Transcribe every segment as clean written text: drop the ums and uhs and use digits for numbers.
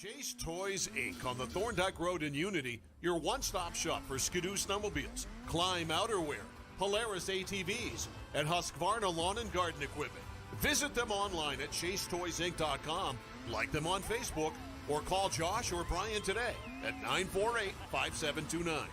Chase Toys Inc. on the Thorndike Road in Unity, your one-stop shop for Skidoo snowmobiles, Climb outerwear, Polaris ATVs, and Husqvarna lawn and garden equipment. Visit them online at chasetoysinc.com, like them on Facebook, or call Josh or Brian today at 948-5729.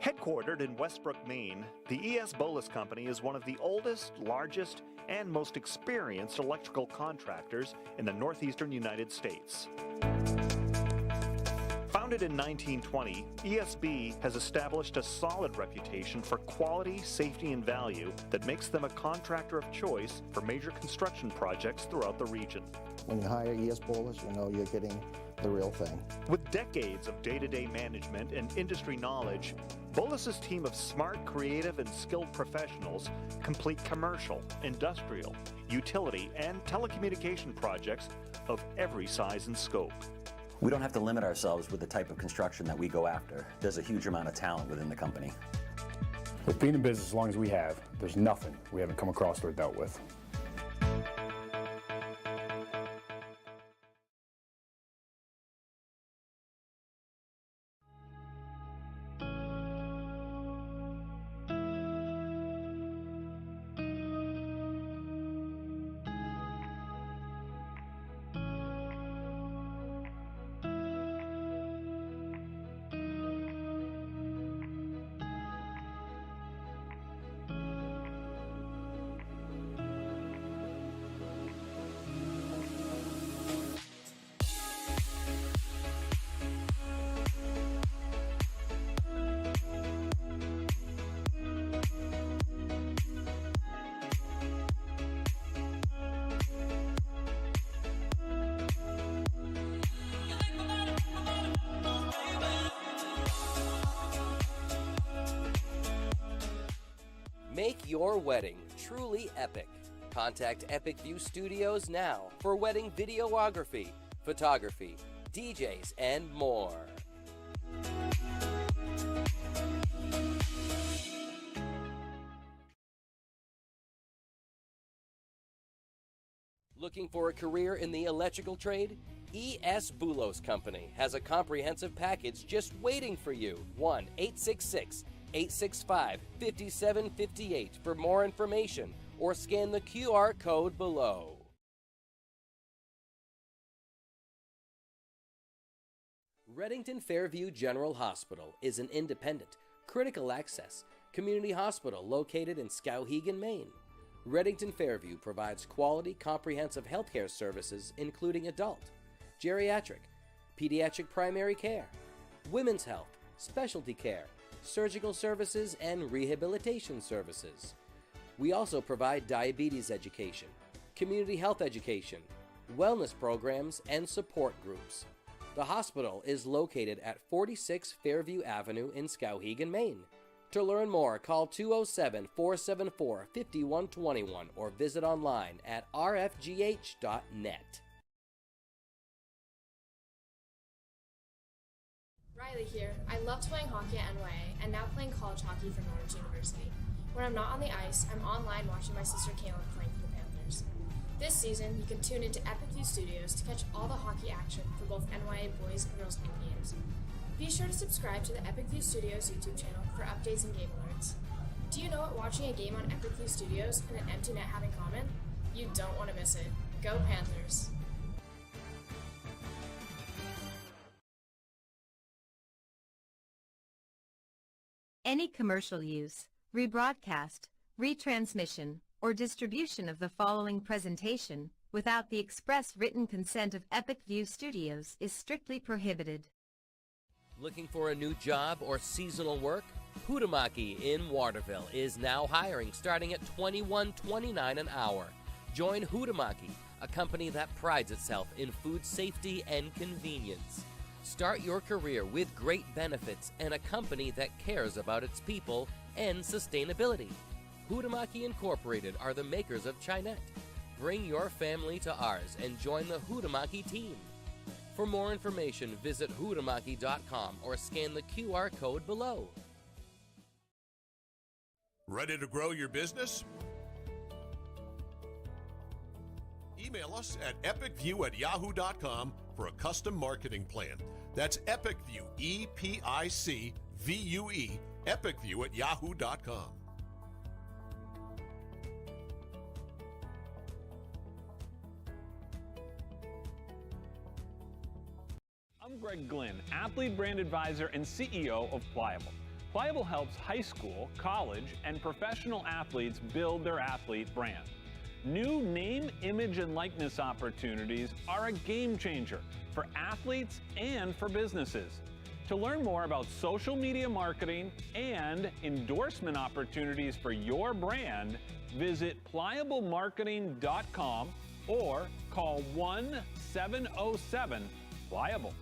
Headquartered in Westbrook, Maine, the ES Bolus Company is one of the oldest, largest, and most experienced electrical contractors in the northeastern United States. Founded in 1920, ESB has established a solid reputation for quality, safety, and value that makes them a contractor of choice for major construction projects throughout the region. When you hire ES Bolus, you know you're getting the real thing. With decades of day-to-day management and industry knowledge, Bolus's team of smart, creative, and skilled professionals complete commercial, industrial, utility, and telecommunication projects of every size and scope. We don't have to limit ourselves with the type of construction that we go after. There's a huge amount of talent within the company. With being in business as long as we have, there's nothing we haven't come across or dealt with. Make your wedding truly epic. Contact Epic View Studios now for wedding videography, photography, DJs, and more. Looking for a career in the electrical trade? ES Boulos Company has a comprehensive package just waiting for you. 1-866-865-5758 for more information or scan the QR code below. Reddington Fairview General Hospital is an independent, critical access community hospital located in Skowhegan, Maine. Reddington Fairview provides quality, comprehensive healthcare services including adult, geriatric, pediatric primary care, women's health, specialty care, surgical services, and rehabilitation services. We also provide diabetes education, community health education, wellness programs, and support groups. The hospital is located at 46 Fairview Avenue in Skowhegan, Maine. To learn more, call 207-474-5121 or visit online at rfgh.net. Riley here. I loved playing hockey at NYA and now playing college hockey for Norwich University. When I'm not on the ice, I'm online watching my sister Kaylin playing for the Panthers. This season, you can tune into Epic View Studios to catch all the hockey action for both NYA boys and girls hockey games. Be sure to subscribe to the Epic View Studios YouTube channel for updates and game alerts. Do you know what watching a game on Epic View Studios and an empty net have in common? You don't want to miss it. Go Panthers! Any commercial use, rebroadcast, retransmission, or distribution of the following presentation without the express written consent of Epic View Studios is strictly prohibited. Looking for a new job or seasonal work? Hutamaki in Waterville is now hiring starting at $21.29 an hour. Join Hutamaki, a company that prides itself in food safety and convenience. Start your career with great benefits and a company that cares about its people and sustainability. Hutamaki Incorporated are the makers of Chinette. Bring your family to ours and join the Huhtamaki team. For more information, visit huhtamaki.com or scan the QR code below. Ready to grow your business? Email us at epicview@yahoo.com for a custom marketing plan. That's EpicView, EPICVUE, epicview@yahoo.com. I'm Greg Glynn, athlete brand advisor and CEO of Pliable. Pliable helps high school, college, and professional athletes build their athlete brand. New name, image, and likeness opportunities are a game changer for athletes and for businesses. To learn more about social media marketing and endorsement opportunities for your brand, visit pliablemarketing.com or call 1-707-PLIABLE.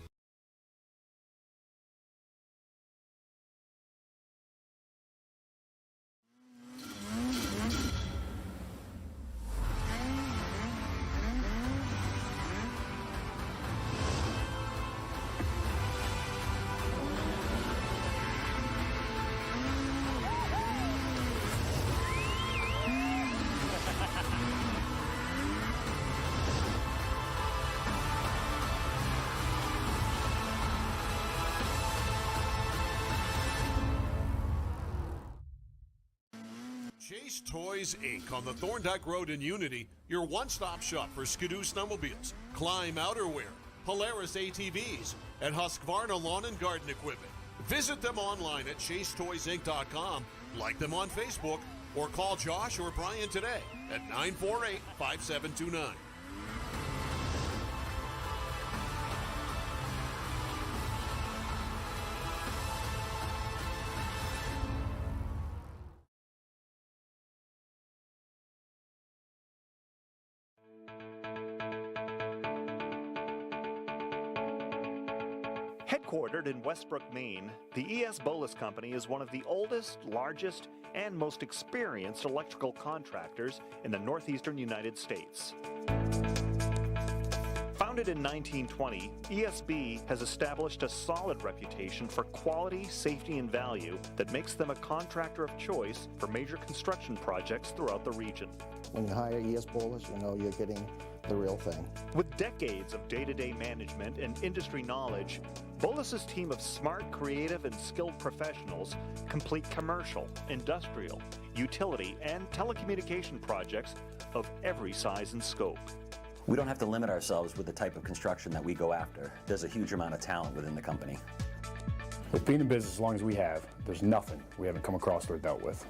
Chase Toys Inc. on the Thorndike Road in Unity, your one-stop shop for Skidoo snowmobiles, Climb outerwear, Polaris ATVs, and Husqvarna lawn and garden equipment. Visit them online at chasetoysinc.com, like them on Facebook, or call Josh or Brian today at 948-5729. Headquartered in Westbrook, Maine, the E.S. Bolus Company is one of the oldest, largest, and most experienced electrical contractors in the northeastern United States. Founded in 1920, ESB has established a solid reputation for quality, safety, and value that makes them a contractor of choice for major construction projects throughout the region. When you hire E.S. Bolus, you know you're getting the real thing. With decades of day-to-day management and industry knowledge, Bolus's team of smart, creative, and skilled professionals complete commercial, industrial, utility, and telecommunication projects of every size and scope. We don't have to limit ourselves with the type of construction that we go after. There's a huge amount of talent within the company. With being in business as long as we have, there's nothing we haven't come across or dealt with.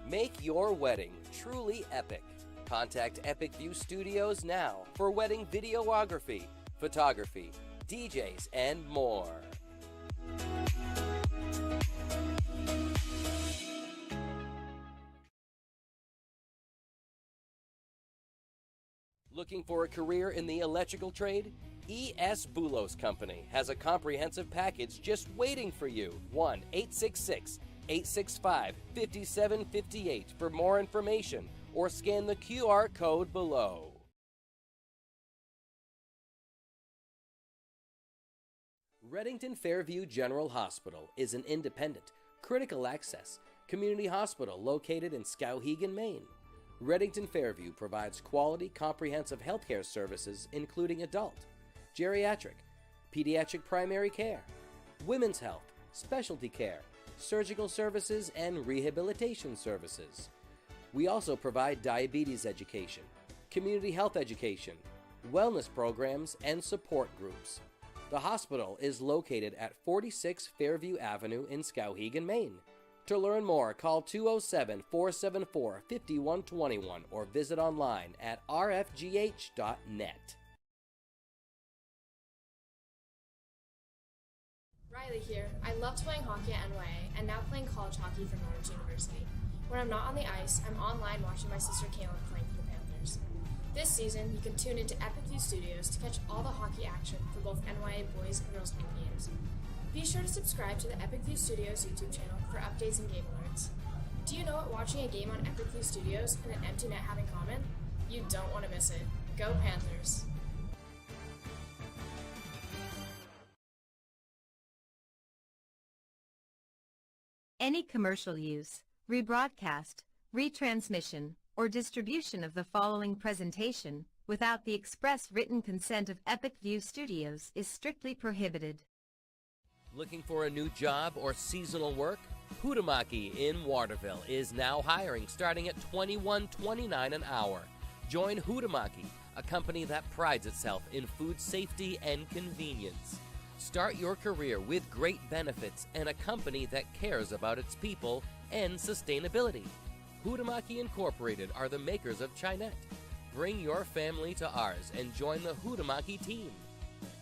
Make your wedding truly epic. Contact Epic View Studios now for wedding videography, photography, DJs, and more. Looking for a career in the electrical trade? E.S. Boulos Company has a comprehensive package just waiting for you. 1-866-865-5758 for more information or scan the QR code below. Reddington Fairview General Hospital is an independent, critical access community hospital located in Skowhegan, Maine. Reddington Fairview provides quality, comprehensive healthcare services including adult, geriatric, pediatric primary care, women's health, specialty care, surgical services, and rehabilitation services. We also provide diabetes education, community health education, wellness programs, and support groups. The hospital is located at 46 Fairview Avenue in Skowhegan, Maine. To learn more, call 207-474-5121 or visit online at rfgh.net. Riley here. I loved playing hockey at NYA and now playing college hockey for Norwich University. When I'm not on the ice, I'm online watching my sister Kaylin playing for the Panthers. This season, you can tune into Epic View Studios to catch all the hockey action for both NYA boys and girls home games. Be sure to subscribe to the Epic View Studios YouTube channel for updates and game alerts. Do you know what watching a game on Epic View Studios and an empty net have in common? You don't want to miss it. Go Panthers! Any commercial use, rebroadcast, retransmission, or distribution of the following presentation without the express written consent of Epic View Studios is strictly prohibited. Looking for a new job or seasonal work? Hutamaki in Waterville is now hiring, starting at $21.29 an hour. Join Hutamaki, a company that prides itself in food safety and convenience. Start your career with great benefits and a company that cares about its people and sustainability. Hutamaki Incorporated are the makers of Chinette. Bring your family to ours and join the Hutamaki team.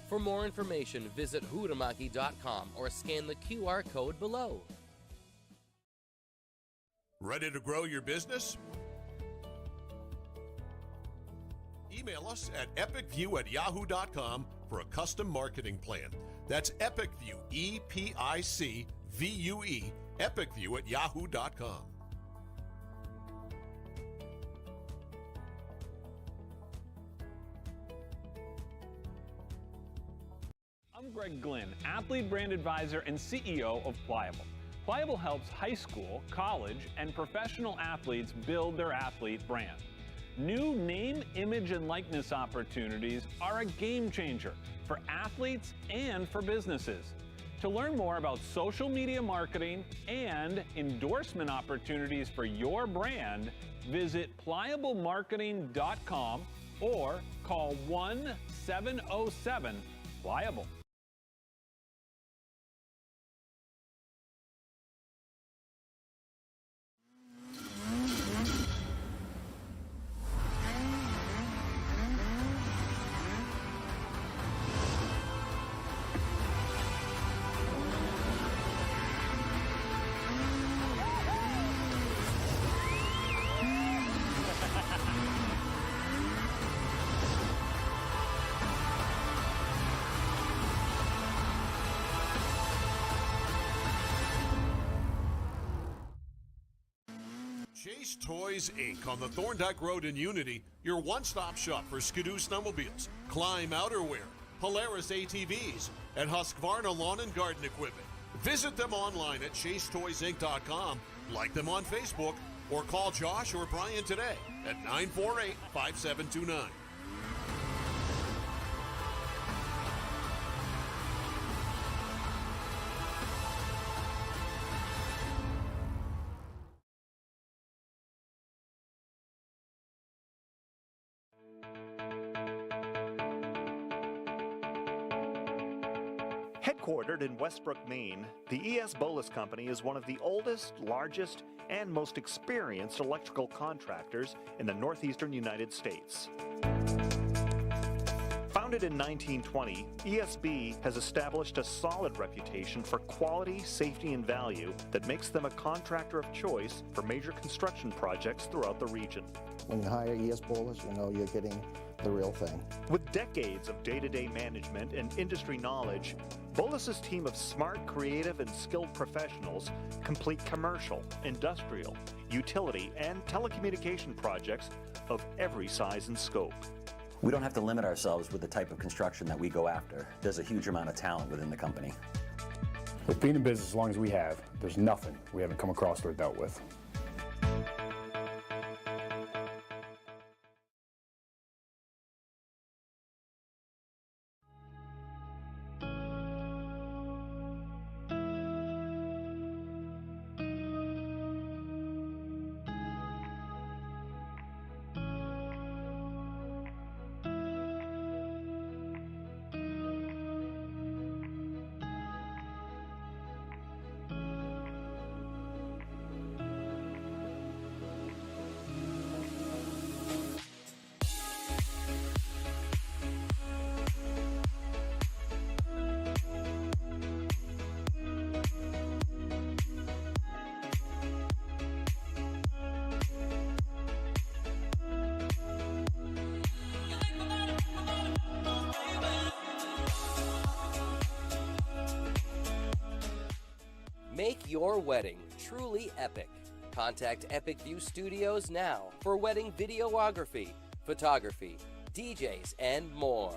For more information, visit hutamaki.com or scan the QR code below. Ready to grow your business? Email us at epicview@yahoo.com for a custom marketing plan. That's EpicView, EPICVUE, epicview@yahoo.com. I'm Greg Glynn, athlete brand advisor and CEO of Pliable. Pliable helps high school, college, and professional athletes build their athlete brand. New name, image, and likeness opportunities are a game changer for athletes and for businesses. To learn more about social media marketing and endorsement opportunities for your brand, visit pliablemarketing.com or call 1-707-PLIABLE. Chase Toys Inc. on the Thorndike Road in Unity, your one-stop shop for Skidoo snowmobiles, Climb outerwear, Polaris ATVs, and Husqvarna lawn and garden equipment. Visit them online at chasetoysinc.com, like them on Facebook, or call Josh or Brian today at 948-5729. Headquartered in Westbrook, Maine, the E.S. Bolus Company is one of the oldest, largest, and most experienced electrical contractors in the northeastern United States. Founded in 1920, ESB has established a solid reputation for quality, safety, and value that makes them a contractor of choice for major construction projects throughout the region. When you hire E.S. Bolus, you know you're getting the real thing. With decades of day-to-day management and industry knowledge, Bolus's team of smart, creative, and skilled professionals complete commercial, industrial, utility, and telecommunication projects of every size and scope. We don't have to limit ourselves with the type of construction that we go after. There's a huge amount of talent within the company. With being in business as long as we have, there's nothing we haven't come across or dealt with. Make your wedding truly epic. Contact Epic View Studios now for wedding videography, photography, DJs, and more.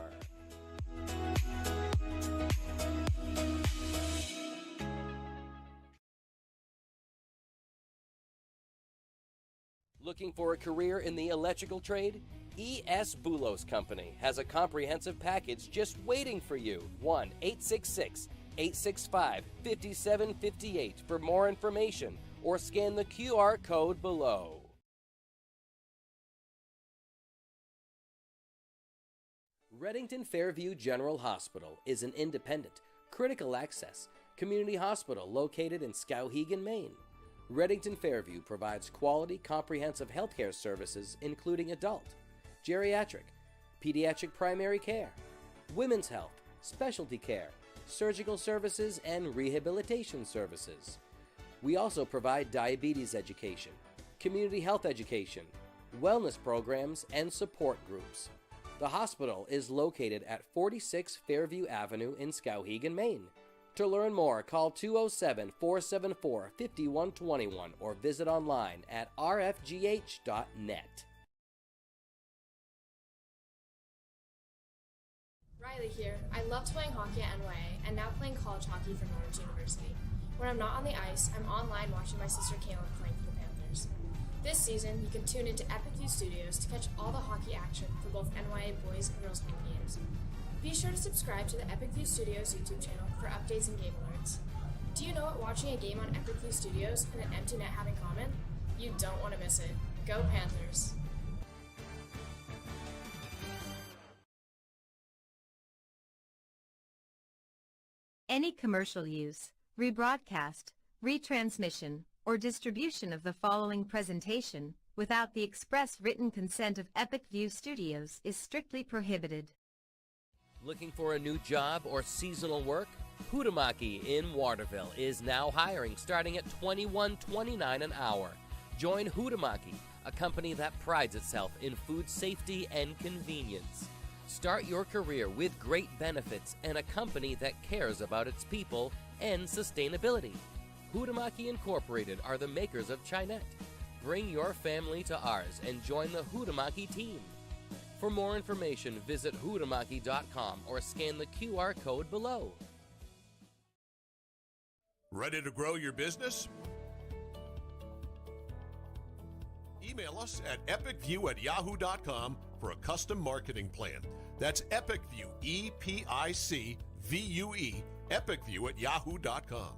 Looking for a career in the electrical trade? E.S. Boulos Company has a comprehensive package just waiting for you. 1-866-865-5758 for more information, or scan the QR code below. Reddington Fairview General Hospital is an independent, critical access community hospital located in Skowhegan, Maine. Reddington Fairview provides quality, comprehensive healthcare services including adult, geriatric, pediatric primary care, women's health, specialty care, surgical services, and rehabilitation services. We also provide diabetes education, community health education, wellness programs, and support groups. The hospital is located at 46 Fairview Avenue in Skowhegan, Maine. To learn more, call 207-474-5121 or visit online at rfgh.net. Riley here. I loved playing hockey at NYA and now playing college hockey for Norwich University. When I'm not on the ice, I'm online watching my sister Kaylin playing for the Panthers. This season, you can tune into Epic View Studios to catch all the hockey action for both NYA boys and girls home games. Be sure to subscribe to the Epic View Studios YouTube channel for updates and game alerts. Do you know what watching a game on Epic View Studios and an empty net have in common? You don't want to miss it. Go Panthers! Any commercial use, rebroadcast, retransmission, or distribution of the following presentation without the express written consent of Epic View Studios is strictly prohibited. Looking for a new job or seasonal work? Hutamaki in Waterville is now hiring, starting at $21.29 an hour. Join Hutamaki, a company that prides itself in food safety and convenience. Start your career with great benefits and a company that cares about its people and sustainability. Hutamaki Incorporated are the makers of Chinette. Bring your family to ours and join the Hutamaki team. For more information, visit hutamaki.com or scan the QR code below. Ready to grow your business? Email us at epicview@yahoo.com for a custom marketing plan. That's epicview, E-P-I-C-V-U-E, epicview@yahoo.com.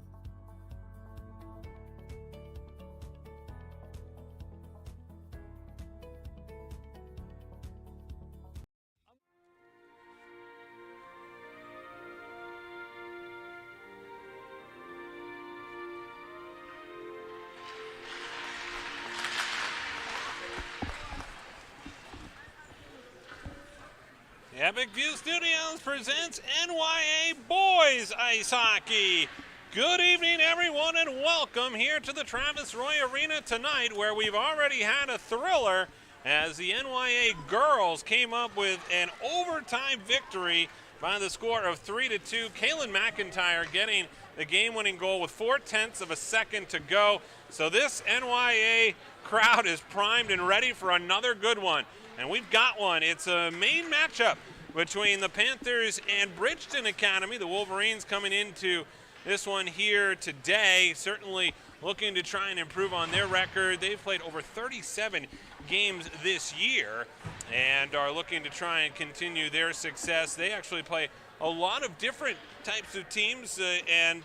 Epic View Studios presents NYA Boys Ice Hockey. Good evening, everyone, and welcome here to the Travis Roy Arena tonight, where we've already had a thriller as the NYA girls came up with an overtime victory by the score of 3-2. Kaylin McIntyre getting the game-winning goal with 0.4 of a second to go. So this NYA crowd is primed and ready for another good one. And we've got one. It's a main matchup between the Panthers and Bridgton Academy. The Wolverines coming into this one here today, certainly looking to try and improve on their record. They've played over 37 games this year and are looking to try and continue their success. They actually play a lot of different types of teams and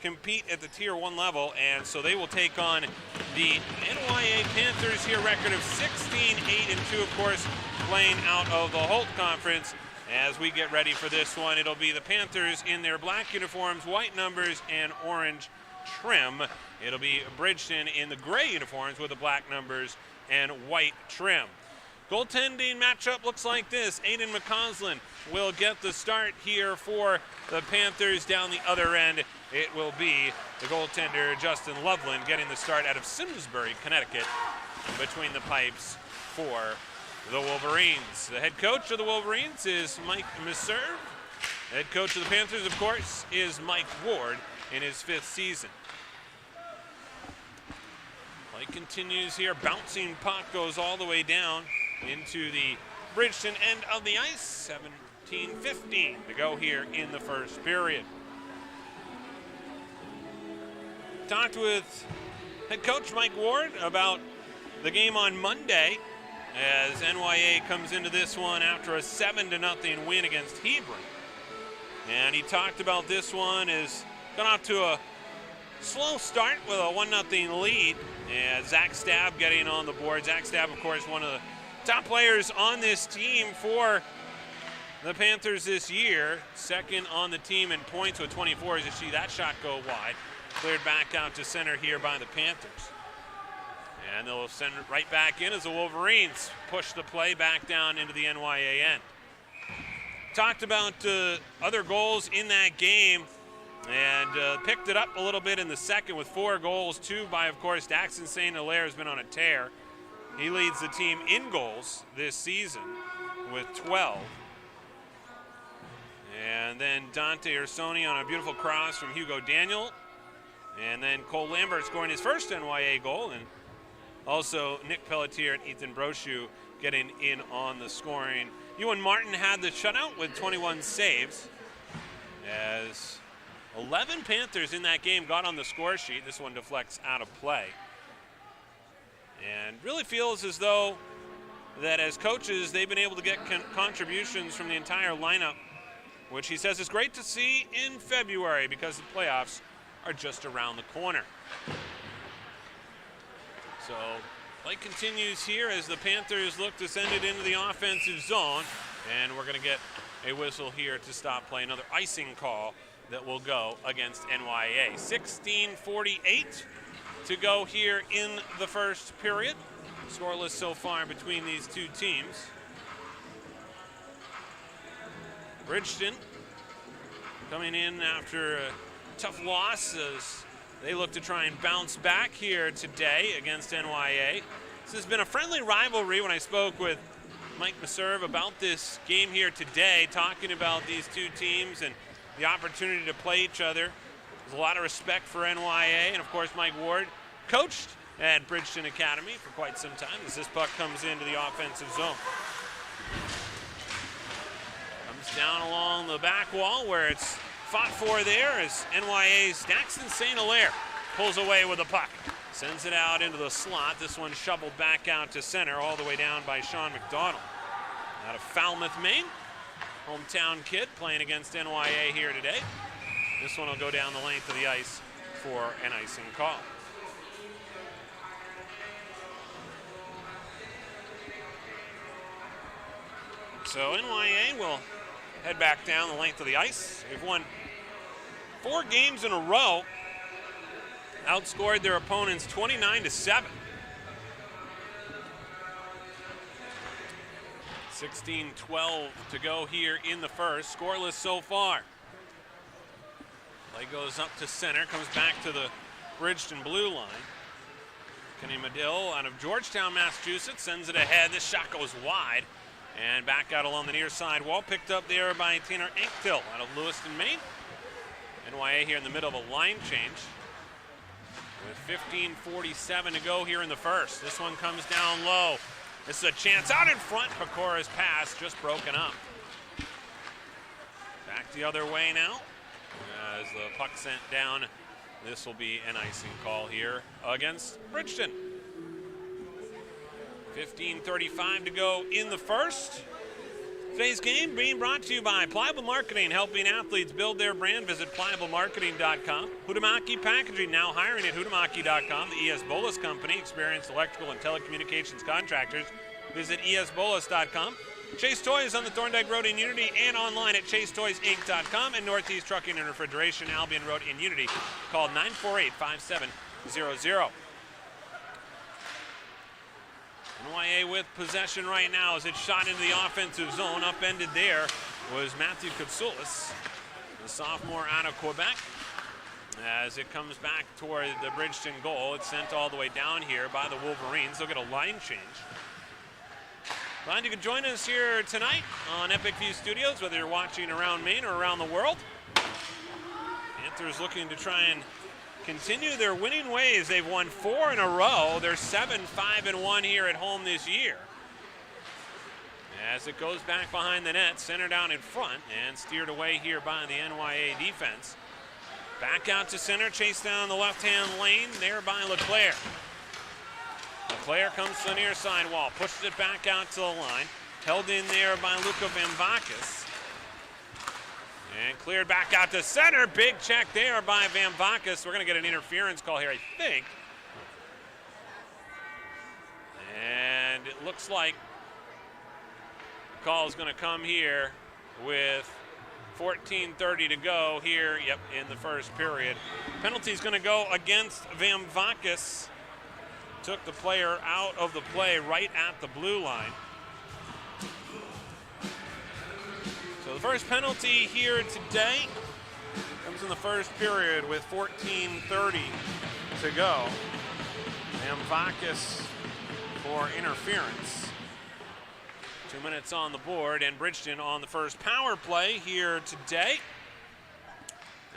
compete at the Tier 1 level, and so they will take on the NYA Panthers here, record of 16-8-2, of course, playing out of the Holt Conference. As we get ready for this one, it'll be the Panthers in their black uniforms, white numbers, and orange trim. It'll be Bridgton in the gray uniforms with the black numbers and white trim. Goaltending matchup looks like this. Aiden McCausland will get the start here for the Panthers. Down the other end, it will be the goaltender Justin Loveland getting the start out of Simsbury, Connecticut, between the pipes for the Wolverines. The head coach of the Wolverines is Mike Meserve. The head coach of the Panthers, of course, is Mike Ward in his 5th season. Play continues here. Bouncing puck goes all the way down into the Bridgton end of the ice. 17:15 to go here in the first period. Talked with head coach Mike Ward about the game on Monday as NYA comes into this one after a 7-0 win against Hebron. And he talked about this one as gone off to a slow start with a 1-0 lead. And Zach Stab getting on the board. Zach Stab, of course, one of the top players on this team for the Panthers this year. Second on the team in points with 24 as you see that shot go wide. Cleared back out to center here by the Panthers. And they'll send it right back in as the Wolverines push the play back down into the NYA end. Talked about other goals in that game and picked it up a little bit in the second with 4 goals, 2 by, of course, Daxton St. Hilaire has been on a tear. He leads the team in goals this season with 12. And then Dante Ursoni on a beautiful cross from Hugo Daniel. And then Cole Lambert scoring his first NYA goal. And also Nick Pelletier and Ethan Brochu getting in on the scoring. Ewan Martin had the shutout with 21 saves as 11 Panthers in that game got on the score sheet. This one deflects out of play. And really feels as though that as coaches, they've been able to get contributions from the entire lineup, which he says is great to see in February because the playoffs are just around the corner. So play continues here as the Panthers look to send it into the offensive zone. And we're going to get a whistle here to stop play. Another icing call that will go against NYA. 16:48 to go here in the first period. Scoreless so far between these two teams. Bridgton coming in after a tough loss as they look to try and bounce back here today against NYA. This has been a friendly rivalry. When I spoke with Mike Meserve about this game here today, talking about these two teams and the opportunity to play each other. There's a lot of respect for NYA, and of course Mike Ward coached at Bridgton Academy for quite some time as this puck comes into the offensive zone. Comes down along the back wall where it's fought for there as NYA's Daxton St. Hilaire pulls away with the puck. Sends it out into the slot. This one shoveled back out to center all the way down by Sean McDonald. Out of Falmouth, Maine. Hometown kid playing against NYA here today. This one will go down the length of the ice for an icing call. So NYA will head back down the length of the ice. They've won 4 games in a row. Outscored their opponents 29-7. 16:12 to go here in the first. Scoreless so far. Play goes up to center, comes back to the Bridgton blue line. Kenny Medill out of Georgetown, Massachusetts, sends it ahead. This shot goes wide and back out along the near side wall. Picked up there by Tanner Anktill out of Lewiston, Maine. NYA here in the middle of a line change with 15:47 to go here in the first. This one comes down low. This is a chance out in front. Pecora's pass just broken up. Back the other way now as the puck sent down. This will be an icing call here against Bridgton. 15:35 to go in the first. Today's game being brought to you by Pliable Marketing, helping athletes build their brand. Visit pliablemarketing.com. Huhtamaki Packaging, now hiring at huhtamaki.com. The E.S. Bolus Company, experienced electrical and telecommunications contractors. Visit esbolus.com. Chase Toys on the Thorndike Road in Unity and online at chasetoysinc.com. And Northeast Trucking and Refrigeration, Albion Road in Unity. Call 948-5700. NYA with possession right now as it's shot into the offensive zone. Upended there was Matthew Katsoulis, the sophomore out of Quebec. As it comes back toward the Bridgton goal, it's sent all the way down here by the Wolverines. They'll get a line change. Glad you could join us here tonight on Epic View Studios, whether you're watching around Maine or around the world. Panthers looking to try and continue their winning ways. They've won 4 in a row. They're 7-5-1 here at home this year. As it goes back behind the net, center down in front, and steered away here by the NYA defense. Back out to center, chased down the left-hand lane, there by LeClaire. LeClaire comes to the near side wall, pushes it back out to the line. Held in there by Luka Vamvakis. And cleared back out to center. Big check there by Vamvakis. We're going to get an interference call here, I think. And it looks like the call is going to come here with 14:30 to go here, in the first period. Penalty is going to go against Vamvakis. Took the player out of the play right at the blue line. So the first penalty here today comes in the first period with 14:30 to go. Vamvakis for interference. 2 minutes on the board, and Bridgton on the first power play here today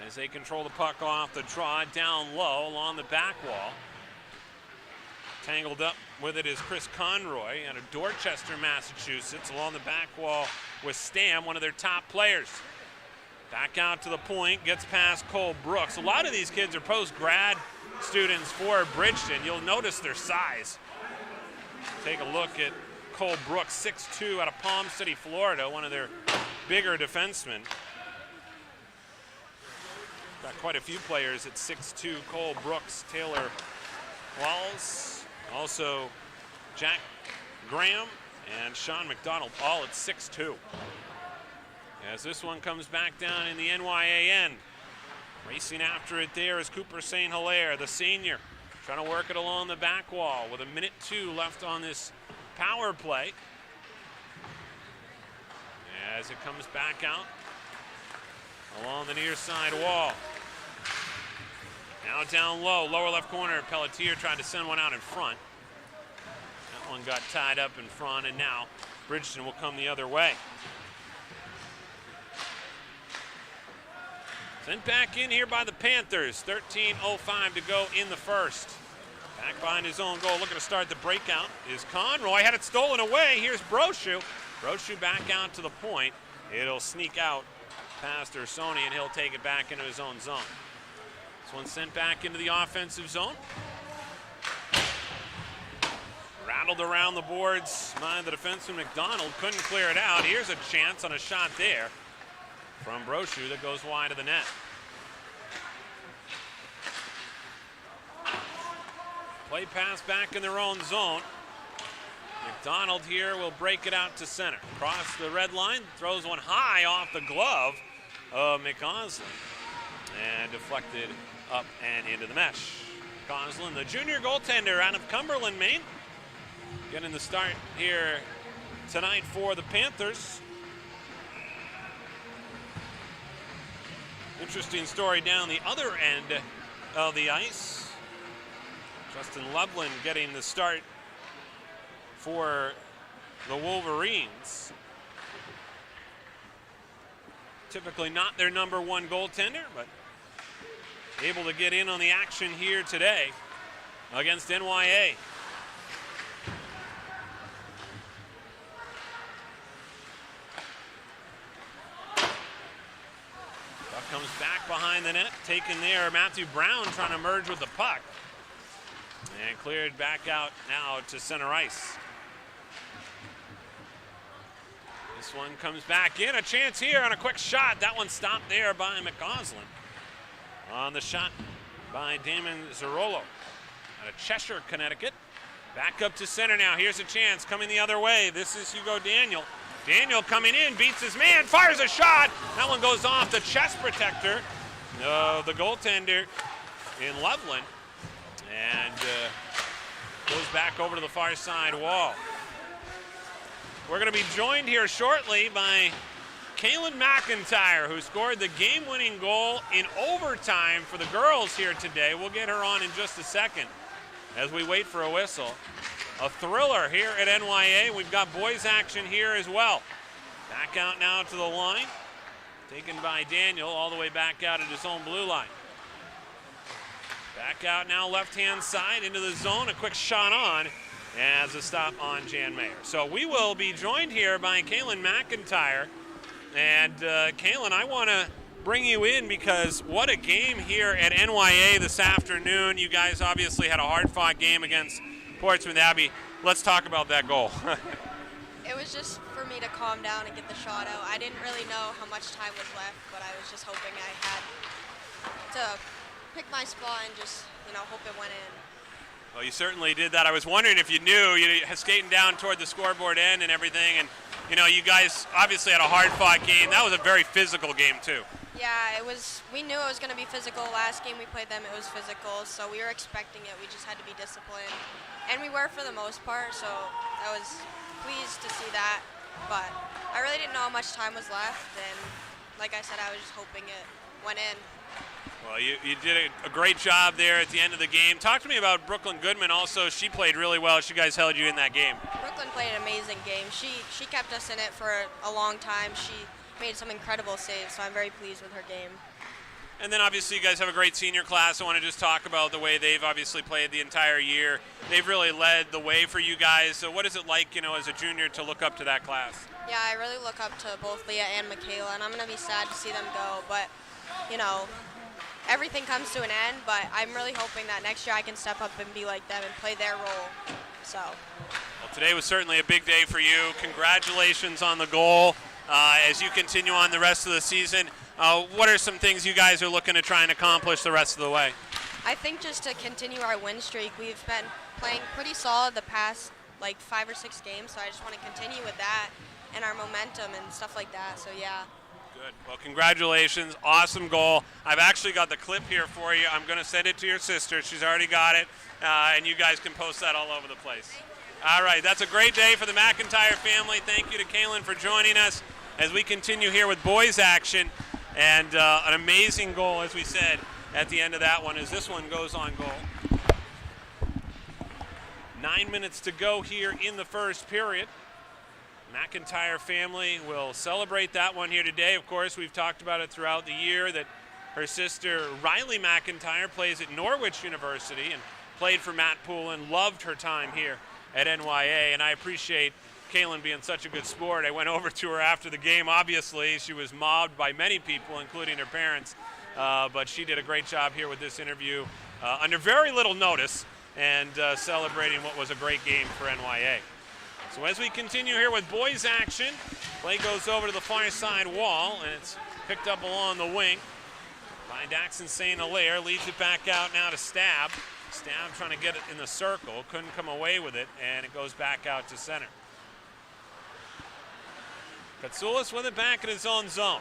as they control the puck off the draw down low along the back wall. Tangled up with it is Chris Conroy out of Dorchester, Massachusetts, along the back wall with Stam, one of their top players. Back out to the point, gets past Cole Brooks. A lot of these kids are post-grad students for Bridgton. You'll notice their size. Take a look at Cole Brooks, 6'2", out of Palm City, Florida, one of their bigger defensemen. Got quite a few players at 6'2", Cole Brooks, Taylor Walls, also Jack Graham and Sean McDonald, all at 6'2". As this one comes back down in the NYA end. Racing after it there is Cooper St. Hilaire, the senior, trying to work it along the back wall with 1:02 left on this power play. As it comes back out along the near side wall. Now down low, lower left corner, Pelletier tried to send one out in front. That one got tied up in front, and now Bridgton will come the other way. Sent back in here by the Panthers. 13:05 to go in the first. Back behind his own goal, looking to start the breakout is Conroy. Had it stolen away. Here's Brochu. Brochu back out to the point. It'll sneak out past Ursoni, and he'll take it back into his own zone. This one sent back into the offensive zone. Rattled around the boards by the defenseman McDonald. Couldn't clear it out. Here's a chance on a shot there from Brochu that goes wide of the net. Play pass back in their own zone. McDonald here will break it out to center. Across the red line, throws one high off the glove of McCausland and deflected up and into the mesh. McCausland, the junior goaltender out of Cumberland, Maine, getting the start here tonight for the Panthers. Interesting story down the other end of the ice. Justin Loveland getting the start for the Wolverines. Typically not their number one goaltender, but able to get in on the action here today against NYA. Puck comes back behind the net, taken there. Matthew Brown trying to merge with the puck. And cleared back out now to center ice. This one comes back in. A chance here on a quick shot. That one stopped there by McCausland. On the shot by Damon Zerolo out of Cheshire, Connecticut. Back up to center now. Here's a chance coming the other way. This is Hugo Daniel. Daniel coming in, beats his man, fires a shot. That one goes off the chest protector of the goaltender in Loveland. And goes back over to the far side wall. We're going to be joined here shortly by Kaylin McIntyre, who scored the game-winning goal in overtime for the girls here today. We'll get her on in just a second as we wait for a whistle. A thriller here at NYA. We've got boys action here as well. Back out now to the line. Taken by Daniel all the way back out at his own blue line. Back out now, left-hand side into the zone. A quick shot on as a stop on Jan Mayer. So we will be joined here by Kaylin McIntyre. And Kaylin, I want to bring you in because what a game here at NYA this afternoon. You guys obviously had a hard-fought game against Portsmouth Abbey. Let's talk about that goal. It was just for me to calm down and get the shot out. I didn't really know how much time was left, but I was just hoping I had to pick my spot and just, hope it went in. Well, you certainly did that. I was wondering if you knew, skating down toward the scoreboard end and everything, and you guys obviously had a hard-fought game. That was a very physical game too. Yeah, we knew it was going to be physical. Last game we played them, it was physical, so we were expecting it. We just had to be disciplined, and we were for the most part, so I was pleased to see that, but I really didn't know how much time was left, and like I said, I was just hoping it went in. Well, you did a great job there at the end of the game. Talk to me about Brooklyn Goodman also. She played really well. She guys held you in that game. Brooklyn played an amazing game. She kept us in it for a long time. She made some incredible saves, so I'm very pleased with her game. And then obviously you guys have a great senior class. I want to just talk about the way they've obviously played the entire year. They've really led the way for you guys. So what is it like, as a junior to look up to that class? Yeah, I really look up to both Leah and Michaela, and I'm going to be sad to see them go. But, everything comes to an end, but I'm really hoping that next year I can step up and be like them and play their role. So. Well, today was certainly a big day for you. Congratulations on the goal. As you continue on the rest of the season, what are some things you guys are looking to try and accomplish the rest of the way? I think just to continue our win streak. We've been playing pretty solid the past 5 or 6 games, so I just want to continue with that and our momentum and stuff like that, so yeah. Good. Well, congratulations. Awesome goal. I've actually got the clip here for you. I'm going to send it to your sister. She's already got it, and you guys can post that all over the place. All right, that's a great day for the McIntyre family. Thank you to Kaylin for joining us as we continue here with boys action. And an amazing goal, as we said, at the end of that one, as this one goes on goal. 9 minutes to go here in the first period. McIntyre family will celebrate that one here today. Of course, we've talked about it throughout the year that her sister Riley McIntyre plays at Norwich University and played for Matt Poulin, loved her time here at NYA, and I appreciate Kaylin being such a good sport. I went over to her after the game. Obviously, she was mobbed by many people, including her parents, but she did a great job here with this interview under very little notice and celebrating what was a great game for NYA. So as we continue here with boys action, play goes over to the far side wall, and it's picked up along the wing by Daxon St. Hilaire. Leads it back out now to Stab. Stab trying to get it in the circle, couldn't come away with it, and it goes back out to center. Katsoulis with it back in his own zone.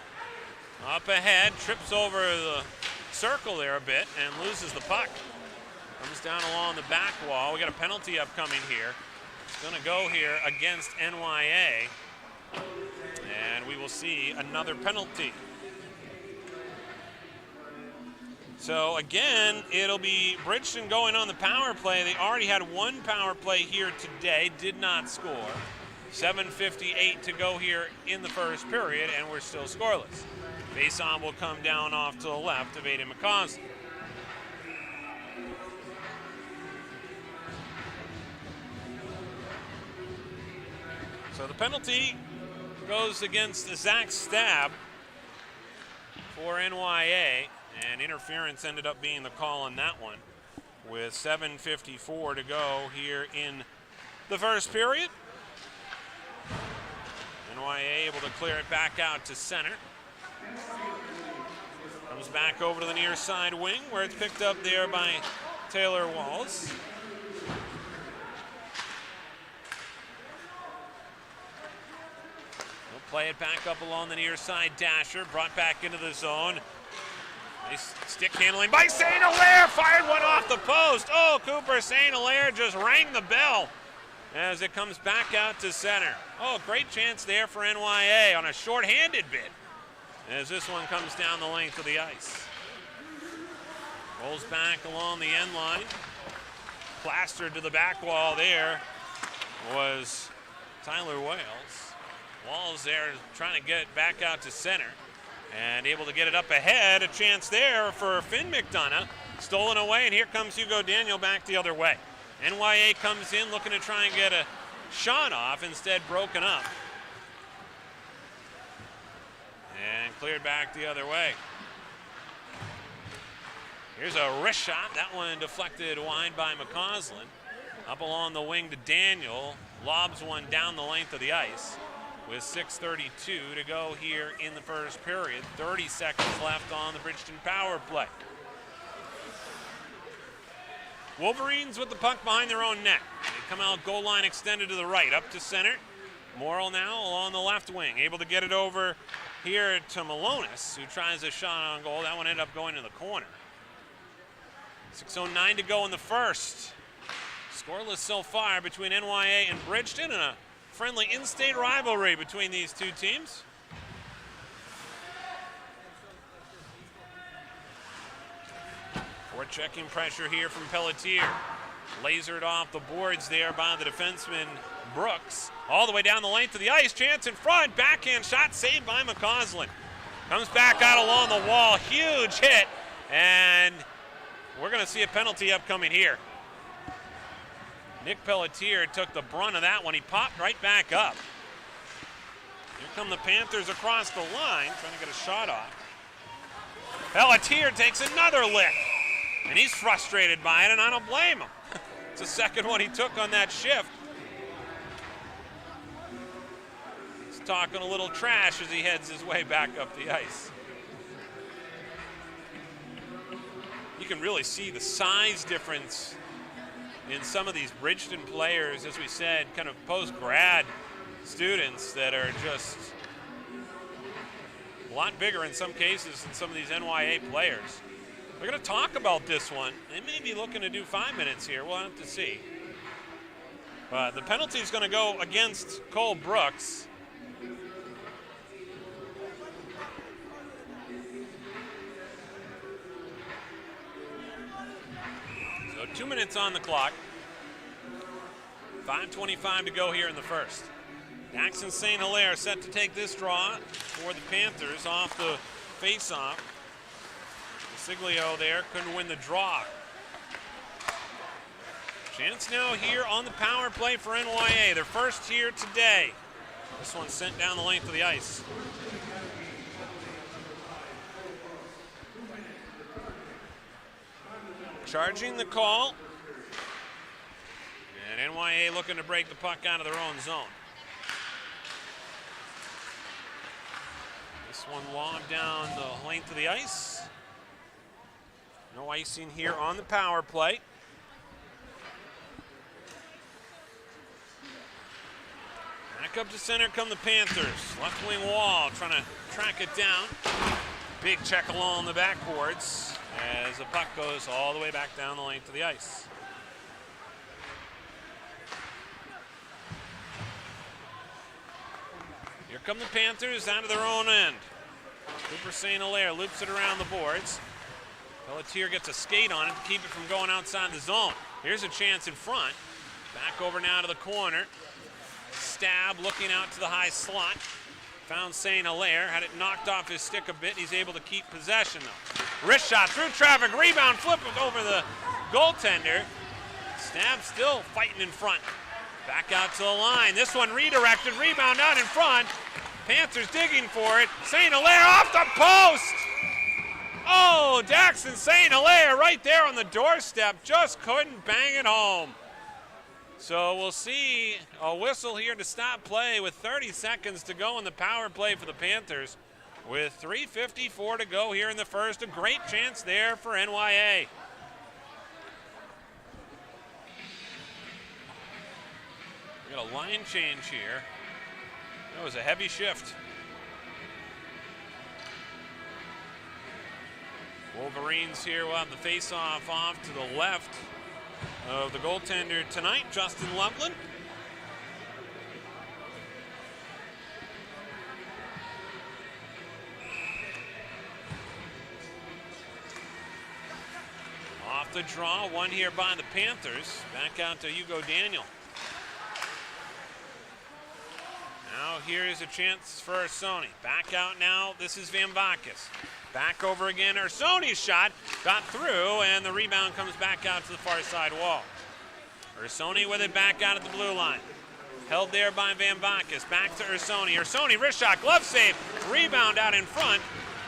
Up ahead, trips over the circle there a bit and loses the puck. Comes down along the back wall. We got a penalty upcoming here. It's going to go here against NYA, and we will see another penalty. So again, it'll be Bridgton going on the power play. They already had one power play here today, did not score. 7:58 to go here in the first period, and we're still scoreless. Face-on will come down off to the left of Aiden McCausland. So the penalty goes against Zach Stab for NYA, and interference ended up being the call on that one with 7:54 to go here in the first period. NYA able to clear it back out to center. Comes back over to the near side wing where it's picked up there by Taylor Walls. Play it back up along the near side. Dasher brought back into the zone. Nice stick handling by St. Hilaire. Fired one off the post. Oh, Cooper St. Hilaire just rang the bell as it comes back out to center. Oh, great chance there for NYA on a short-handed bid as this one comes down the length of the ice. Rolls back along the end line. Plastered to the back wall there was Tyler Wales. Walls there trying to get it back out to center and able to get it up ahead. A chance there for Finn McDonough Stolen away, and here comes Hugo Daniel back the other way. NYA comes in looking to try and get a shot off, instead broken up. And cleared back the other way. Here's a wrist shot. That one deflected wide by McCausland. Up along the wing to Daniel. Lobs one down the length of the ice with 6:32 to go here in the first period. 30 seconds left on the Bridgton power play. Wolverines with the puck behind their own net. They come out goal line extended to the right, up to center. Morrill now along the left wing, able to get it over here to Malonis, who tries a shot on goal. That one ended up going to the corner. 6:09 to go in the first. Scoreless so far between NYA and Bridgton, and a friendly in-state rivalry between these two teams. Checking pressure here from Pelletier. Lasered off the boards there by the defenseman Brooks. All the way down the length of the ice. Chance in front. Backhand shot saved by McCausland. Comes back out along the wall. Huge hit. And we're going to see a penalty upcoming here. Nick Pelletier took the brunt of that one. He popped right back up. Here come the Panthers across the line, trying to get a shot off. Pelletier takes another lick. And he's frustrated by it, and I don't blame him. It's the second one he took on that shift. He's talking a little trash as he heads his way back up the ice. You can really see the size difference in some of these Bridgton players, as we said, kind of post-grad students that are just a lot bigger in some cases than some of these NYA players. We're going to talk about this one. They may be looking to do 5 minutes here. We'll have to see. But the penalty is going to go against Cole Brooks. So 2 minutes on the clock. 5:25 to go here in the first. Daxon St. Hilaire set to take this draw for the Panthers off the face-off. Siglio there couldn't win the draw. Chance now here on the power play for NYA. Their first here today. This one sent down the length of the ice. Charging the call. And NYA looking to break the puck out of their own zone. This one lobbed down the length of the ice. No icing here on the power play. Back up to center come the Panthers. Left wing wall trying to track it down. Big check along the backboards as the puck goes all the way back down the length of the ice. Here come the Panthers out of their own end. Cooper St. Hilaire loops it around the boards. Pelletier gets a skate on it to keep it from going outside the zone. Here's a chance in front. Back over now to the corner. Stab looking out to the high slot. Found St. Hilaire. Had it knocked off his stick a bit. He's able to keep possession though. Wrist shot through traffic. Rebound flip over the goaltender. Stab still fighting in front. Back out to the line. This one redirected. Rebound out in front. Panthers digging for it. St. Hilaire off the post. Oh, Daxon St. Hilaire right there on the doorstep. Just couldn't bang it home. So we'll see a whistle here to stop play with 30 seconds to go in the power play for the Panthers. With 3:54 to go here in the first. A great chance there for NYA. We got a line change here. That was a heavy shift. Wolverines here will have the face-off off to the left of the goaltender tonight, Justin Loveland. Off the draw, one here by the Panthers. Back out to Hugo Daniel. Now here's a chance for Sony. Back out now, this is Van Vakis. Back over again. Ursoni's shot got through, and the rebound comes back out to the far side wall. Ursoni with it back out at the blue line. Held there by Van Bacchus. Back to Ursoni. Ursoni, wrist shot, glove save. Rebound out in front,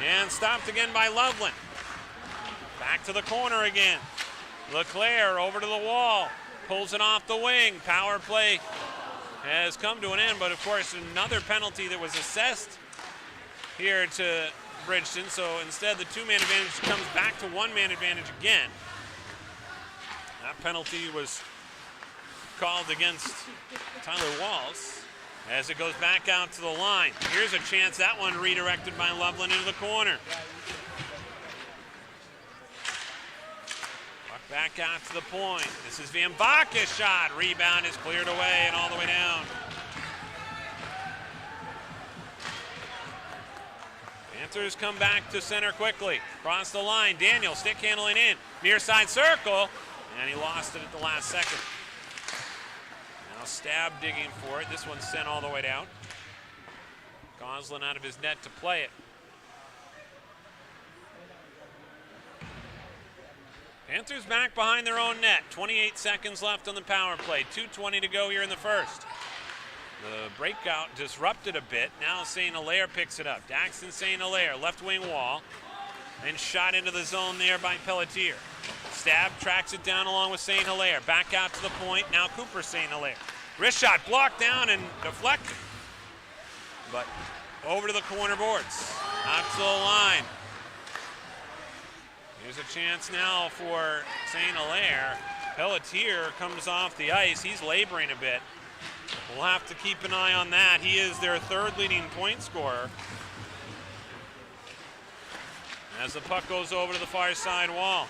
and stopped again by Loveland. Back to the corner again. LeClaire over to the wall. Pulls it off the wing. Power play has come to an end, but of course another penalty that was assessed here to Bridgton. So instead the two-man advantage comes back to one-man advantage again. That penalty was called against Tyler Walls as it goes back out to the line. Here's a chance, that one redirected by Loveland into the corner. Back out to the point. This is Van Bacchus' shot. Rebound is cleared away and all the way down. Panthers come back to center quickly. Cross the line. Daniel stick handling in. Near side circle. And he lost it at the last second. Now Stab digging for it. This one's sent all the way down. Goslin out of his net to play it. Panthers back behind their own net. 28 seconds left on the power play. 2:20 to go here in the first. The breakout disrupted a bit. Now St. Hilaire picks it up. Daxton St. Hilaire, left wing wall. And shot into the zone there by Pelletier. Stab tracks it down along with St. Hilaire. Back out to the point. Now Cooper St. Hilaire. Wrist shot blocked down and deflected. But over to the corner boards. Out to the line. Here's a chance now for St. Hilaire. Pelletier comes off the ice. He's laboring a bit. We'll have to keep an eye on that. He is their third leading point scorer. As the puck goes over to the far side wall.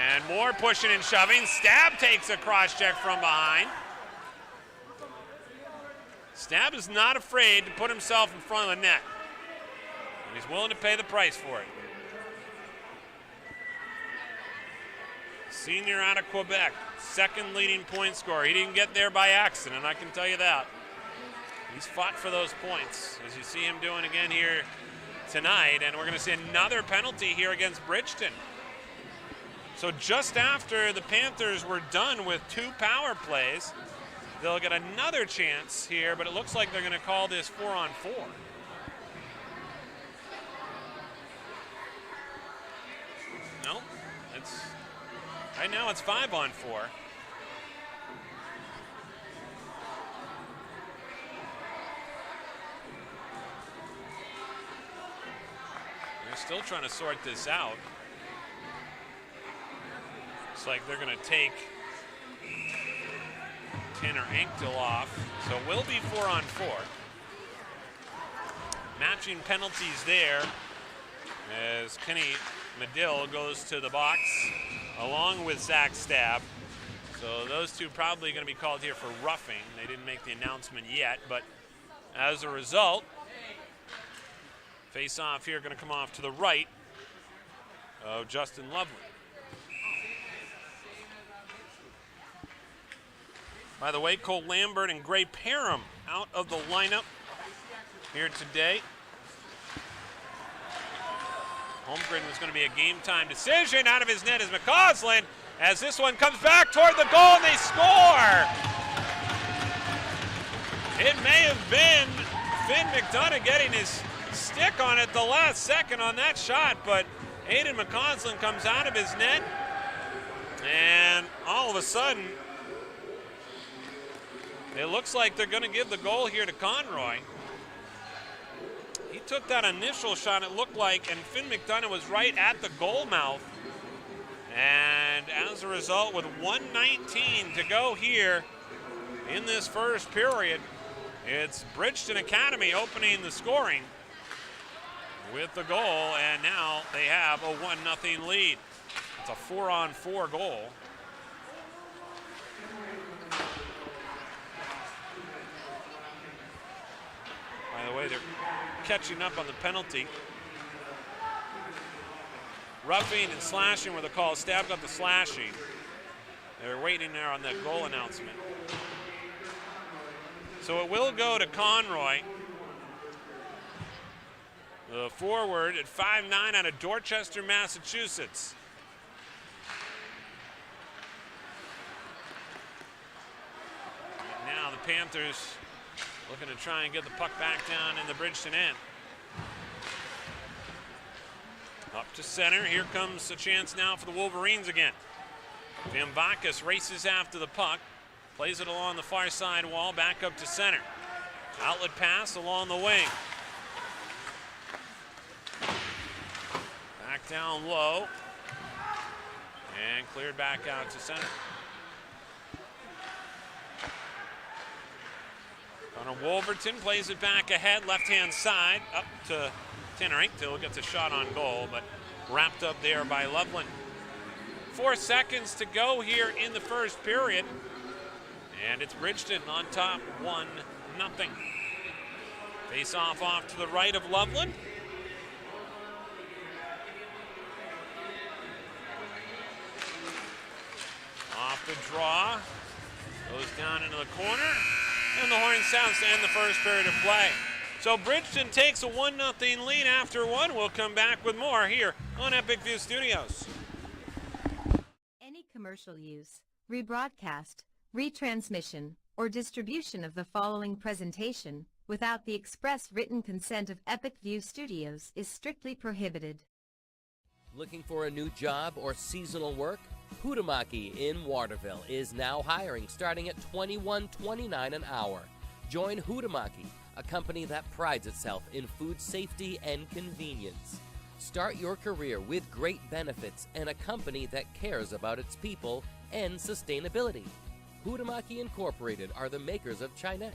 And more pushing and shoving. Stab takes a cross check from behind. Stab is not afraid to put himself in front of the net. He's willing to pay the price for it. Senior out of Quebec, second leading point scorer. He didn't get there by accident, I can tell you that. He's fought for those points, as you see him doing again here tonight. And we're going to see another penalty here against Bridgton. So just after the Panthers were done with 2 power plays, they'll get another chance here, but it looks like they're going to call this 4-on-4. No, right now it's 5-on-4. They're still trying to sort this out. Looks like they're going to take Tanner Anktil off, so it will be 4-on-4. Matching penalties there as Kenny Medill goes to the box along with Zach Stab. So those two probably going to be called here for roughing. They didn't make the announcement yet, but as a result, face-off here going to come off to the right of Justin Loveland. By the way, Cole Lambert and Gray Parham out of the lineup here today. Holmgren was going to be a game-time decision. Out of his net is McCausland as this one comes back toward the goal and they score. It may have been Finn McDonough getting his stick on it the last second on that shot, but Aiden McCausland comes out of his net and all of a sudden it looks like they're going to give the goal here to Conroy. He took that initial shot, it looked like, and Finn McDonough was right at the goal mouth. And as a result, with 1:19 to go here in this first period, it's Bridgton Academy opening the scoring with the goal, and now they have a 1-0 lead. It's a 4-on-4 goal. By the way, they're catching up on the penalty. Roughing and slashing were the calls. Stab got the slashing. They were waiting there on that goal announcement. So it will go to Conroy. The forward at 5'9" out of Dorchester, Massachusetts. Right now the Panthers looking to try and get the puck back down in the Bridgton end. Up to center. Here comes a chance now for the Wolverines again. Vambakis races after the puck. Plays it along the far side wall. Back up to center. Outlet pass along the wing. Back down low. And cleared back out to center. Connor Wolverton plays it back ahead, left-hand side, up to Tinnerink till gets a shot on goal, but wrapped up there by Loveland. 4 seconds to go here in the first period. And it's Bridgton on top, 1-0. Face-off off to the right of Loveland. Off the draw. Goes down into the corner. And the horn sounds to end the first period of play. So Bridgton takes a 1-0 lead after one. We'll come back with more here on Epic View Studios. Any commercial use, rebroadcast, retransmission, or distribution of the following presentation without the express written consent of Epic View Studios is strictly prohibited. Looking for a new job or seasonal work? Hutamaki in Waterville is now hiring starting at $21.29 an hour. Join Hutamaki, a company that prides itself in food safety and convenience. Start your career with great benefits and a company that cares about its people and sustainability. Hutamaki Incorporated are the makers of Chinette.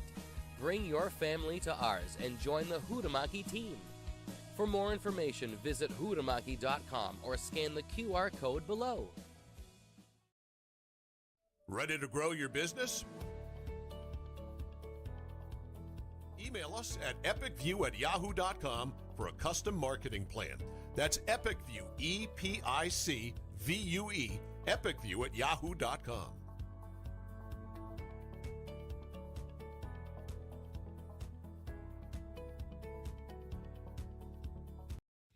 Bring your family to ours and join the Hutamaki team. For more information, visit hutamaki.com or scan the QR code below. Ready to grow your business? Email us at epicview@yahoo.com for a custom marketing plan. That's Epicview, EPICVUE, epicview@yahoo.com.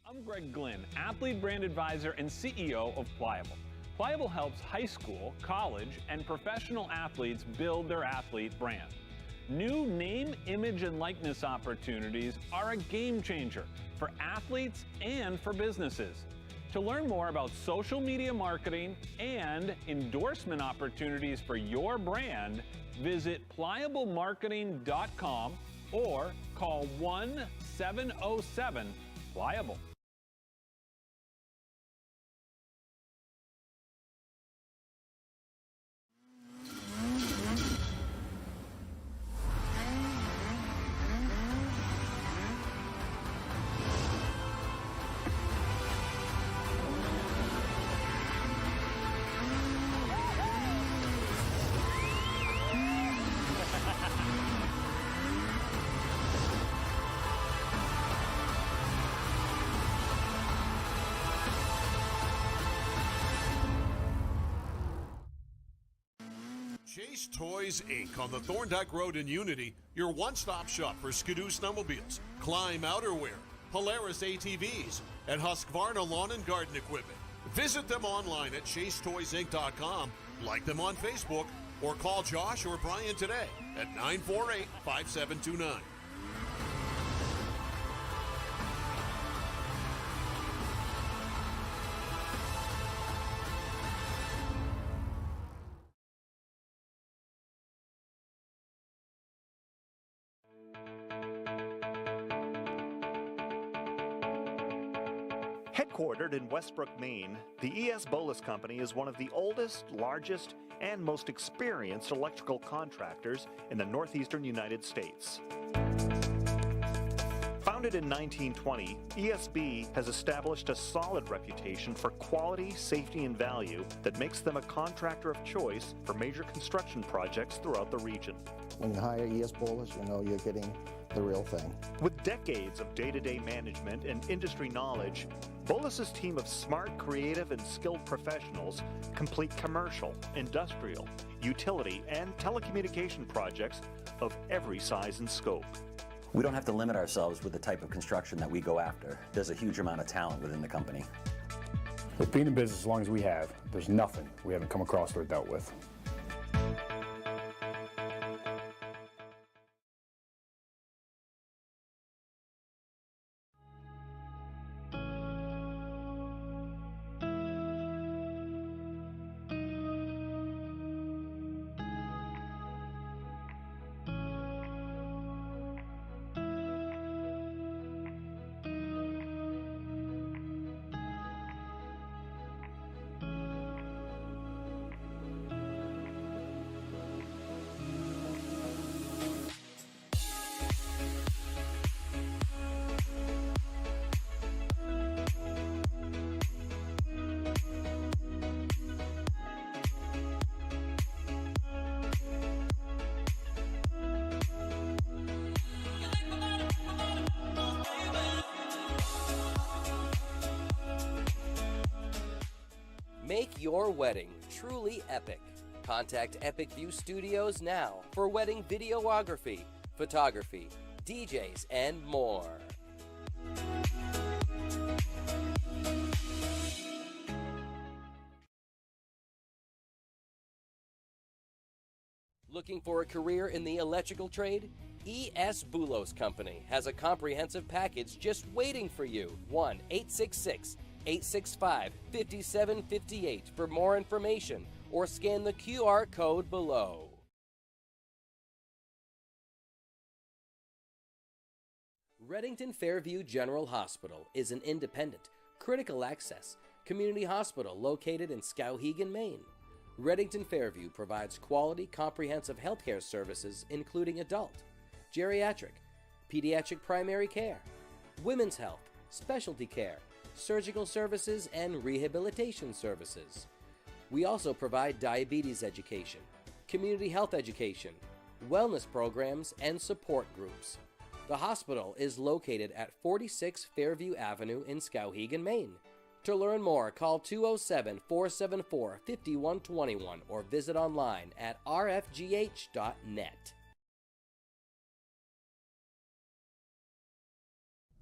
I'm Greg Glynn, athlete brand advisor and CEO of Pliable. Pliable helps high school, college, and professional athletes build their athlete brand. New name, image, and likeness opportunities are a game changer for athletes and for businesses. To learn more about social media marketing and endorsement opportunities for your brand, visit pliablemarketing.com or call 1-707-PLIABLE. Chase Toys Inc. on the Thorndike Road in Unity, your one-stop shop for Skidoo snowmobiles, Climb outerwear, Polaris ATVs, and Husqvarna lawn and garden equipment. Visit them online at chasetoysinc.com, like them on Facebook, or call Josh or Brian today at 948-5729. Headquartered in Westbrook, Maine, the E.S. Bolus Company is one of the oldest, largest, and most experienced electrical contractors in the northeastern United States. Founded in 1920, ESB has established a solid reputation for quality, safety, and value that makes them a contractor of choice for major construction projects throughout the region. When you hire E.S. Bolus, you know you're getting the real thing. With decades of day-to-day management and industry knowledge, Bolus's team of smart, creative, and skilled professionals complete commercial, industrial, utility, and telecommunication projects of every size and scope. We don't have to limit ourselves with the type of construction that we go after. There's a huge amount of talent within the company. We've been in business as long as we have. There's nothing we haven't come across or dealt with. Make your wedding truly epic. Contact Epic View Studios now for wedding videography, photography, DJs, and more. Looking for a career in the electrical trade? E.S. Boulos Company has a comprehensive package just waiting for you. 1-866-865-5758 for more information or scan the QR code below. Reddington Fairview General Hospital is an independent, critical access community hospital located in Skowhegan, Maine. Reddington Fairview provides quality, comprehensive healthcare services including adult, geriatric, pediatric primary care, women's health, specialty care, surgical services, and rehabilitation services. We also provide diabetes education, community health education, wellness programs, and support groups. The hospital is located at 46 Fairview Avenue in Skowhegan, Maine. To learn more, call 207-474-5121 or visit online at rfgh.net.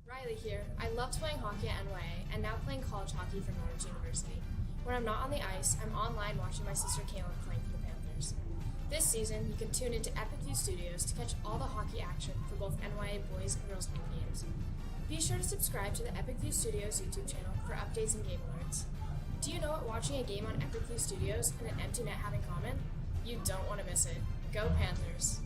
Riley here. I loved playing hockey at NYA and now playing college hockey for Norwich University. When I'm not on the ice, I'm online watching my sister Kaylin playing for the Panthers. This season, you can tune into Epic View Studios to catch all the hockey action for both NYA boys and girls hockey games. Be sure to subscribe to the Epic View Studios YouTube channel for updates and game alerts. Do you know what watching a game on Epic View Studios and an empty net have in common? You don't want to miss it. Go Panthers!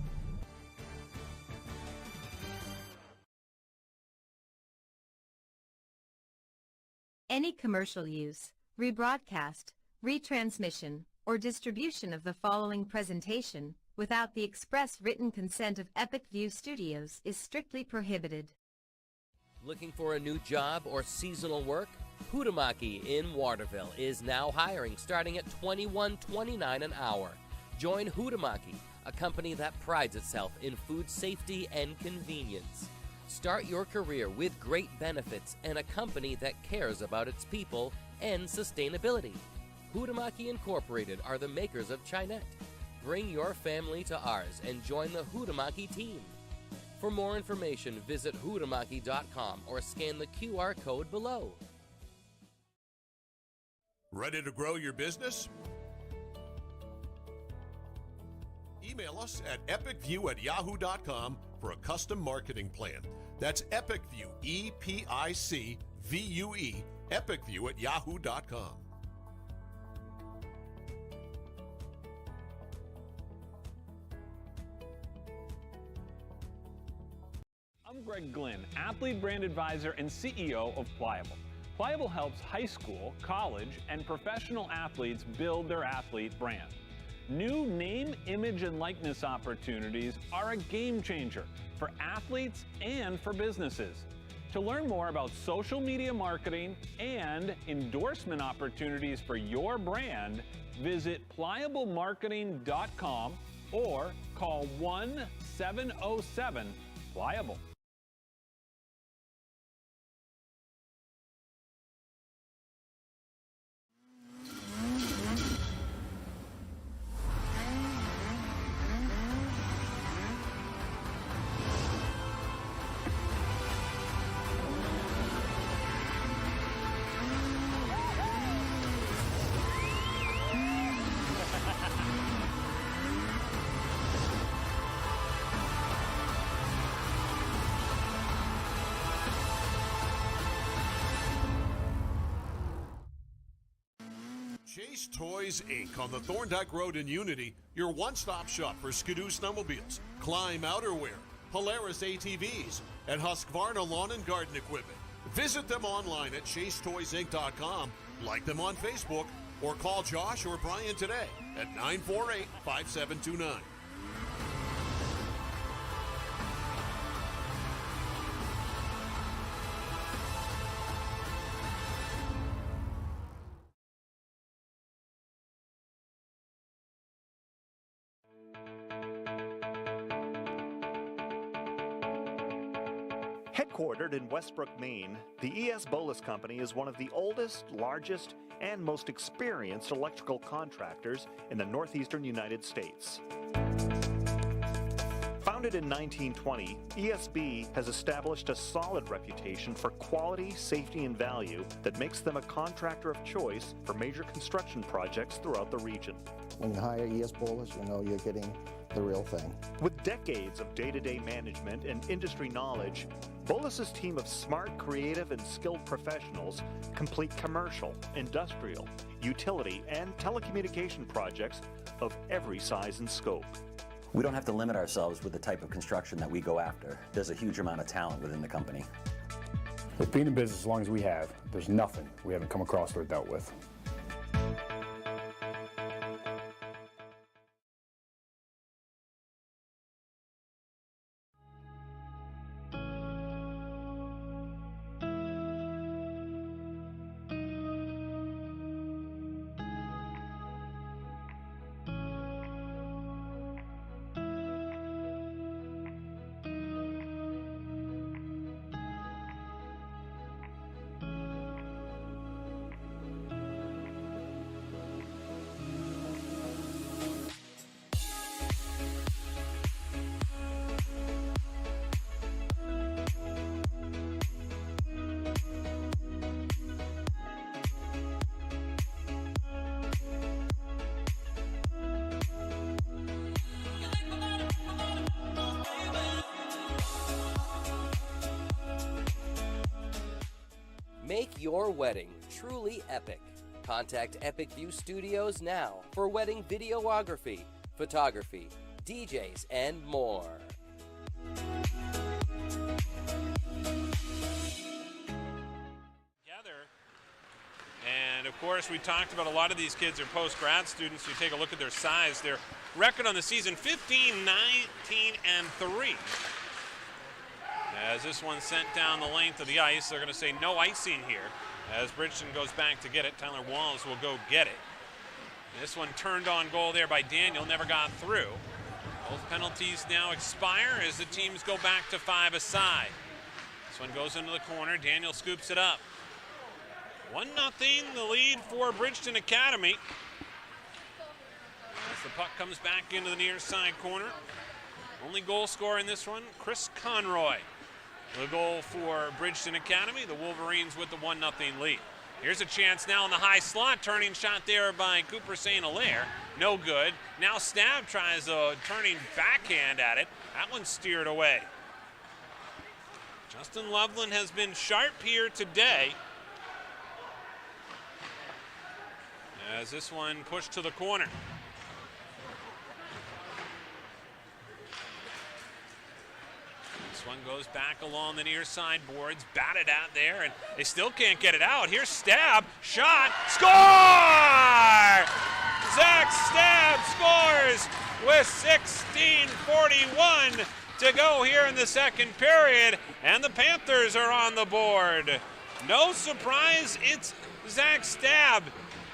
Any commercial use, rebroadcast, retransmission, or distribution of the following presentation without the express written consent of Epic View Studios is strictly prohibited. Looking for a new job or seasonal work? Hutamaki in Waterville is now hiring starting at $21.29 an hour. Join Hutamaki, a company that prides itself in food safety and convenience. Start your career with great benefits and a company that cares about its people and sustainability. Hutamaki Incorporated are the makers of Chinette. Bring your family to ours and join the Hutamaki team. For more information, visit hutamaki.com or scan the QR code below. Ready to grow your business? Email us at epicview@yahoo.com for a custom marketing plan. That's epicview, EPICVUE, epicview@yahoo.com. I'm Greg Glynn, athlete brand advisor and CEO of Pliable. Pliable helps high school, college, and professional athletes build their athlete brand. New name, image, and likeness opportunities are a game changer for athletes and for businesses. To learn more about social media marketing and endorsement opportunities for your brand, visit pliablemarketing.com or call 1-707-PLIABLE. Chase Toys Inc. on the Thorndyke Road in Unity, your one-stop shop for Skidoo snowmobiles, Climb outerwear, Polaris ATVs, and Husqvarna lawn and garden equipment. Visit them online at chasetoysinc.com, like them on Facebook, or call Josh or Brian today at 948-5729. Headquartered in Westbrook, Maine, the ES Bolus Company is one of the oldest, largest, and most experienced electrical contractors in the northeastern United States. Founded in 1920, ESB has established a solid reputation for quality, safety, and value that makes them a contractor of choice for major construction projects throughout the region. When you hire ES Bolus, you know you're getting the real thing. With decades of day-to-day management and industry knowledge, Bolus's team of smart, creative, and skilled professionals complete commercial, industrial, utility, and telecommunication projects of every size and scope. We don't have to limit ourselves with the type of construction that we go after. There's a huge amount of talent within the company. With being in business as long as we have, there's nothing we haven't come across or dealt with. Make your wedding truly epic. Contact Epic View Studios now for wedding videography, photography, DJs, and more. And of course, we talked about a lot of these kids are post-grad students. You take a look at their size. Their record on the season, 15, 19, and 3. As this one sent down the length of the ice, they're going to say no icing here. As Bridgton goes back to get it, Tyler Walls will go get it. This one turned on goal there by Daniel, never got through. Both penalties now expire as the teams go back to 5 aside. This one goes into the corner. Daniel scoops it up. 1-0 the lead for Bridgton Academy. As the puck comes back into the near side corner. Only goal scorer in this one, Chris Conroy. The goal for Bridgton Academy, the Wolverines with the 1-0 lead. Here's a chance now in the high slot, turning shot there by Cooper St. Hilaire. No good. Now Stab tries a turning backhand at it. That one's steered away. Justin Loveland has been sharp here today. As this one pushed to the corner. This one goes back along the near side boards, batted out there, and they still can't get it out. Here's Stab, shot, score! Zach Stab scores with 16:41 to go here in the second period, and the Panthers are on the board. No surprise, it's Zach Stab.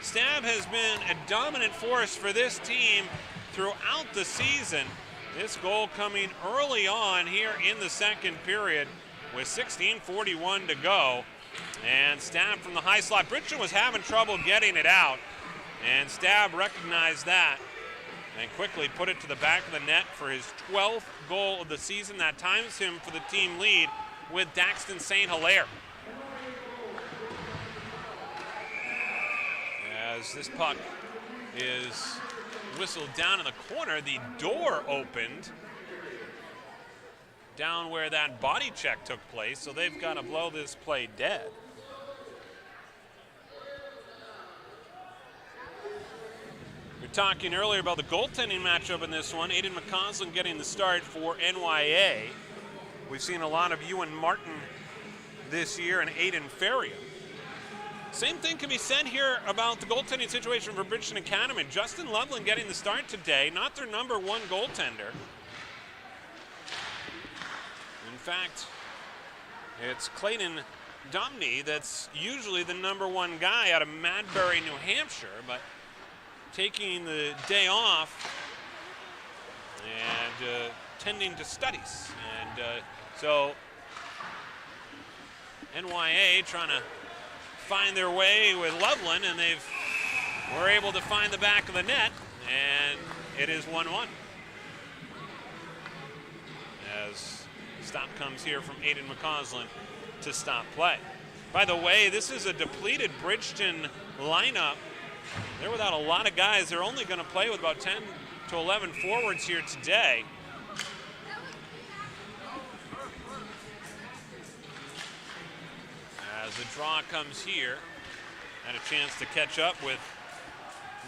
Stab has been a dominant force for this team throughout the season. This goal coming early on here in the second period with 16:41 to go. And Stab from the high slot. Bridgton was having trouble getting it out, and Stab recognized that and quickly put it to the back of the net for his 12th goal of the season. That times him for the team lead with Daxton St. Hilaire. As this puck is whistled down in the corner, the door opened down where that body check took place, so they've got to blow this play dead. We were talking earlier about the goaltending matchup in this one. Aiden McCausland getting the start for NYA. We've seen a lot of Ewan Martin this year and Aiden Ferrier. Same thing can be said here about the goaltending situation for Bridgton Academy. Justin Loveland getting the start today, not their number one goaltender. In fact, it's Clayton Dumney that's usually the number one guy out of Madbury, New Hampshire, but taking the day off and tending to studies. And so NYA trying to find their way with Loveland, and were able to find the back of the net, and it is 1-1. As stop comes here from Aiden McCausland to stop play. By the way, this is a depleted Bridgton lineup. They're without a lot of guys. They're only going to play with about 10 to 11 forwards here today. As the draw comes here, had a chance to catch up with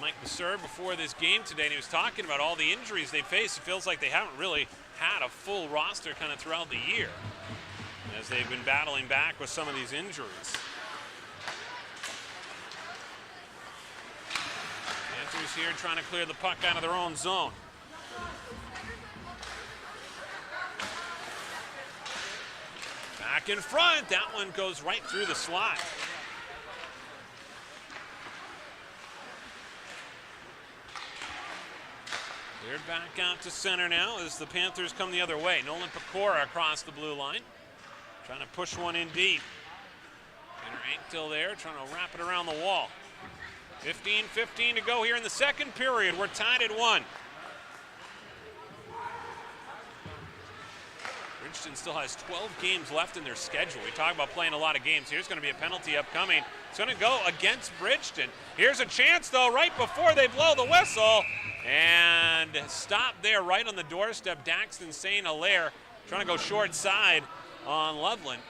Mike Messer before this game today, and he was talking about all the injuries they face. It feels like they haven't really had a full roster kind of throughout the year, as they've been battling back with some of these injuries. Panthers here trying to clear the puck out of their own zone. Back in front, that one goes right through the slot. Cleared back out to center now as the Panthers come the other way. Nolan Pecora across the blue line, trying to push one in deep. Inner ankle there, trying to wrap it around the wall. 15-15 to go here in the second period. We're tied at 1. Bridgton still has 12 games left in their schedule. We talk about playing a lot of games. Here's going to be a penalty upcoming. It's going to go against Bridgton. Here's a chance, though, right before they blow the whistle. And stop there right on the doorstep. Daxton St. Hilaire trying to go short side on Loveland.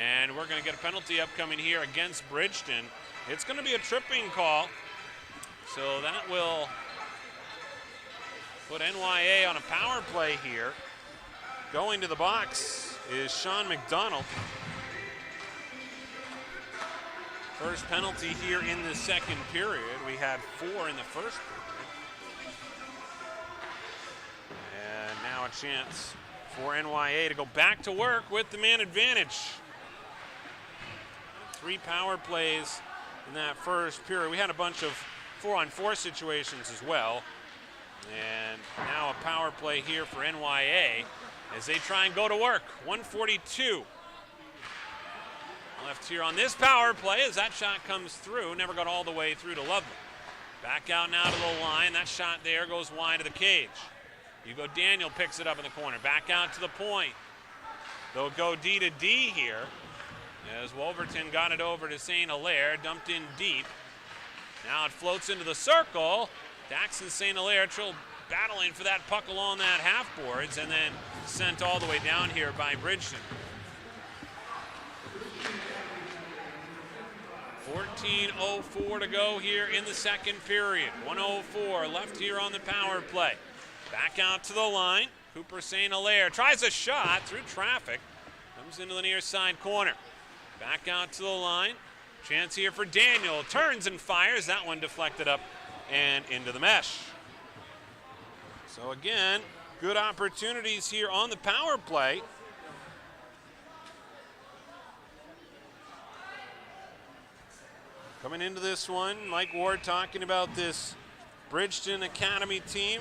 And we're going to get a penalty upcoming here against Bridgton. It's going to be a tripping call. So that will put NYA on a power play here. Going to the box is Sean McDonald. First penalty here in the second period. We had 4 in the first period. And now a chance for NYA to go back to work with the man advantage. 3 power plays in that first period. We had a bunch of 4-on-4 situations as well. And now a power play here for NYA as they try and go to work. 1:42 left here on this power play as that shot comes through. Never got all the way through to Loveland. Back out now to the line. That shot there goes wide of the cage. Hugo Daniel picks it up in the corner. Back out to the point. They'll go D to D here as Wolverton got it over to St. Hilaire. Dumped in deep. Now it floats into the circle. Daxton St. Hilaire still battling for that puck along that half boards and then sent all the way down here by Bridgton. 14:04 to go here in the second period. 1:04 left here on the power play. Back out to the line. Cooper St. Hilaire tries a shot through traffic. Comes into the near side corner. Back out to the line. Chance here for Daniel. Turns and fires. That one deflected up and into the mesh. So again, good opportunities here on the power play. Coming into this one, Mike Ward talking about this Bridgton Academy team,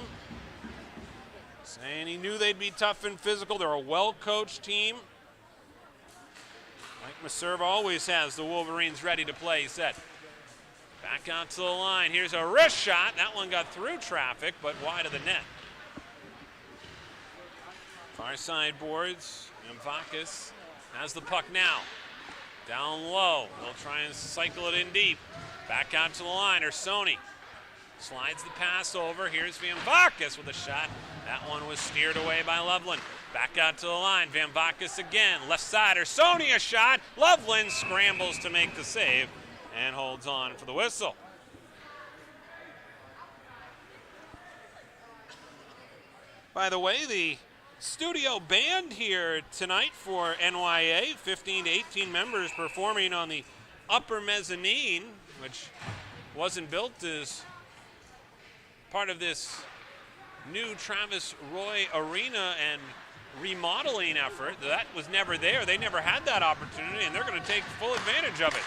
saying he knew they'd be tough and physical. They're a well-coached team. Mike Messer always has the Wolverines ready to play, he said. Back out to the line. Here's a wrist shot. That one got through traffic, but wide of the net. Far side boards. Mvakis has the puck now. Down low. They'll try and cycle it in deep. Back out to the line. Ersoni slides the pass over. Here's Mvakis with a shot. That one was steered away by Loveland. Back out to the line. Mvakis again. Left side. Ersoni a shot. Loveland scrambles to make the save and holds on for the whistle. By the way, the studio band here tonight for NYA, 15 to 18 members performing on the upper mezzanine, which wasn't built as part of this new Travis Roy Arena and remodeling effort. That was never there. They never had that opportunity, and they're going to take full advantage of it.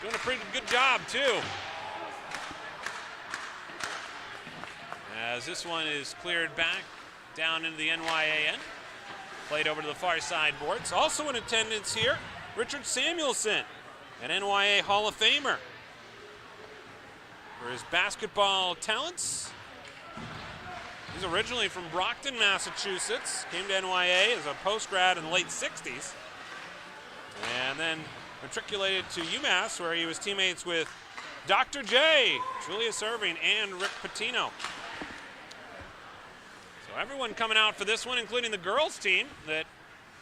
Doing a pretty good job, too. As this one is cleared back down into the NYAN. Played over to the far side boards. Also in attendance here, Richard Samuelson, an NYA Hall of Famer for his basketball talents. He's originally from Brockton, Massachusetts. Came to NYA as a post-grad in the late 60s. And then matriculated to UMass, where he was teammates with Dr. J, Julius Irving, and Rick Pitino. So everyone coming out for this one, including the girls team that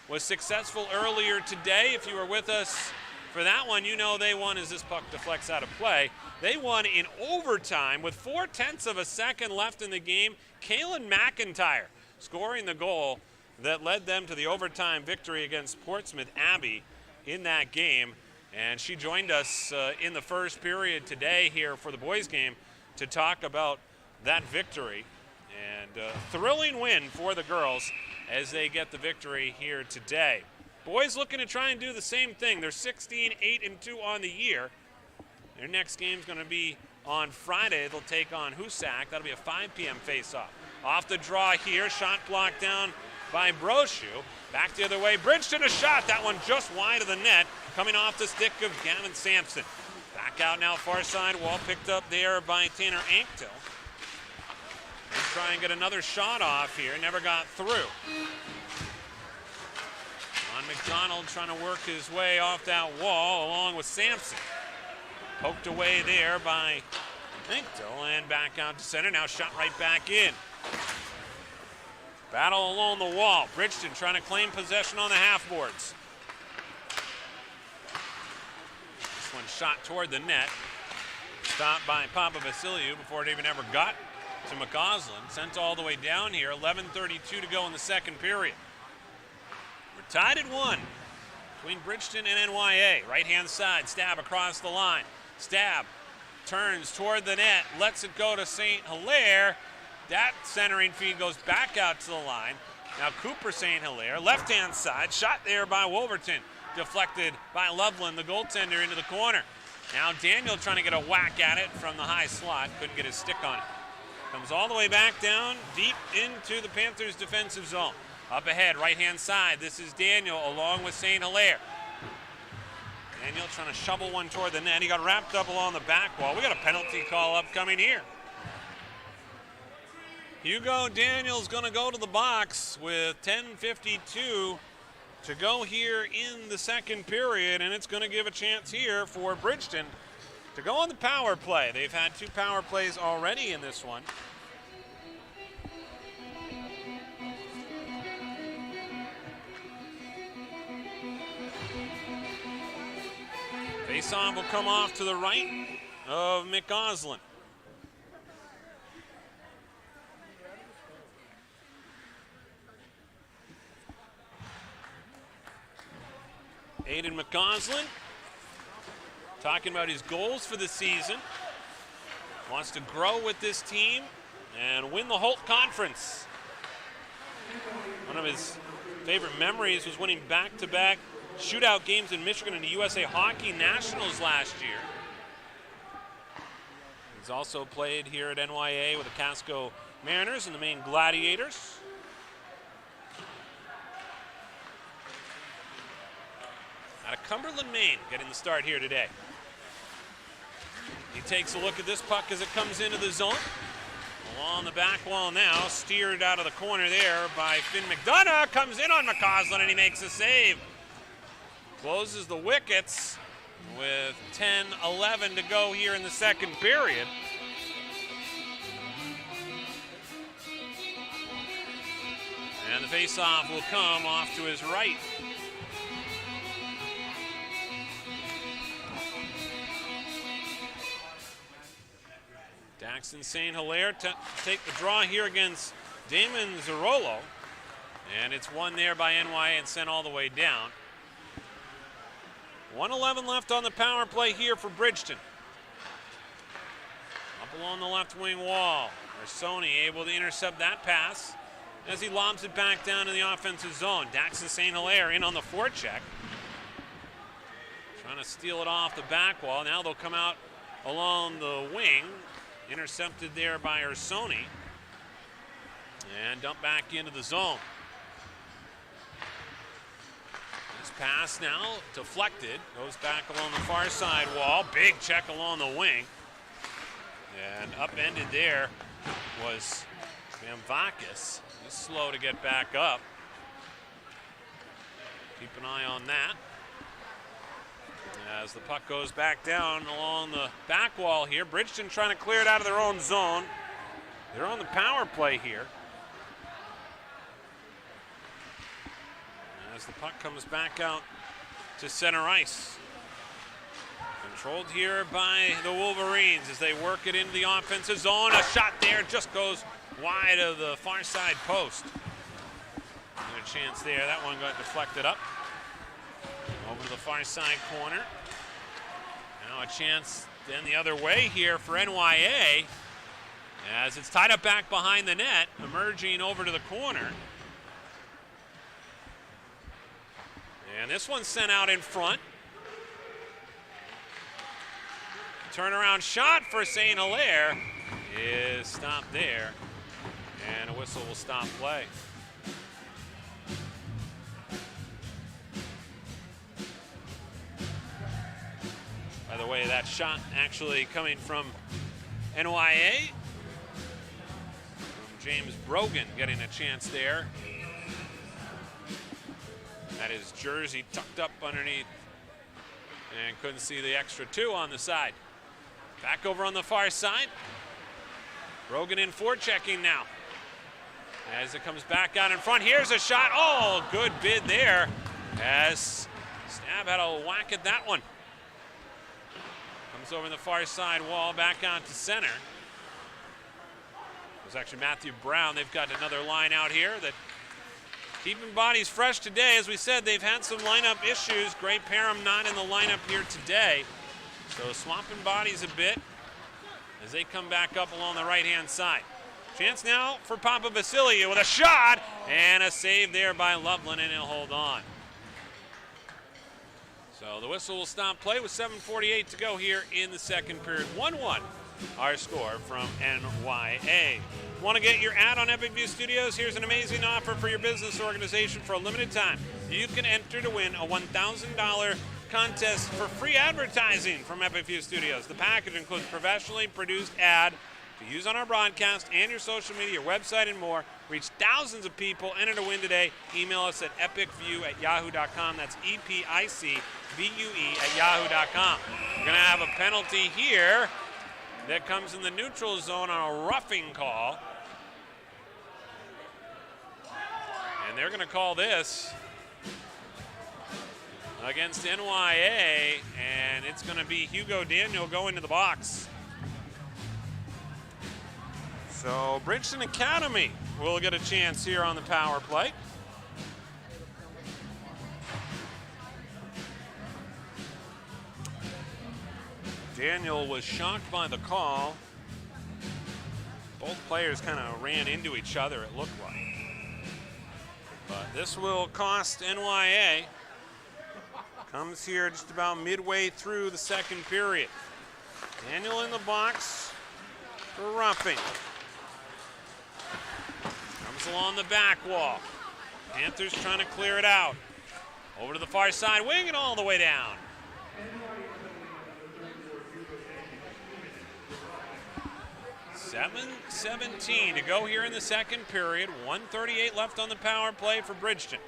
was successful earlier today. If you were with us for that one, you know they won as this puck deflects out of play. They won in overtime with 0.4 of a second left in the game. Kaylin McIntyre scoring the goal that led them to the overtime victory against Portsmouth Abbey in that game. And she joined us in the first period today here for the boys game to talk about that victory. And a thrilling win for the girls as they get the victory here today. Boys looking to try and do the same thing. They're 16-8-2 on the year. Their next game is going to be on Friday. They'll take on Hoosac. That'll be a 5 p.m. face-off. Off the draw here, shot blocked down by Brochu. Back the other way, Bridgton, a shot. That one just wide of the net, coming off the stick of Gavin Sampson. Back out now, far side, wall picked up there by Tanner Anktil. Let's try and get another shot off here, never got through. Ron McDonald trying to work his way off that wall along with Sampson. Poked away there by Anktil and back out to center. Now shot right back in. Battle along the wall. Bridgton trying to claim possession on the half boards. This one shot toward the net. Stopped by Papa Vasiliou before it even ever got to McCausland. Sent all the way down here. 11:32 to go in the second period. We're tied at 1 between Bridgton and NYA. Right-hand side, Stab across the line. Stab turns toward the net, lets it go to St. Hilaire. That centering feed goes back out to the line. Now Cooper St. Hilaire, left-hand side, shot there by Wolverton. Deflected by Loveland, the goaltender, into the corner. Now Daniel trying to get a whack at it from the high slot. Couldn't get his stick on it. Comes all the way back down, deep into the Panthers' defensive zone. Up ahead, right-hand side, this is Daniel along with St. Hilaire. Daniel trying to shovel one toward the net. He got wrapped up along the back wall. We got a penalty call upcoming here. Hugo Daniel's going to go to the box with 10:52 to go here in the second period, and it's going to give a chance here for Bridgton to go on the power play. They've had 2 power plays already in this one. Face-off will come off to the right of McCausland. Aiden McCausland talking about his goals for the season. Wants to grow with this team and win the Holt Conference. One of his favorite memories was winning back-to-back shootout games in Michigan in the USA Hockey Nationals last year. He's also played here at NYA with the Casco Mariners and the Maine Gladiators. Out of Cumberland, Maine, getting the start here today. He takes a look at this puck as it comes into the zone. Along the back wall now, steered out of the corner there by Finn McDonough. Comes in on McCausland and he makes a save. Closes the wickets with 10:11 to go here in the second period. And the face-off will come off to his right. Daxton St. Hilaire take the draw here against Damon Zerolo. And it's won there by NYA and sent all the way down. 1:11 left on the power play here for Bridgton. Up along the left wing wall. Sony able to intercept that pass as he lobs it back down to the offensive zone. Daxon St. Hilaire in on the forecheck. Trying to steal it off the back wall. Now they'll come out along the wing. Intercepted there by Ursoni. And dump back into the zone. This pass now deflected. Goes back along the far side wall. Big check along the wing. And upended there was Mamvakis. He's slow to get back up. Keep an eye on that. As the puck goes back down along the back wall here. Bridgton trying to clear it out of their own zone. They're on the power play here. As the puck comes back out to center ice. Controlled here by the Wolverines as they work it into the offensive zone. A shot there just goes wide of the far side post. Another chance there. That one got deflected up. Over to the far side corner. Now a chance then the other way here for NYA as it's tied up back behind the net, emerging over to the corner. And this one's sent out in front. Turnaround shot for St. Hilaire is stopped there. And a whistle will stop play. By the way, that shot actually coming from NYA. From James Brogan getting a chance there. That is jersey tucked up underneath. And couldn't see the extra 2 on the side. Back over on the far side. Brogan in forechecking now. As it comes back out in front. Here's a shot. Oh, good bid there. As Stab had a whack at that one. Comes over the far side wall, back out to center. It was actually Matthew Brown. They've got another line out here that keeping bodies fresh today. As we said, they've had some lineup issues. Gray Parham not in the lineup here today. So swapping bodies a bit as they come back up along the right-hand side. Chance now for Papa Vasiliou with a shot and a save there by Loveland, and he'll hold on. So the whistle will stop play with 7:48 to go here in the second period. 1-1, our score from NYA. Want to get your ad on Epic View Studios? Here's an amazing offer for your business organization for a limited time. You can enter to win a $1,000 contest for free advertising from Epic View Studios. The package includes professionally produced ad to use on our broadcast and your social media, your website, and more. Reach thousands of people. Enter to win today. Email us at epicview@yahoo.com. That's EPICVUE@yahoo.com. We're going to have a penalty here that comes in the neutral zone on a roughing call. And they're going to call this against NYA, and it's going to be Hugo Daniel going to the box. So Bridgton Academy will get a chance here on the power play. Daniel was shocked by the call. Both players kind of ran into each other, it looked like. But this will cost NYA. Comes here just about midway through the second period. Daniel in the box for roughing. Comes along the back wall. Panthers trying to clear it out. Over to the far side wing and all the way down. $7:17 to go here in the second period. 1:38 left on the power play for Bridgton.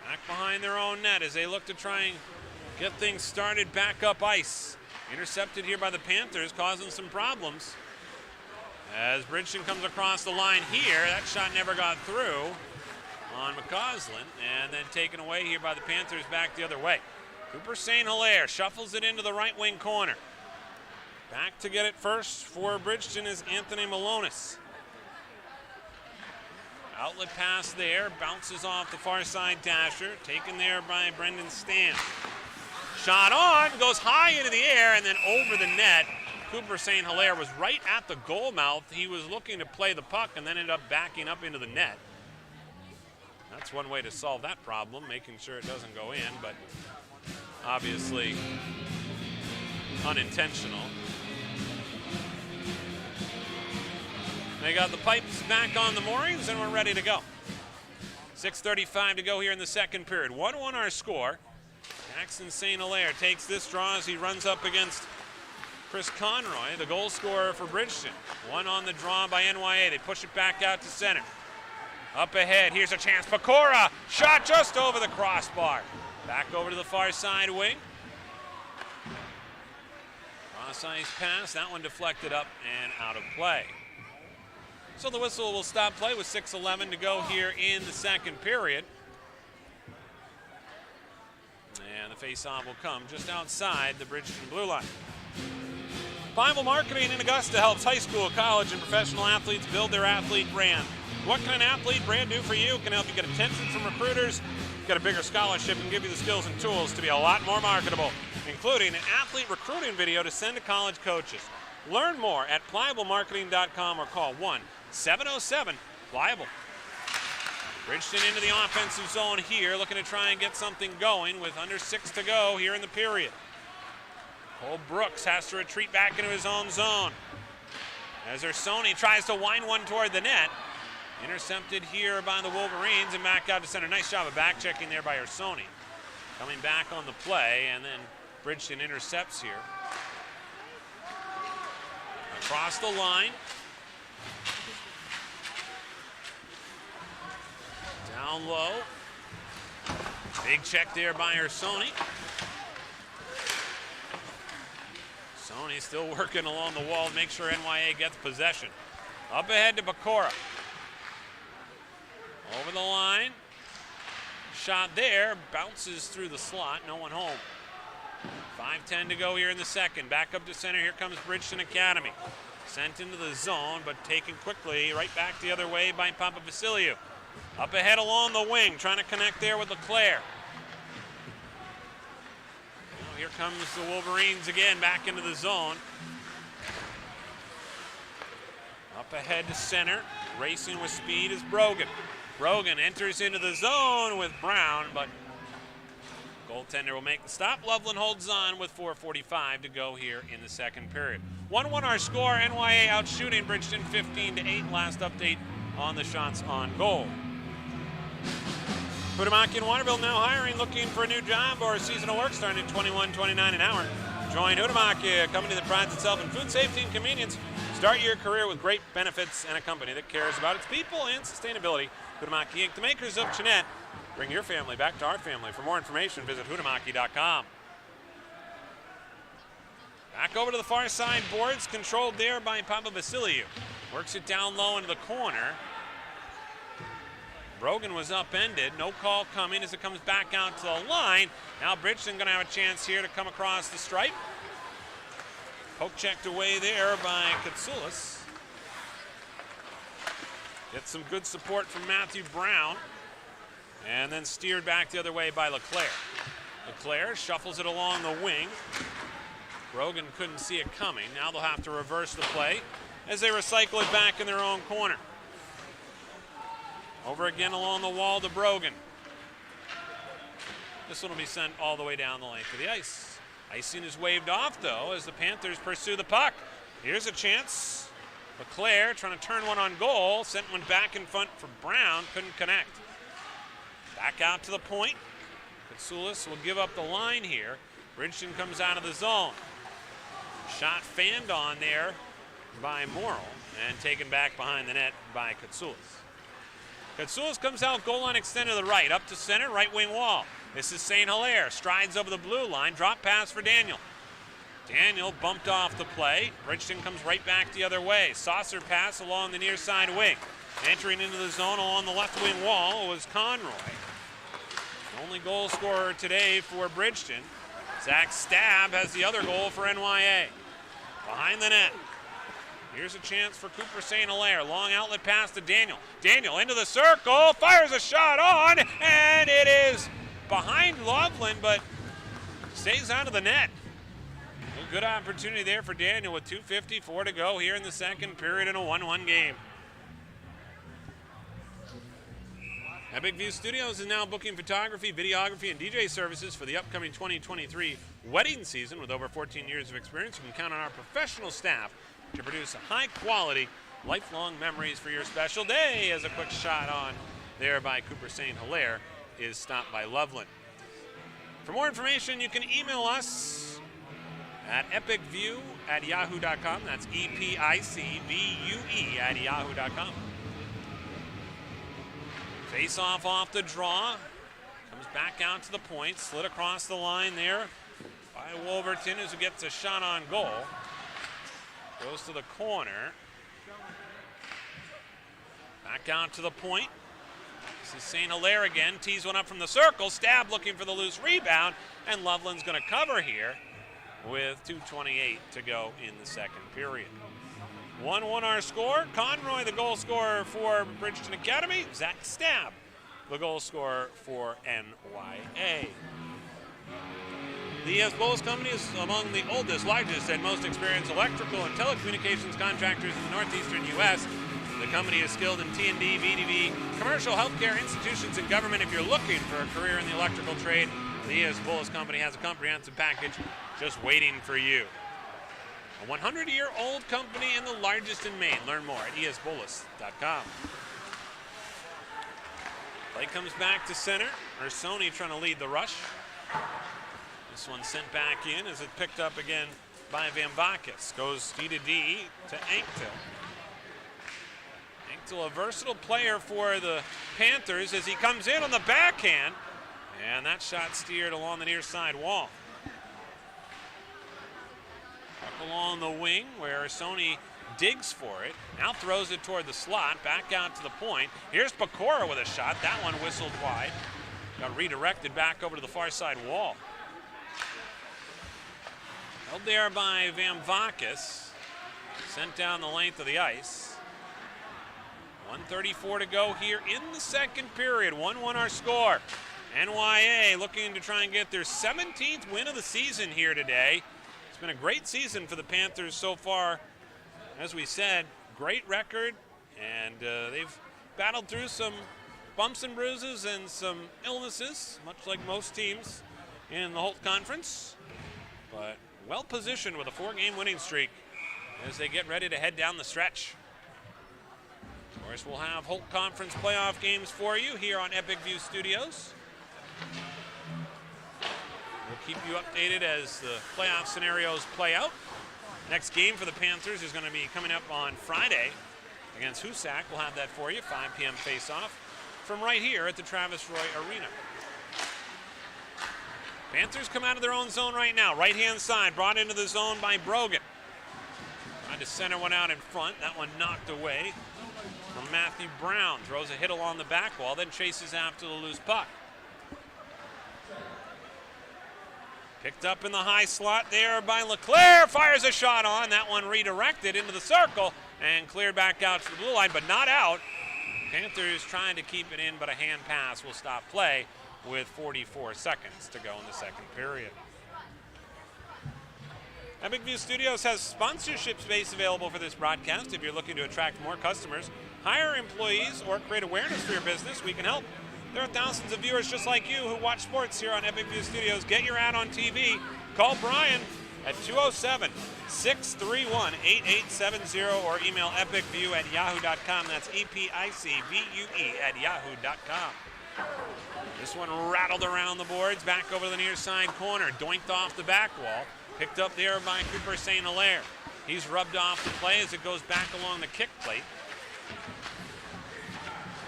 Back behind their own net as they look to try and get things started back up ice. Intercepted here by the Panthers, causing some problems. As Bridgton comes across the line here, that shot never got through on McCausland, and then taken away here by the Panthers back the other way. Cooper St. Hilaire shuffles it into the right wing corner. Back to get it first for Bridgton is Anthony Malonis. Outlet pass there, bounces off the far side dasher, taken there by Brendan Stamp. Shot on, goes high into the air and then over the net. Cooper St. Hilaire was right at the goal mouth. He was looking to play the puck and then ended up backing up into the net. That's one way to solve that problem, making sure it doesn't go in, but obviously unintentional. They got the pipes back on the moorings and we're ready to go. 6:35 to go here in the second period. 1-1 our score. Jackson St. Hilaire takes this draw as he runs up against Chris Conroy, the goal scorer for Bridgton. One on the draw by NYA. They push it back out to center. Up ahead, here's a chance. Pecora, shot just over the crossbar. Back over to the far side wing. Cross-ice pass, that one deflected up and out of play. So the whistle will stop play with 6:11 to go here in the second period. And the face-off will come just outside the Bridgton blue line. Bible Marketing in Augusta helps high school, college, and professional athletes build their athlete brand. What can an athlete brand do for you? It can help you get attention from recruiters, get a bigger scholarship, and give you the skills and tools to be a lot more marketable, including an athlete recruiting video to send to college coaches. Learn more at pliablemarketing.com or call 1-707-PLIABLE. Bridgton into the offensive zone here, looking to try and get something going with under 6 to go here in the period. Cole Brooks has to retreat back into his own zone. As Ursoni tries to wind one toward the net. Intercepted here by the Wolverines and back out to center. Nice job of back checking there by Ursoni. Coming back on the play, and then Bridgton intercepts here. Across the line. Down low. Big check there by Ursoni. Ursoni still working along the wall to make sure NYA gets possession. Up ahead to Pecora. Over the line. Shot there. Bounces through the slot. No one home. 5:10 to go here in the second. Back up to center. Here comes Bridgton Academy. Sent into the zone, but taken quickly right back the other way by Papa Vasiliou. Up ahead along the wing, trying to connect there with LeClaire. Now here comes the Wolverines again, back into the zone. Up ahead to center, racing with speed is Brogan. Brogan enters into the zone with Brown, but goaltender will make the stop. Loveland holds on with 4:45 to go here in the second period. 1-1 our score. NYA out shooting Bridgton 15-8. Last update on the shots on goal. Huhtamaki and Waterville now hiring, looking for a new job or seasonal work starting at $21.29 an hour. Join Huhtamaki, a company that prides itself in food safety and convenience. Start your career with great benefits and a company that cares about its people and sustainability. Huhtamaki Inc., the makers of Chinette. Bring your family back to our family. For more information, visit huhtamaki.com. Back over to the far side boards, controlled there by Papa Vasiliou. Works it down low into the corner. Brogan was upended. No call coming as it comes back out to the line. Now Bridgton going to have a chance here to come across the stripe. Poke checked away there by Katsoulis. Gets some good support from Matthew Brown. And then steered back the other way by LeClaire. LeClaire shuffles it along the wing. Brogan couldn't see it coming. Now they'll have to reverse the play as they recycle it back in their own corner. Over again along the wall to Brogan. This one will be sent all the way down the length of the ice. Icing is waved off, though, as the Panthers pursue the puck. Here's a chance. LeClaire trying to turn one on goal. Sent one back in front for Brown. Couldn't connect. Back out to the point. Katsoulis will give up the line here. Bridgton comes out of the zone. Shot fanned on there by Morrill and taken back behind the net by Katsoulis. Katsoulis comes out goal line extended to the right, up to center, right wing wall. This is St. Hilaire, strides over the blue line, drop pass for Daniel. Daniel bumped off the play. Bridgton comes right back the other way. Saucer pass along the near side wing. Entering into the zone along the left wing wall was Conroy. The only goal scorer today for Bridgton. Zach Stab has the other goal for NYA. Behind the net. Here's a chance for Cooper St. Hilaire. Long outlet pass to Daniel. Daniel into the circle, fires a shot on, and it is behind Loveland, but stays out of the net. A good opportunity there for Daniel with 2:54 to go here in the second period in a 1-1 game. Epic View Studios is now booking photography, videography, and DJ services for the upcoming 2023 wedding season. With over 14 years of experience, you can count on our professional staff to produce high-quality, lifelong memories for your special day. As a quick shot on there by Cooper St. Hilaire is stopped by Loveland. For more information, you can email us at epicview@yahoo.com. That's EPICVUE@yahoo.com. Face-off off the draw. Comes back out to the point. Slid across the line there by Wolverton, who gets a shot on goal. Goes to the corner. Back out to the point. This is St. Hilaire again. Tees one up from the circle. Stab looking for the loose rebound. And Loveland's going to cover here with 2:28 to go in the second period. 1-1 our score. Conroy, the goal scorer for Bridgton Academy. Zach Stab, the goal scorer for NYA. The Bowles Company is among the oldest, largest, and most experienced electrical and telecommunications contractors in the northeastern U.S. The company is skilled in T&D, VDV, commercial, healthcare, institutions, and government. If you're looking for a career in the electrical trade, the Bowles Company has a comprehensive package just waiting for you. A 100-year-old company and the largest in Maine. Learn more at esboulos.com. Play comes back to center. Ursoni trying to lead the rush. This one sent back in as it picked up again by Van Vakis. Goes D to D to Anktil. Anktil, a versatile player for the Panthers as he comes in on the backhand. And that shot steered along the near side wall. Up along the wing where Ursoni digs for it. Now throws it toward the slot. Back out to the point. Here's Pecora with a shot. That one whistled wide. Got redirected back over to the far side wall. Held there by Van Vakis. Sent down the length of the ice. 1:34 to go here in the second period. 1-1 our score. NYA looking to try and get their 17th win of the season here today. It's been a great season for the Panthers so far. As we said, great record, and they've battled through some bumps and bruises and some illnesses, much like most teams in the Holt Conference. But well positioned with a 4-game winning streak as they get ready to head down the stretch. Of course, we'll have Holt Conference playoff games for you here on Epic View Studios. We'll keep you updated as the playoff scenarios play out. Next game for the Panthers is going to be coming up on Friday against Hoosac. We'll have that for you, 5 p.m. face-off from right here at the Travis Roy Arena. Panthers come out of their own zone right now. Right-hand side, brought into the zone by Brogan. Trying to center one out in front. That one knocked away from Matthew Brown. Throws a hit along the back wall, then chases after the loose puck. Picked up in the high slot there by LeClaire. Fires a shot on. That one redirected into the circle and cleared back out to the blue line, but not out. Panthers trying to keep it in, but a hand pass will stop play with 44 seconds to go in the second period. Epic View Studios has sponsorship space available for this broadcast. If you're looking to attract more customers, hire employees, or create awareness for your business, we can help. There are thousands of viewers just like you who watch sports here on Epic View Studios. Get your ad on TV. Call Brian at 207-631-8870 or email epicview@yahoo.com. That's EPICVUE@yahoo.com. This one rattled around the boards, back over the near side corner, doinked off the back wall, picked up there by Cooper St. Hilaire. He's rubbed off the play as it goes back along the kick plate.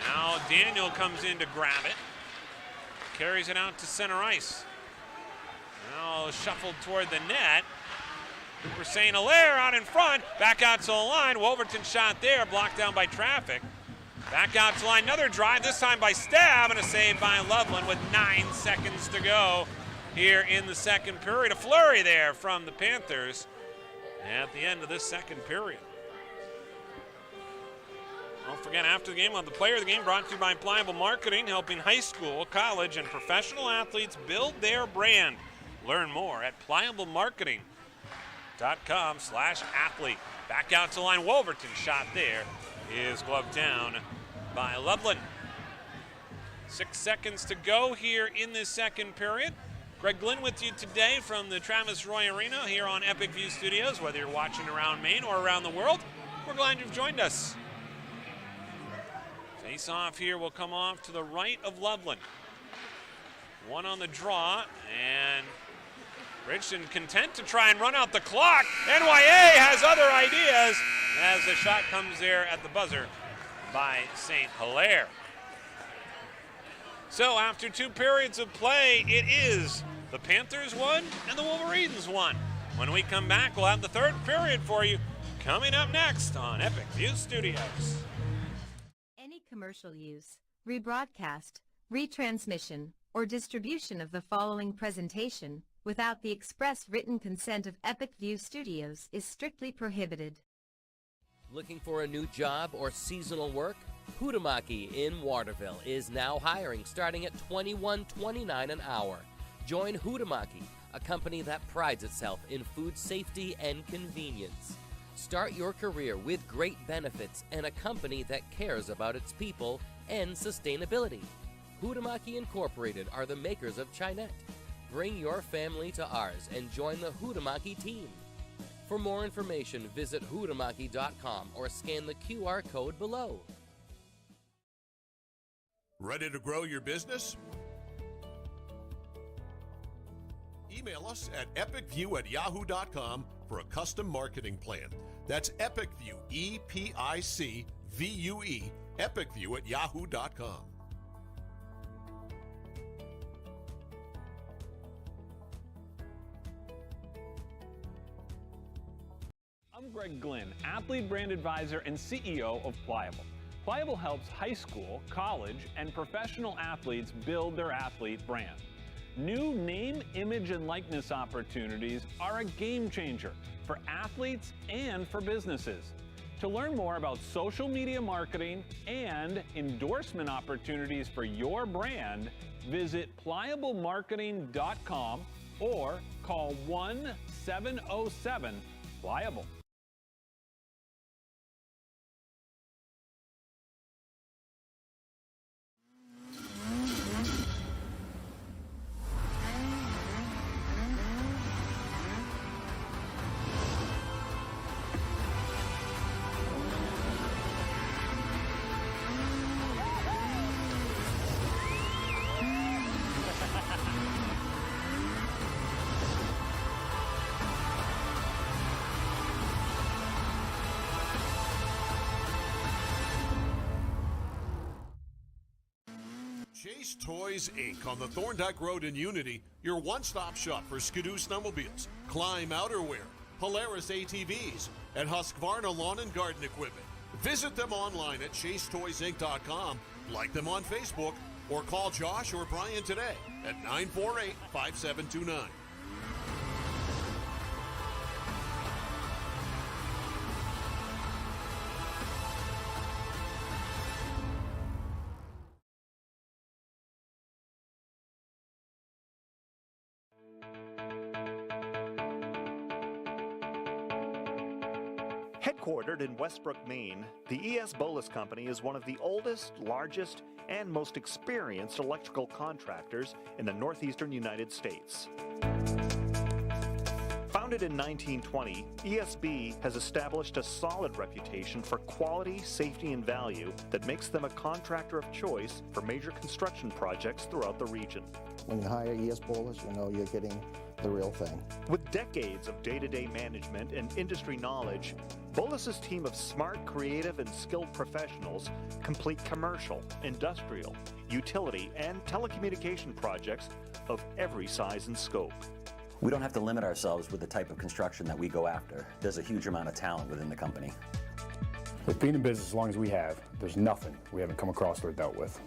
Now Daniel comes in to grab it. Carries it out to center ice. Now shuffled toward the net. Cooper St. Hilaire out in front. Back out to the line. Wolverton shot there, blocked down by traffic. Back out to the line. Another drive, this time by Stab, and a save by Loveland with 9 seconds to go here in the second period. A flurry there from the Panthers at the end of this second period. Don't forget, after the game, we'll have the player of the game brought to you by Pliable Marketing, helping high school, college, and professional athletes build their brand. Learn more at pliablemarketing.com/athlete. Back out to the line, Wolverton shot there is gloved down by Loveland. 6 seconds to go here in this second period. Greg Glynn with you today from the Travis Roy Arena here on Epic View Studios. Whether you're watching around Maine or around the world, we're glad you've joined us. Face off here will come off to the right of Loveland. One on the draw, and Bridgton content to try and run out the clock. NYA has other ideas as the shot comes there at the buzzer by St. Hilaire. So after 2 periods of play, it is the Panthers 1 and the Wolverines 1. When we come back, we'll have the 3rd period for you coming up next on Epic View Studios. Any commercial use, rebroadcast, retransmission, or distribution of the following presentation without the express written consent of Epic View Studios is strictly prohibited. Looking for a new job or seasonal work? Hutamaki in Waterville is now hiring, starting at $21.29 an hour. Join Hutamaki, a company that prides itself in food safety and convenience. Start your career with great benefits and a company that cares about its people and sustainability. Hutamaki Incorporated are the makers of Chinette. Bring your family to ours and join the Hutamaki team. For more information, visit hutamaki.com or scan the QR code below. Ready to grow your business? Email us at epicview@yahoo.com for a custom marketing plan. That's Epicview, EPICVUE, epicview@yahoo.com. I'm Greg Glynn, athlete brand advisor and CEO of Pliable. Pliable helps high school, college, and professional athletes build their athlete brand. New name, image, and likeness opportunities are a game changer for athletes and for businesses. To learn more about social media marketing and endorsement opportunities for your brand, visit pliablemarketing.com or call 1-707-PLIABLE. Chase Toys Inc. on the Thorndike Road in Unity, your one-stop shop for Skidoo snowmobiles, Climb outerwear, Polaris ATVs, and Husqvarna lawn and garden equipment. Visit them online at chasetoysinc.com, like them on Facebook, or call Josh or Brian today at 948-5729. Headquartered in Westbrook, Maine, the E.S. Bolus Company is one of the oldest, largest, and most experienced electrical contractors in the northeastern United States. Founded in 1920, ESB has established a solid reputation for quality, safety, and value that makes them a contractor of choice for major construction projects throughout the region. When you hire E.S. Bolus, you know you're getting the real thing. With decades of day-to-day management and industry knowledge, Bolus's team of smart, creative, and skilled professionals complete commercial, industrial, utility, and telecommunication projects of every size and scope. We don't have to limit ourselves with the type of construction that we go after. There's a huge amount of talent within the company. With being in business as long as we have, there's nothing we haven't come across or dealt with.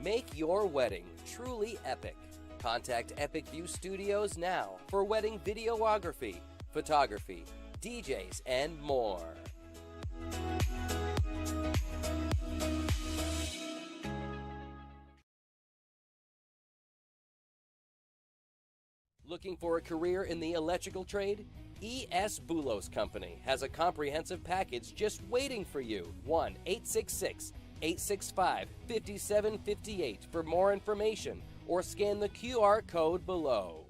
Make your wedding truly epic. Contact Epic View Studios now for wedding videography, photography, DJs, and more. Looking for a career in the electrical trade? E.S. Boulos Company has a comprehensive package just waiting for you. 1-866-865-5758 for more information or scan the QR code below.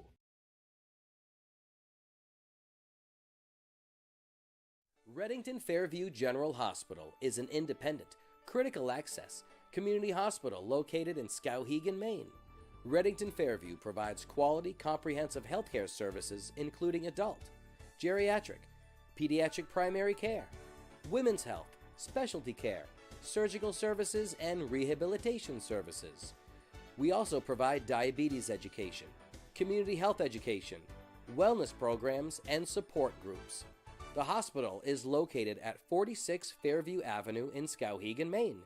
Reddington Fairview General Hospital is an independent, critical access community hospital located in Skowhegan, Maine. Reddington Fairview provides quality, comprehensive healthcare services including adult, geriatric, pediatric primary care, women's health, specialty care, surgical services, and rehabilitation services. We also provide diabetes education, community health education, wellness programs, and support groups. The hospital is located at 46 Fairview Avenue in Skowhegan, Maine.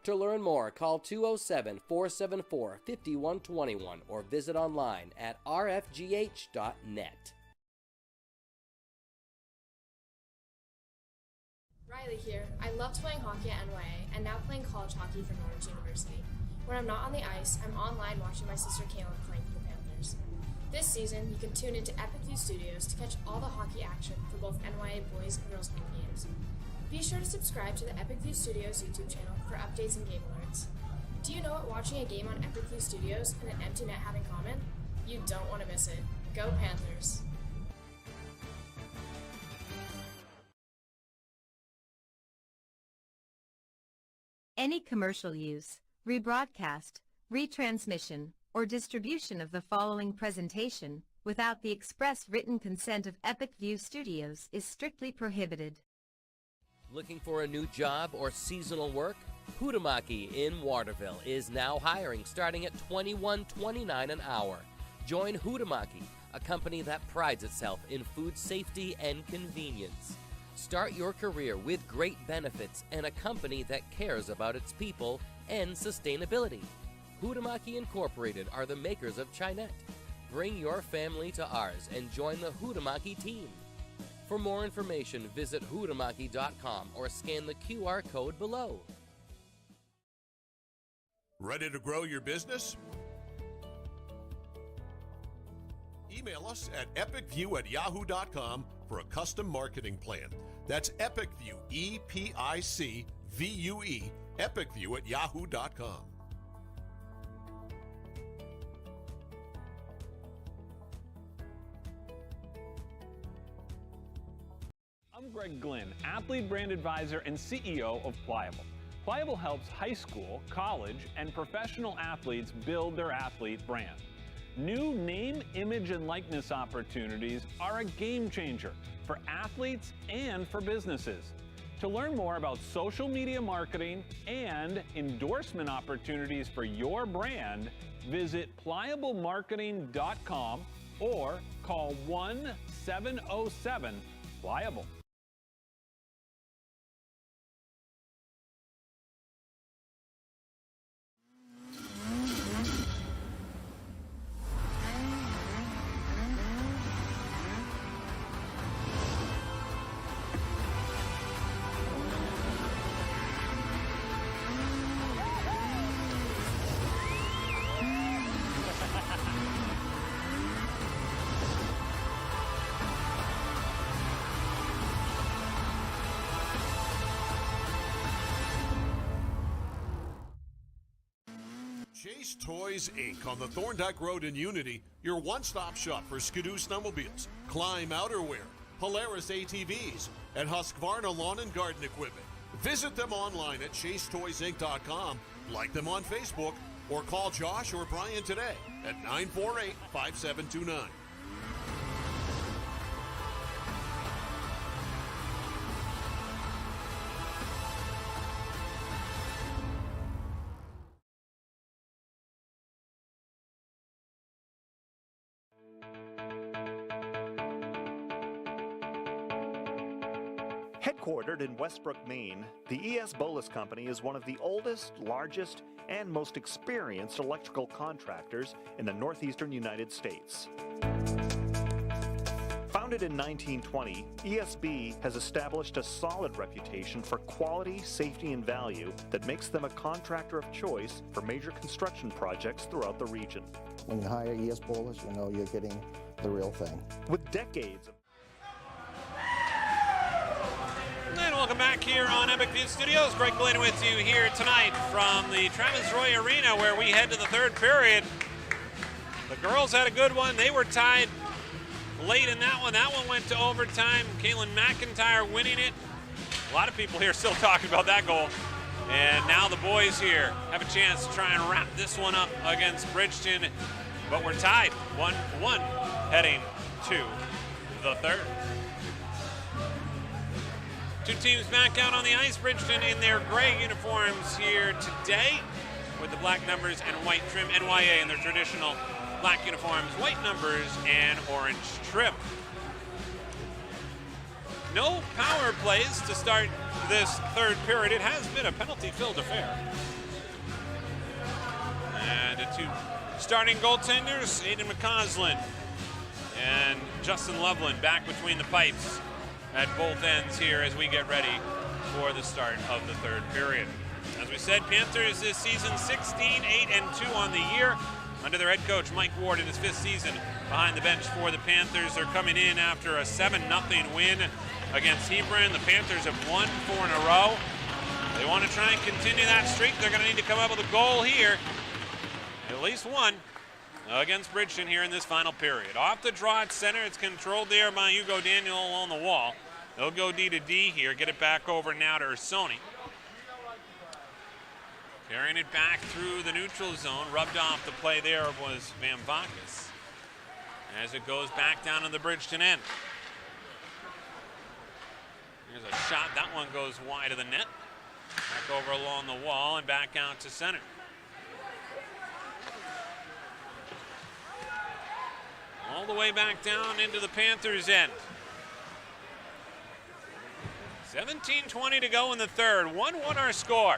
To learn more, call 207-474-5121 or visit online at rfgh.net. Riley here. I loved playing hockey at NYA and now playing college hockey for Norwich University. When I'm not on the ice, I'm online watching my sister Kaylin playing for the Panthers. This season, you can tune into Epic View Studios to catch all the hockey action for both NYA boys and girls home games. Be sure to subscribe to the Epic View Studios YouTube channel for updates and game alerts. Do you know what watching a game on Epic View Studios and an empty net have in common? You don't want to miss it. Go Panthers! Any commercial use, rebroadcast, retransmission, or distribution of the following presentation without the express written consent of Epic View Studios is strictly prohibited. Looking for a new job or seasonal work? Hutamaki in Waterville is now hiring starting at $21.29 an hour. Join Hutamaki, a company that prides itself in food safety and convenience. Start your career with great benefits and a company that cares about its people and sustainability. Hutamaki Incorporated are the makers of Chinette. Bring your family to ours and join the Hutamaki team. For more information, visit hutamaki.com or scan the QR code below. Ready to grow your business? Email us at epicview@yahoo.com for a custom marketing plan. That's epicview, E-P-I-C-V-U-E, epicview@yahoo.com. I'm Greg Glynn, athlete brand advisor and CEO of Pliable. Pliable helps high school, college, and professional athletes build their athlete brand. New name, image, and likeness opportunities are a game changer for athletes and for businesses. To learn more about social media marketing and endorsement opportunities for your brand, visit pliablemarketing.com or call 1-707-PLIABLE. Chase Toys Inc. on the Thorndike Road in Unity, your one-stop shop for Skidoo snowmobiles, Climb outerwear, Polaris ATVs, and Husqvarna lawn and garden equipment. Visit them online at chasetoysinc.com, like them on Facebook, or call Josh or Brian today at 948-5729. Headquartered in Westbrook, Maine, the ES Bolus Company is one of the oldest, largest, and most experienced electrical contractors in the northeastern United States. Founded in 1920, ESB has established a solid reputation for quality, safety, and value that makes them a contractor of choice for major construction projects throughout the region. When you hire ES Bolus, you know you're getting the real thing. With decades of And welcome back here on Epic View Studios. Greg Glenn with you here tonight from the Travis Roy Arena, where we head to the third period. The girls had a good one. They were tied late in that one. That one went to overtime. Kaylin McIntyre winning it. A lot of people here still talking about that goal. And now the boys here have a chance to try and wrap this one up against Bridgton. But we're tied 1-1 heading to the third. Two teams back out on the ice. Bridgton in their gray uniforms here today with the black numbers and white trim. NYA in their traditional black uniforms, white numbers, and orange trim. No power plays to start this third period. It has been a penalty-filled affair. And the two starting goaltenders, Aiden McCausland and Justin Loveland, back between the pipes at both ends here as we get ready for the start of the third period. As we said, Panthers this season 16-8-2 on the year under their head coach Mike Ward in his fifth season behind the bench for the Panthers. They're coming in after a 7-0 win against Hebron. The Panthers have won 4 in a row. They want to try and continue that streak. They're going to need to come up with a goal here, at least one, against Bridgton here in this final period. Off the draw at center, it's controlled there by Hugo Daniel along the wall. They'll go D to D here, get it back over now to Ursoni. Carrying it back through the neutral zone, rubbed off the play there was Van Vakis. As it goes back down to the Bridgton end. Here's a shot, that one goes wide of the net. Back over along the wall and back out to center. All the way back down into the Panthers' end. 17:20 to go in the third. 1-1 our score.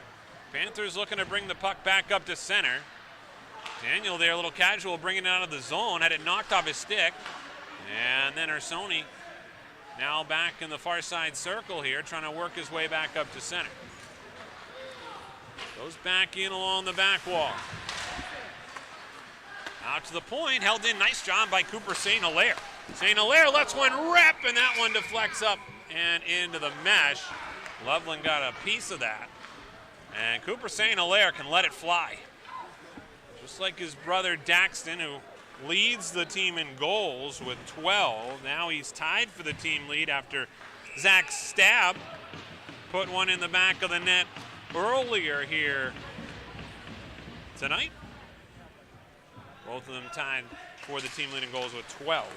Panthers looking to bring the puck back up to center. Daniel there, a little casual, bringing it out of the zone. Had it knocked off his stick. And then Ursoni now back in the far side circle here, trying to work his way back up to center. Goes back in along the back wall. Out to the point, held in, nice job by Cooper St. Hilaire. St. Hilaire lets one rip, and that one deflects up and into the mesh. Loveland got a piece of that. And Cooper St. Hilaire can let it fly. Just like his brother Daxton, who leads the team in goals with 12. Now he's tied for the team lead after Zach Stab put one in the back of the net earlier here tonight. Both of them tied for the team lead in goals with 12.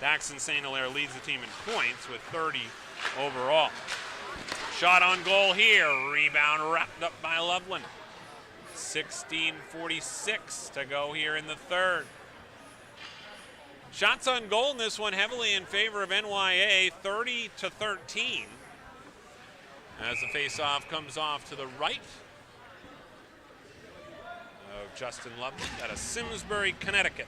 Daxton St. Hilaire leads the team in points with 30 overall. Shot on goal here. Rebound wrapped up by Loveland. 16:46 to go here in the third. Shots on goal in this one heavily in favor of NYA, 30-13. As the faceoff comes off to the right of Justin Loveland out of Simsbury, Connecticut.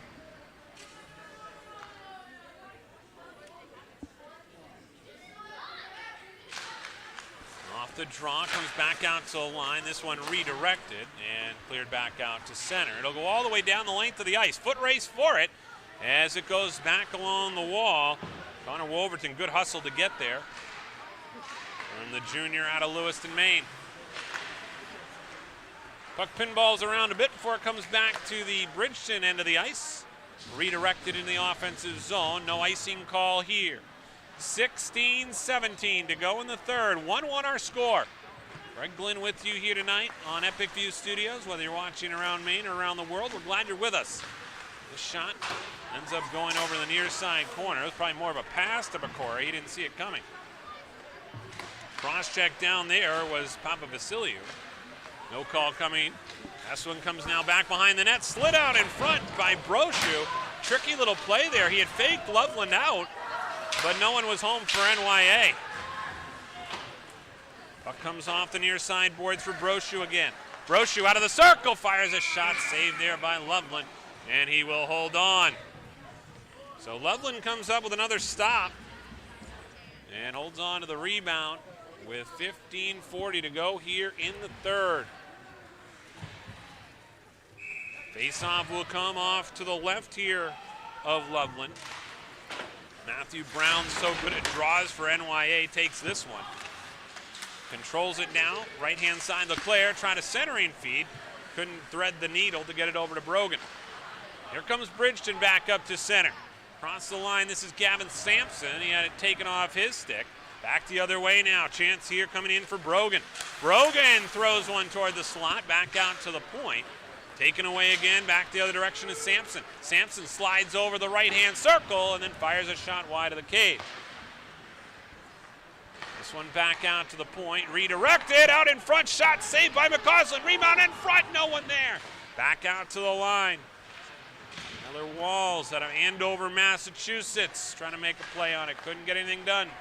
Off the draw, comes back out to the line. This one redirected and cleared back out to center. It'll go all the way down the length of the ice. Foot race for it as it goes back along the wall. Connor Wolverton, good hustle to get there. From the junior out of Lewiston, Maine. Puck pinballs around a bit before it comes back to the Bridgton end of the ice. Redirected in the offensive zone. No icing call here. 16-17 to go in the third. 1-1 our score. Greg Glenn with you here tonight on Epic View Studios. Whether you're watching around Maine or around the world, we're glad you're with us. This shot ends up going over the near side corner. It was probably more of a pass to Bakora. He didn't see it coming. Cross check down there was Papa Vasiliou. No call coming. This one comes now back behind the net. Slid out in front by Brochu. Tricky little play there. He had faked Loveland out, but no one was home for NYA. Puck comes off the near side boards for Brochu again. Brochu out of the circle, fires a shot, saved there by Loveland, and he will hold on. So Loveland comes up with another stop and holds on to the rebound with 15:40 to go here in the third. Faceoff will come off to the left here of Loveland. Matthew Brown, so good at draws for NYA, takes this one. Controls it now, right-hand side, Leclerc trying to centering feed. Couldn't thread the needle to get it over to Brogan. Here comes Bridgton back up to center. Across the line, this is Gavin Sampson. He had it taken off his stick. Back the other way now. Chance here coming in for Brogan. Brogan throws one toward the slot, back out to the point. Taken away again, back the other direction is Sampson. Sampson slides over the right-hand circle and then fires a shot wide of the cage. This one back out to the point, redirected, out in front, shot saved by McCausland. Rebound in front, no one there. Back out to the line. Another Walls out of Andover, Massachusetts, trying to make a play on it. Couldn't get anything done.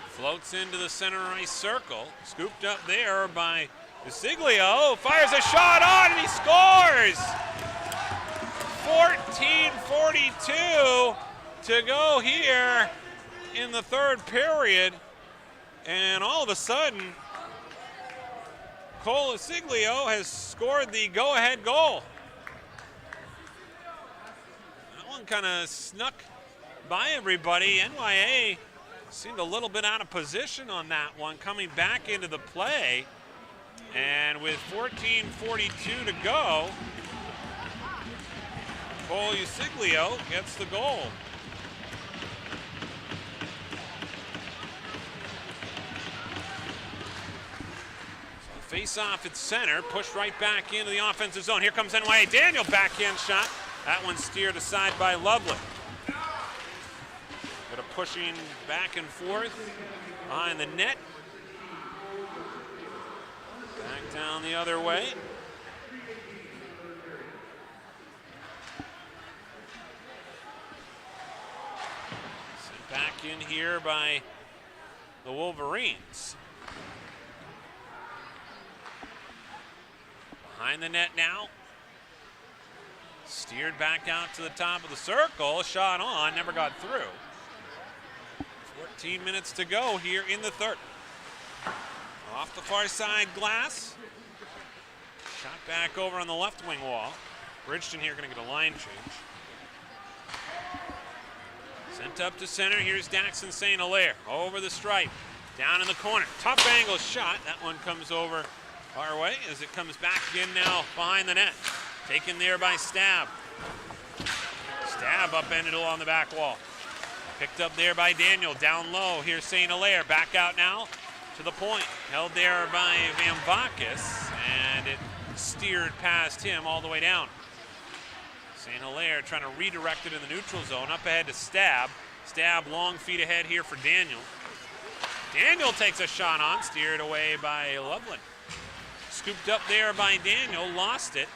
Floats into the center ice circle. Scooped up there by Siglio. Fires a shot on and he scores! 14:42 to go here in the third period. And all of a sudden, Cole Siglio has scored the go-ahead goal. That one kind of snuck by everybody. NYA seemed a little bit out of position on that one, coming back into the play. And with 14:42 to go, Cole Siglio gets the goal. Face off at center, pushed right back into the offensive zone. Here comes NYA. Daniel, backhand shot. That one steered aside by Loveland. Bit of pushing back and forth behind the net. Back down the other way. Sent back in here by the Wolverines. Behind the net now. Steered back out to the top of the circle. Shot on, never got through. 14 minutes to go here in the third. Off the far side glass. Shot back over on the left wing wall. Bridgton here going to get a line change. Sent up to center. Here's Daxon St. Hilaire over the stripe. Down in the corner. Tough angle shot. That one comes over our way as it comes back in now behind the net. Taken there by Stab. Stab upended along the back wall. Picked up there by Daniel. Down low. Here's St. Hilaire. Back out now to the point. Held there by Van Vakis. And it steered past him all the way down. St. Hilaire trying to redirect it in the neutral zone. Up ahead to Stab. Stab long feet ahead here for Daniel. Daniel takes a shot on. Steered away by Loveland. Scooped up there by Daniel. Lost it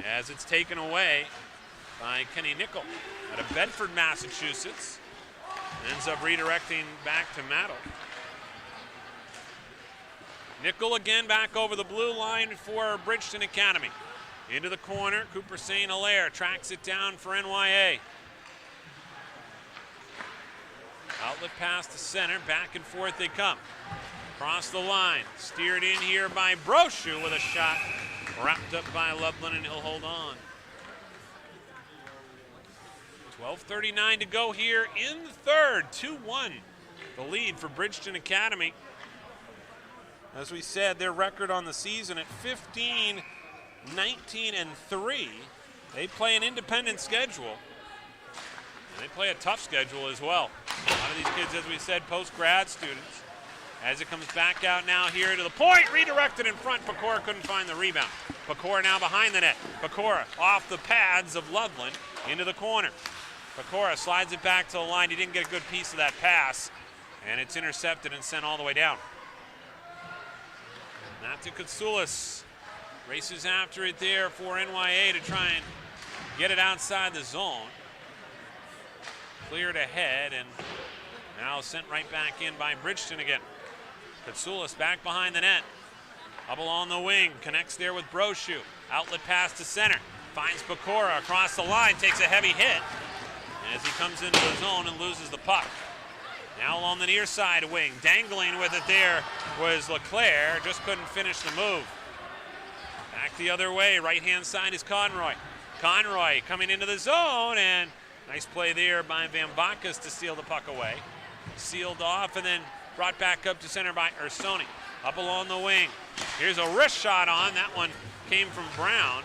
as it's taken away by Kenny Nickel out of Bedford, Massachusetts. Ends up redirecting back to Matto. Nickel again back over the blue line for Bridgton Academy. Into the corner, Cooper St. Hilaire tracks it down for NYA. Outlet pass to center, back and forth they come. Across the line, steered in here by Brochu with a shot. Wrapped up by Loveland, and he'll hold on. 12:39 to go here in the third. 2-1, the lead for Bridgton Academy. As we said, their record on the season at 15-19-3. They play an independent schedule. And they play a tough schedule as well. A lot of these kids, as we said, post-grad students. As it comes back out now here to the point, redirected in front. Pecora couldn't find the rebound. Pecora now behind the net. Pecora off the pads of Loveland into the corner. Pecora slides it back to the line. He didn't get a good piece of that pass, and it's intercepted and sent all the way down. Matthew Katsoulis races after it there for NYA to try and get it outside the zone. Cleared ahead, and Now sent right back in by Bridgton again. Katsoulis back behind the net. Up along the wing, connects there with Brochu. Outlet pass to center. Finds Pecora across the line, takes a heavy hit as he comes into the zone and loses the puck. Now along the near side wing, dangling with it there was Leclerc, just couldn't finish the move. Back the other way, right-hand side is Conroy. Conroy coming into the zone, and nice play there by Van Bacchus to steal the puck away. Sealed off and then brought back up to center by Ursoni. Up along the wing. Here's a wrist shot on. That one came from Brown.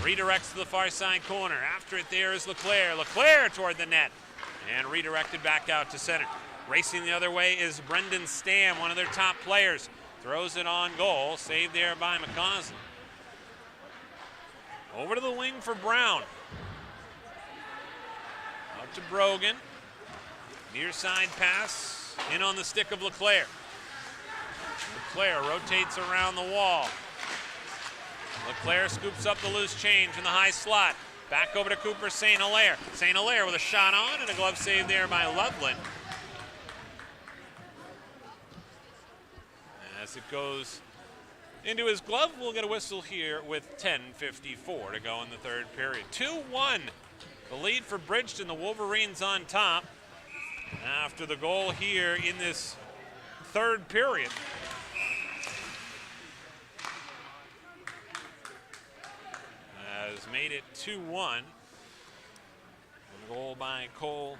Redirects to the far side corner. After it there is Leclerc. Leclerc toward the net. And redirected back out to center. Racing the other way is Brendan Stam, one of their top players. Throws it on goal. Saved there by McCausland. Over to the wing for Brown. Out to Brogan. Near side pass. In on the stick of Leclerc. Leclerc rotates around the wall. Leclerc scoops up the loose change in the high slot. Back over to Cooper St. Hilaire. St. Hilaire with a shot on and a glove save there by Loveland. As it goes into his glove, we'll get a whistle here with 10:54 to go in the third period. 2-1, the lead for Bridgton. The Wolverines on top after the goal here in this third period. Has made it 2-1. A goal by Cole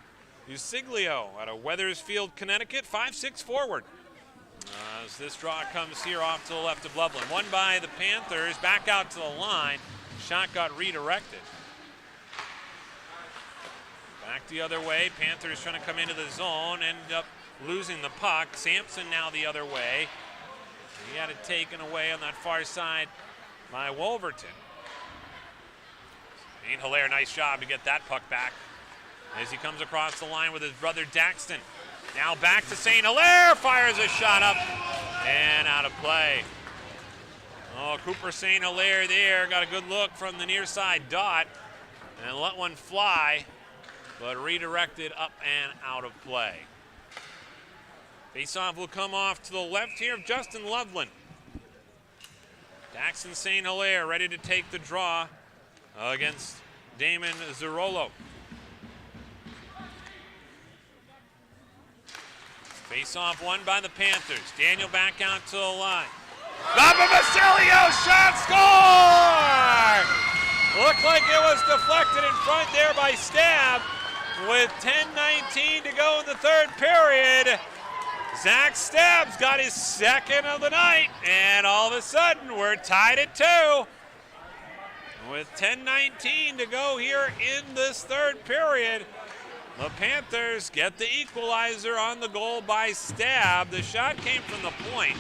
Usiglio out of Weathersfield, Connecticut, 5'6" forward. As this draw comes here off to the left of Loveland. Won by the Panthers, back out to the line. Shot got redirected. Back the other way. Panthers trying to come into the zone, end up losing the puck. Sampson now the other way. He had it taken away on that far side by Wolverton. St. Hilaire, nice job to get that puck back as he comes across the line with his brother Daxton. Now back to St. Hilaire, fires a shot up and out of play. Oh, Cooper St. Hilaire there, got a good look from the near side dot and let one fly, but redirected up and out of play. Faceoff will come off to the left here of Justin Loveland. Daxton St. Hilaire ready to take the draw against Damon Zerolo. Face-off won by the Panthers. Daniel back out to the line. Papa Basilio, shot, score! Looked like it was deflected in front there by Stab. With 10:19 to go in the third period, Zach Stab's got his second of the night, and all of a sudden we're tied at 2. With 10:19 to go here in this third period, the Panthers get the equalizer on the goal by Stab. The shot came from the point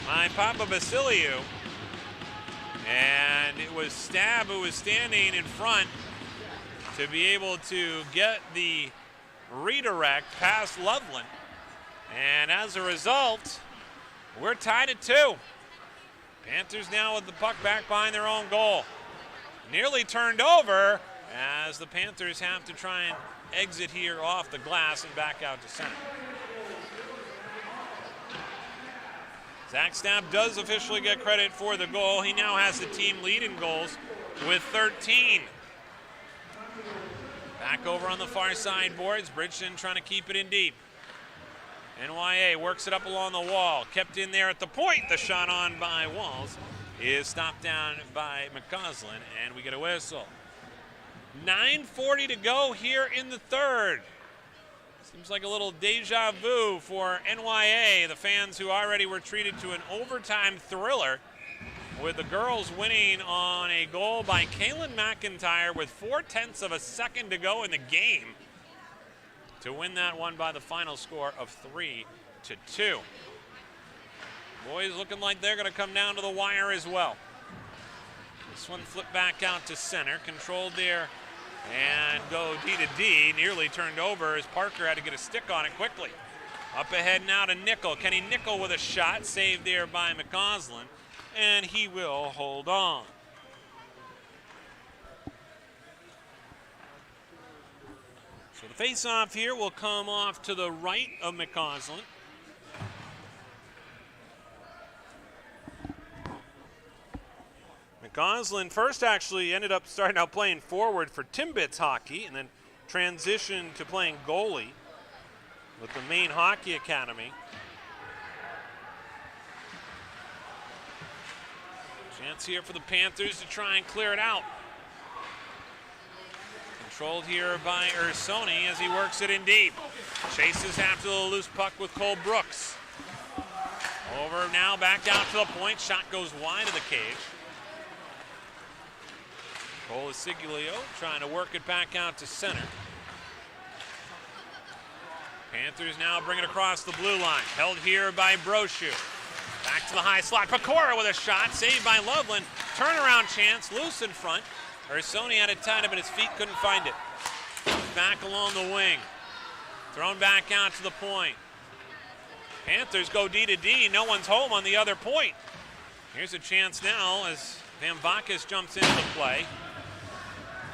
by Papa Basilio, and it was Stab who was standing in front to be able to get the redirect past Loveland. And as a result, we're tied at 2. Panthers now with the puck back behind their own goal. Nearly turned over as the Panthers have to try and exit here off the glass and back out to center. Zach Stab does officially get credit for the goal. He now has the team lead in goals with 13. Back over on the far side boards. Bridgton trying to keep it in deep. NYA works it up along the wall. Kept in there at the point. The shot on by Walls is stopped down by McCausland, and we get a whistle. 9:40 to go here in the third. Seems like a little deja vu for NYA, the fans who already were treated to an overtime thriller, with the girls winning on a goal by Kaylin McIntyre with 0.4 of a second to go in the game to win that one by the final score of 3-2. Boys looking like they're going to come down to the wire as well. This one flipped back out to center, controlled there and go D to D, nearly turned over as Parker had to get a stick on it quickly. Up ahead now to Nickel. Kenny Nickel with a shot, saved there by McCausland, and he will hold on. So the face-off here will come off to the right of McCausland. McCausland first actually ended up starting out playing forward for Timbits hockey and then transitioned to playing goalie with the Maine Hockey Academy. Chance here for the Panthers to try and clear it out. Controlled here by Ursoni as he works it in deep. Chases after the loose puck with Cole Brooks. Over now, back out to the point. Shot goes wide of the cage. Cole Isiglio trying to work it back out to center. Panthers now bring it across the blue line. Held here by Brochu. Back to the high slot. Pecora with a shot. Saved by Loveland. Turnaround chance. Loose in front. Ursoni had it tied up at his feet. Couldn't find it. Back along the wing. Thrown back out to the point. Panthers go D to D. No one's home on the other point. Here's a chance now as Van Vakis jumps into the play.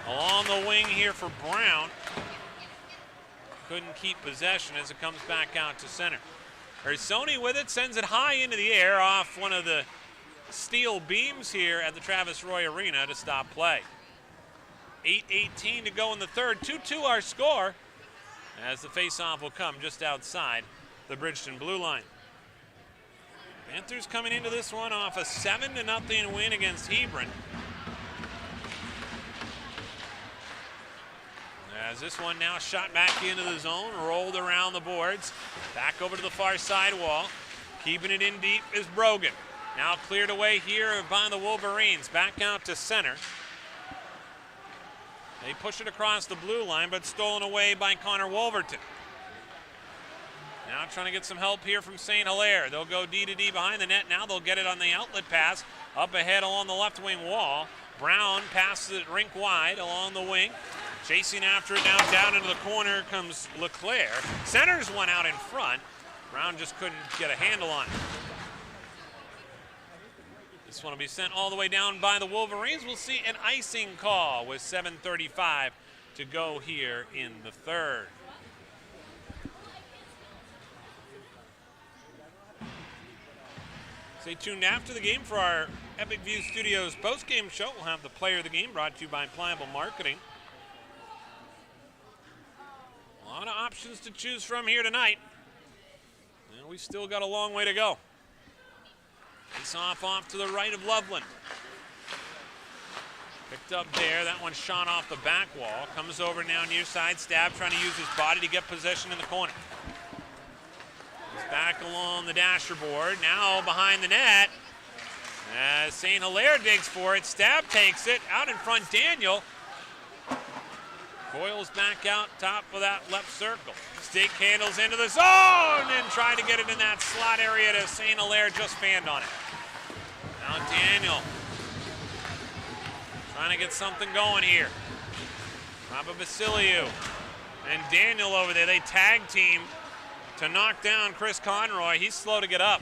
Along the wing here for Brown. Couldn't keep possession as it comes back out to center. Ursoni with it, sends it high into the air off one of the steel beams here at the Travis Roy Arena to stop play. 8:18 to go in the third. 2-2 our score as the faceoff will come just outside the Bridgton blue line. Panthers coming into this one off a 7-0 win against Hebron. As this one now shot back into the zone, rolled around the boards, back over to the far side wall. Keeping it in deep is Brogan. Now cleared away here by the Wolverines, back out to center. They push it across the blue line, but stolen away by Connor Wolverton. Now trying to get some help here from St. Hilaire. They'll go D to D behind the net. Now they'll get it on the outlet pass up ahead along the left wing wall. Brown passes it rink wide along the wing. Chasing after it now down into the corner comes LeClaire. Centers one out in front. Brown just couldn't get a handle on it. This one will be sent all the way down by the Wolverines. We'll see an icing call with 7:35 to go here in the third. Stay tuned after the game for our Epic View Studios post-game show. We'll have the player of the game brought to you by Pliable Marketing. A lot of options to choose from here tonight. And we still got a long way to go. Face off to the right of Loveland. Picked up there. That one shot off the back wall. Comes over now near side. Stab trying to use his body to get possession in the corner. He's back along the dasher board. Now behind the net. As St. Hilaire digs for it. Stab takes it. Out in front, Daniel. Coils back out top of that left circle. Stick handles into the zone and trying to get it in that slot area to St. Hilaire, just fanned on it. Now Daniel trying to get something going here. Papa Basiliou and Daniel over there. They tag team to knock down Chris Conroy. He's slow to get up.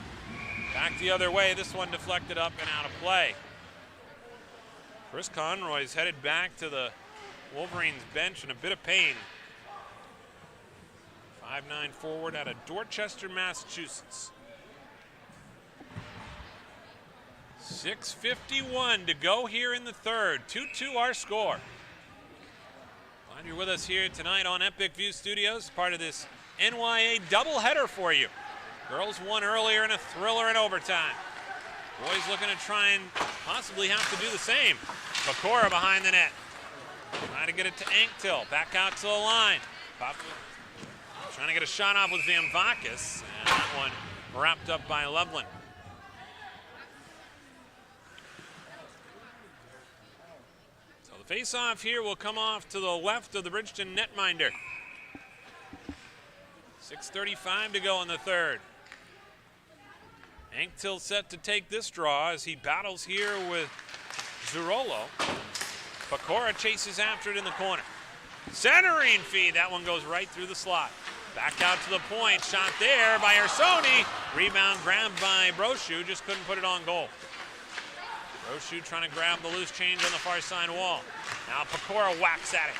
Back the other way. This one deflected up and out of play. Chris Conroy's headed back to the Wolverines bench in a bit of pain. 5'9" forward out of Dorchester, Massachusetts. 6:51 to go here in the third. 2-2 our score. Glad you're with us here tonight on Epic View Studios, part of this NYA doubleheader for you. Girls won earlier in a thriller in overtime. Boys looking to try and possibly have to do the same. Pecora behind the net. Trying to get it to Anktil. Back out to the line. Trying to get a shot off with Van Vakis. And that one wrapped up by Loveland. So the face-off here will come off to the left of the Bridgton netminder. 6:35 to go in the third. Anktil set to take this draw as he battles here with Zurolo. Pecora chases after it in the corner. Centering feed. That one goes right through the slot. Back out to the point. Shot there by Ursoni. Rebound grabbed by Brochu. Just couldn't put it on goal. Brochu trying to grab the loose change on the far side wall. Now Pecora whacks at it.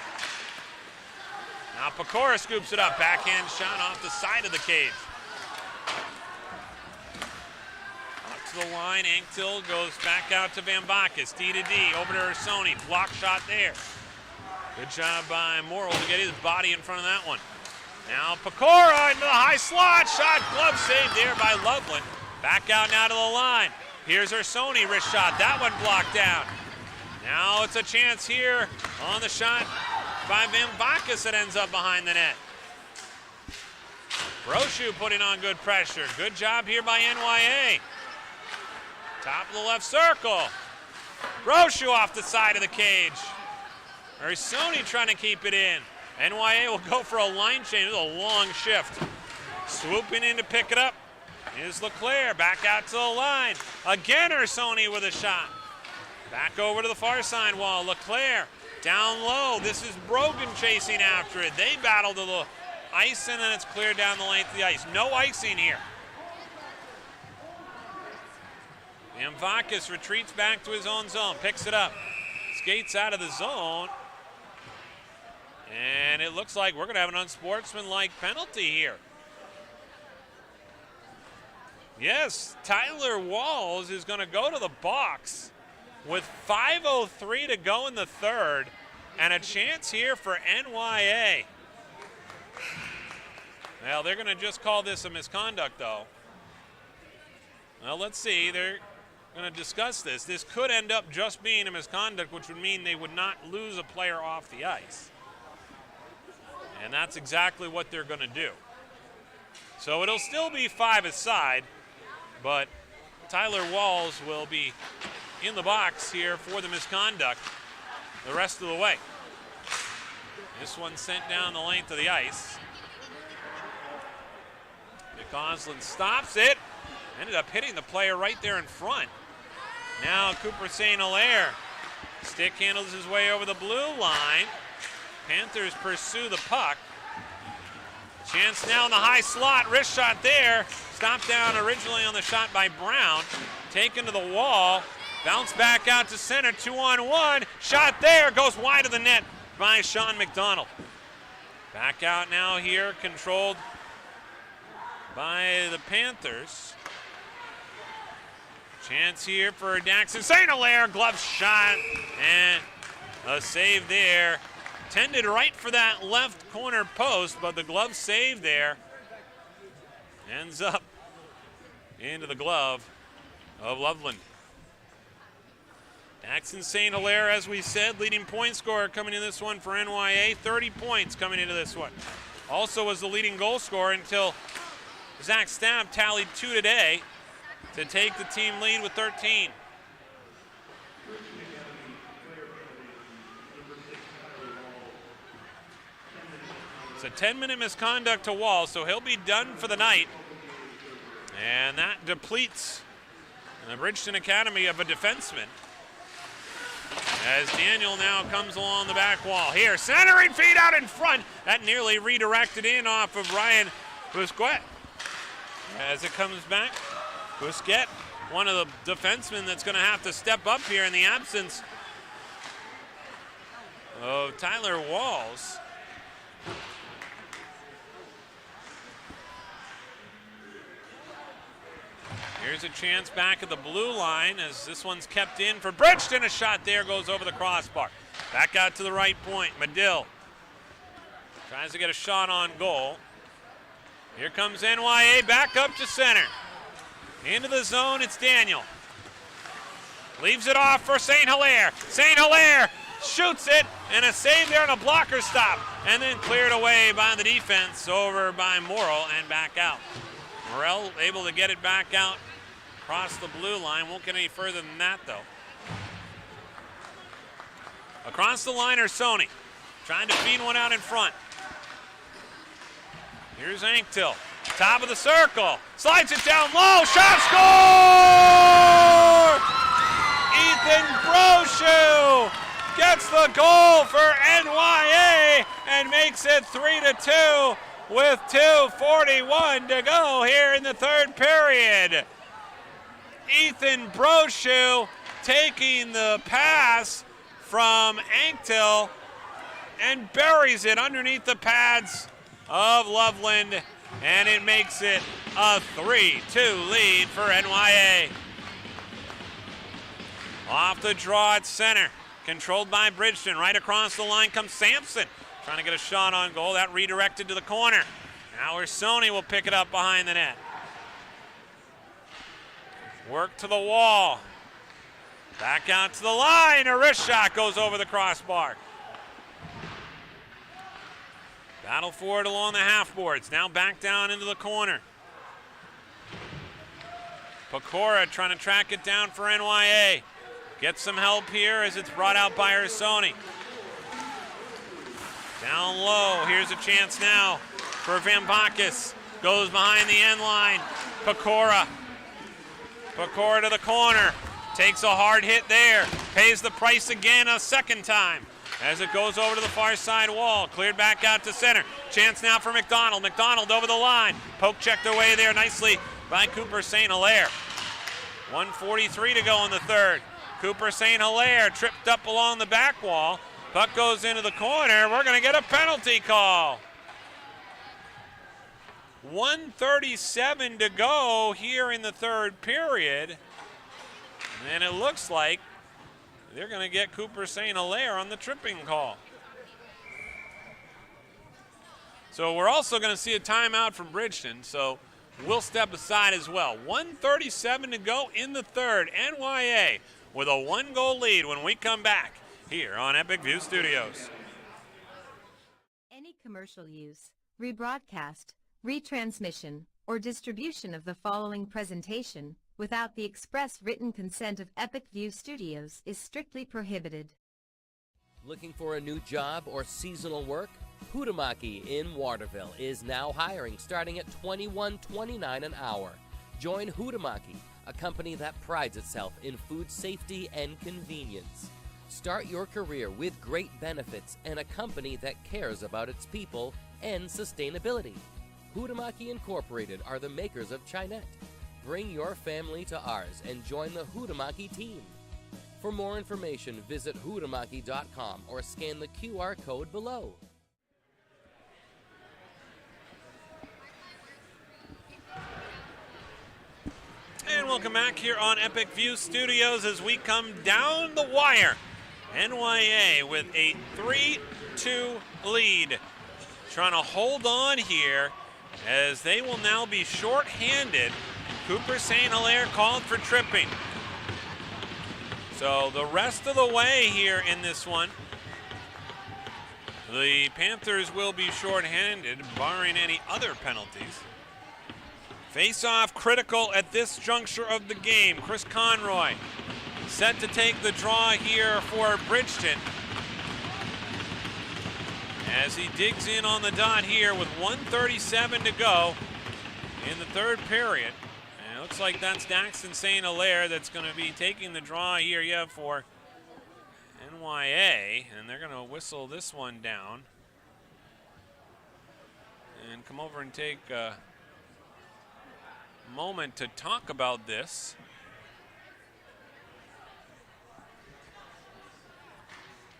Now Pecora scoops it up. Backhand shot off the side of the cage. Up to the line. Anctil goes back out to Van Bacchus. D to D. Over to Ursoni. Block shot there. Good job by Morrill to get his body in front of that one. Now Pecora into the high slot. Shot. Glove saved there by Loveland. Back out now to the line. Here's Ursoni. Wrist shot. That one blocked down. Now it's a chance here on the shot by Van Bacchus that ends up behind the net. Brochu putting on good pressure. Good job here by NYA. Top of the left circle. Brochu off the side of the cage. Ursoni trying to keep it in. NYA will go for a line change. It's a long shift. Swooping in to pick it up is LeClaire. Back out to the line. Again Ursoni with a shot. Back over to the far side wall. LeClaire down low. This is Brogan chasing after it. They battle to the ice, and then it's cleared down the length of the ice. No icing here. Van Bacchus retreats back to his own zone. Picks it up. Skates out of the zone. And it looks like we're going to have an unsportsmanlike penalty here. Yes, Tyler Walls is going to go to the box with 5:03 to go in the third, and a chance here for NYA. Well, they're going to just call this a misconduct, though. Well, let's see. They're going to discuss this. This could end up just being a misconduct, which would mean they would not lose a player off the ice. And that's exactly what they're going to do. So it'll still be 5 aside, but Tyler Walls will be in the box here for the misconduct the rest of the way. This one sent down the length of the ice. McCausland stops it. Ended up hitting the player right there in front. Now Cooper St. Hilaire. Stick handles his way over the blue line. Panthers pursue the puck. Chance now in the high slot. Wrist shot there. Stopped down originally on the shot by Brown. Taken to the wall. Bounce back out to center. 2-on-1. Shot there. Goes wide of the net by Sean McDonald. Back out now here. Controlled by the Panthers. Chance here for Daxon St. Hilaire. Glove shot. And a save there. Tended right for that left corner post, but the glove save there ends up into the glove of Loveland. Daxon St. Hilaire, as we said, leading point scorer coming in this one for NYA. 30 points coming into this one. Also was the leading goal scorer until Zach Stapp tallied 2 today to take the team lead with 13. It's a 10-minute misconduct to Wall, so he'll be done for the night. And that depletes the Bridgton Academy of a defenseman. As Daniel now comes along the back wall. Here, centering feed out in front. That nearly redirected in off of Ryan Busquet. As it comes back, Busquet, one of the defensemen that's going to have to step up here in the absence of Tyler Walls. Here's a chance back at the blue line as this one's kept in for Bridgton. A shot there goes over the crossbar. Back out to the right point. Medill tries to get a shot on goal. Here comes NYA back up to center. Into the zone, it's Daniel. Leaves it off for St. Hilaire. St. Hilaire shoots it, and a save there and a blocker stop. And then cleared away by the defense over by Morrill and back out. Morrell able to get it back out across the blue line. Won't get any further than that, though. Across the line, Ursoni trying to feed one out in front. Here's Anctil. Top of the circle. Slides it down low. Shot score! Ethan Brochu gets the goal for NYA and makes it 3-2 with 2:41 to go here in the third period. Ethan Brochu taking the pass from Anctil and buries it underneath the pads of Loveland, and it makes it a 3-2 lead for NYA. Off the draw at center, controlled by Bridgton. Right across the line comes Sampson, trying to get a shot on goal. That redirected to the corner. Now Ursoni will pick it up behind the net. Work to the wall. Back out to the line. A wrist shot goes over the crossbar. Battle for it along the half boards. Now back down into the corner. Pecora trying to track it down for NYA. Gets some help here as it's brought out by Ursoni. Down low. Here's a chance now for Van Bacchus. Goes behind the end line. Pecora. Pecora to the corner. Takes a hard hit there. Pays the price again a second time as it goes over to the far side wall. Cleared back out to center. Chance now for McDonald. McDonald over the line. Poke checked away there nicely by Cooper St. Hilaire. 1:43 to go in the third. Cooper St. Hilaire tripped up along the back wall. Puck goes into the corner. We're going to get a penalty call. 1:37 to go here in the third period. And it looks like they're going to get Cooper St. Hilaire on the tripping call. So we're also going to see a timeout from Bridgton, so we'll step aside as well. 1:37 to go in the third. NYA with a 1-goal lead when we come back here on Epic View Studios. Any commercial use, rebroadcast, retransmission, or distribution of the following presentation without the express written consent of Epic View Studios is strictly prohibited. Looking for a new job or seasonal work? Hutamaki in Waterville is now hiring, starting at $21.29 an hour. Join Hutamaki, a company that prides itself in food safety and convenience. Start your career with great benefits and a company that cares about its people and sustainability. Hutamaki Incorporated are the makers of Chinette. Bring your family to ours and join the Hutamaki team. For more information, visit hutamaki.com or scan the QR code below. And welcome back here on Epic View Studios as we come down the wire. NYA with a 3-2 lead. Trying to hold on here as they will now be shorthanded. Cooper St. Hilaire called for tripping. So the rest of the way here in this one, the Panthers will be shorthanded, barring any other penalties. Face-off critical at this juncture of the game. Chris Conroy set to take the draw here for Bridgton as he digs in on the dot here with 1:37 to go in the third period. And it looks like that's Daxton St. Hilaire that's going to be taking the draw here for NYA, and they're going to whistle this one down and come over and take a moment to talk about this.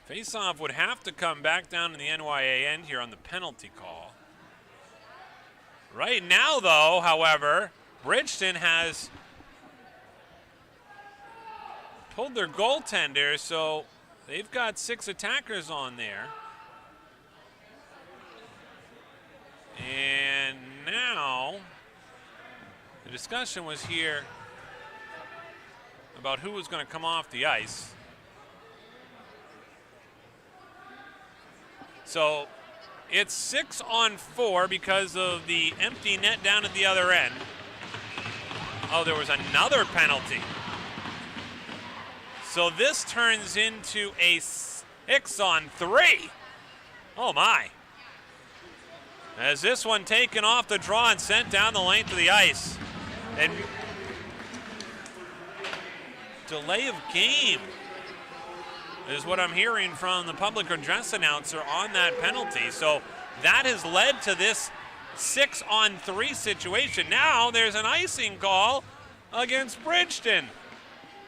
Faceoff would have to come back down to the NYA end here on the penalty call. Right now, though, however, Bridgton has pulled their goaltender, so they've got 6 attackers on there. And now the discussion was here about who was going to come off the ice. So it's 6-on-4 because of the empty net down at the other end. Oh, there was another penalty. So this turns into a 6-on-3. Oh my. As this one taken off the draw and sent down the length of the ice. And delay of game is what I'm hearing from the public address announcer on that penalty. So that has led to this 6-on-3 situation. Now there's an icing call against Bridgton.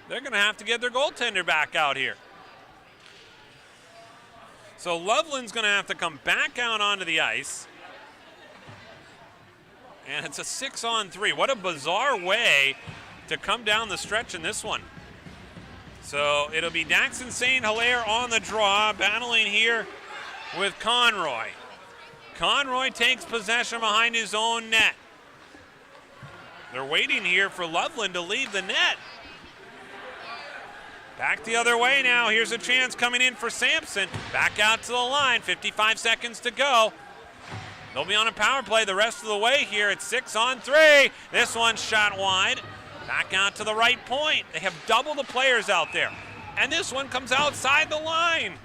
They're going to have to get their goaltender back out here. So Loveland's going to have to come back out onto the ice. And it's a 6-on-3. What a bizarre way to come down the stretch in this one. So it'll be Daxon St. Hilaire on the draw, battling here with Conroy. Conroy takes possession behind his own net. They're waiting here for Loveland to leave the net. Back the other way now. Here's a chance coming in for Sampson. Back out to the line. 55 seconds to go. They'll be on a power play the rest of the way here. It's 6-on-3. This one's shot wide. Back out to the right point. They have double the players out there. And this one comes outside the line.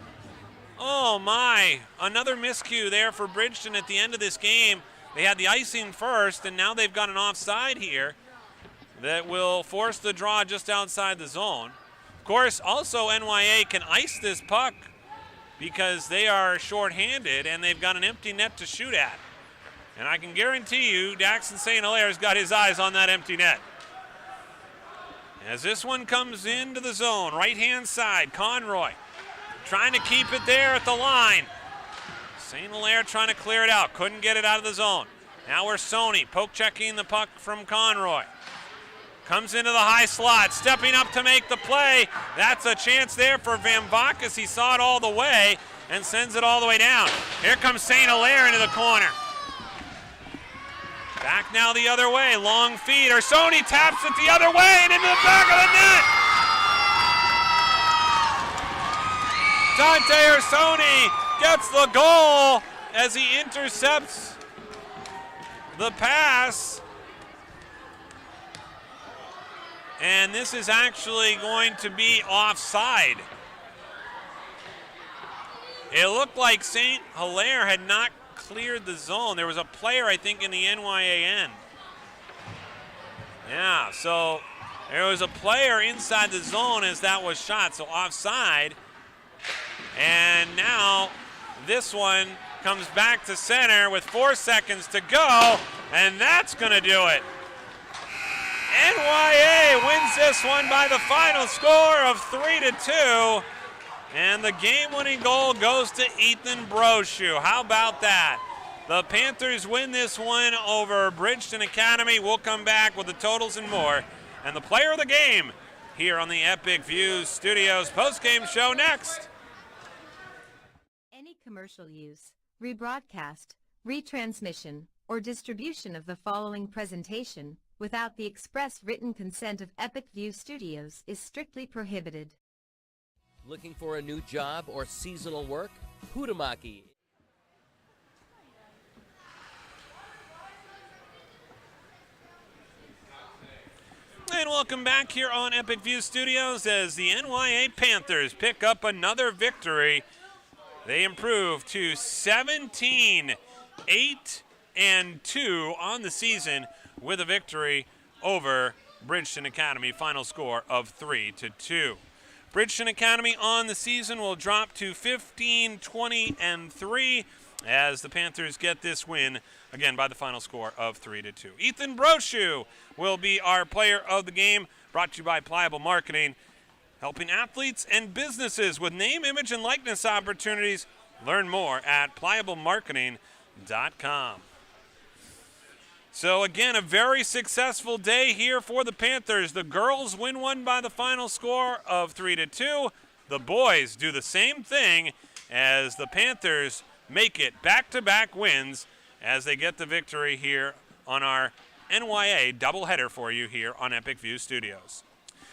Oh my. Another miscue there for Bridgton at the end of this game. They had the icing first, and now they've got an offside here that will force the draw just outside the zone. Of course, also NYA can ice this puck because they are shorthanded and they've got an empty net to shoot at. And I can guarantee you Daxon St. Hilaire's got his eyes on that empty net. As this one comes into the zone, right-hand side, Conroy trying to keep it there at the line. St. Hilaire trying to clear it out, couldn't get it out of the zone. Now we're Sony, poke checking the puck from Conroy. Comes into the high slot, stepping up to make the play. That's a chance there for Van Vakis. He saw it all the way and sends it all the way down. Here comes St. Hilaire into the corner. Back now the other way, long feed. Sony taps it the other way and into the back of the net. Dante Ursoni gets the goal as he intercepts the pass. And this is actually going to be offside. It looked like St. Hilaire had not cleared the zone. There was a player, I think, in the NYA end. Yeah, so there was a player inside the zone as that was shot, so offside. And now this one comes back to center with 4 seconds to go, and that's going to do it. NYA wins this one by the final score of 3-2. And the game-winning goal goes to Ethan Brochu. How about that? The Panthers win this one over Bridgton Academy. We'll come back with the totals and more. And the player of the game here on the Epic Views Studios postgame show next. Any commercial use, rebroadcast, retransmission, or distribution of the following presentation without the express written consent of Epic View Studios is strictly prohibited. Looking for a new job or seasonal work? Hutamaki. And welcome back here on Epic View Studios as the NYA Panthers pick up another victory. They improve to 17-8-2 on the season with a victory over Bridgton Academy. Final score of 3-2. Bridgton Academy on the season will drop to 15-20-3 as the Panthers get this win, again, by the final score of 3-2. Ethan Brochu will be our player of the game, brought to you by Pliable Marketing, helping athletes and businesses with name, image, and likeness opportunities. Learn more at pliablemarketing.com. So again, a very successful day here for the Panthers. The girls win one by the final score of 3-2. The boys do the same thing as the Panthers make it back-to-back wins as they get the victory here on our NYA doubleheader for you here on Epic View Studios.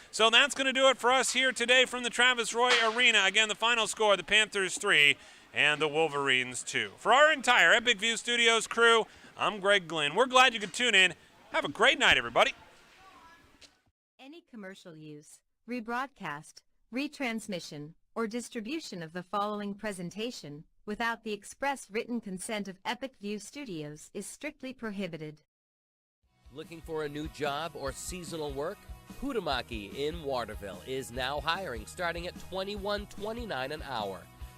So that's going to do it for us here today from the Travis Roy Arena. Again, the final score, the Panthers 3 and the Wolverines 2. For our entire Epic View Studios crew, I'm Greg Glynn. We're glad you could tune in. Have a great night, everybody. Any commercial use, rebroadcast, retransmission, or distribution of the following presentation without the express written consent of Epic View Studios is strictly prohibited. Looking for a new job or seasonal work? Hutamaki in Waterville is now hiring, starting at $21.29 an hour.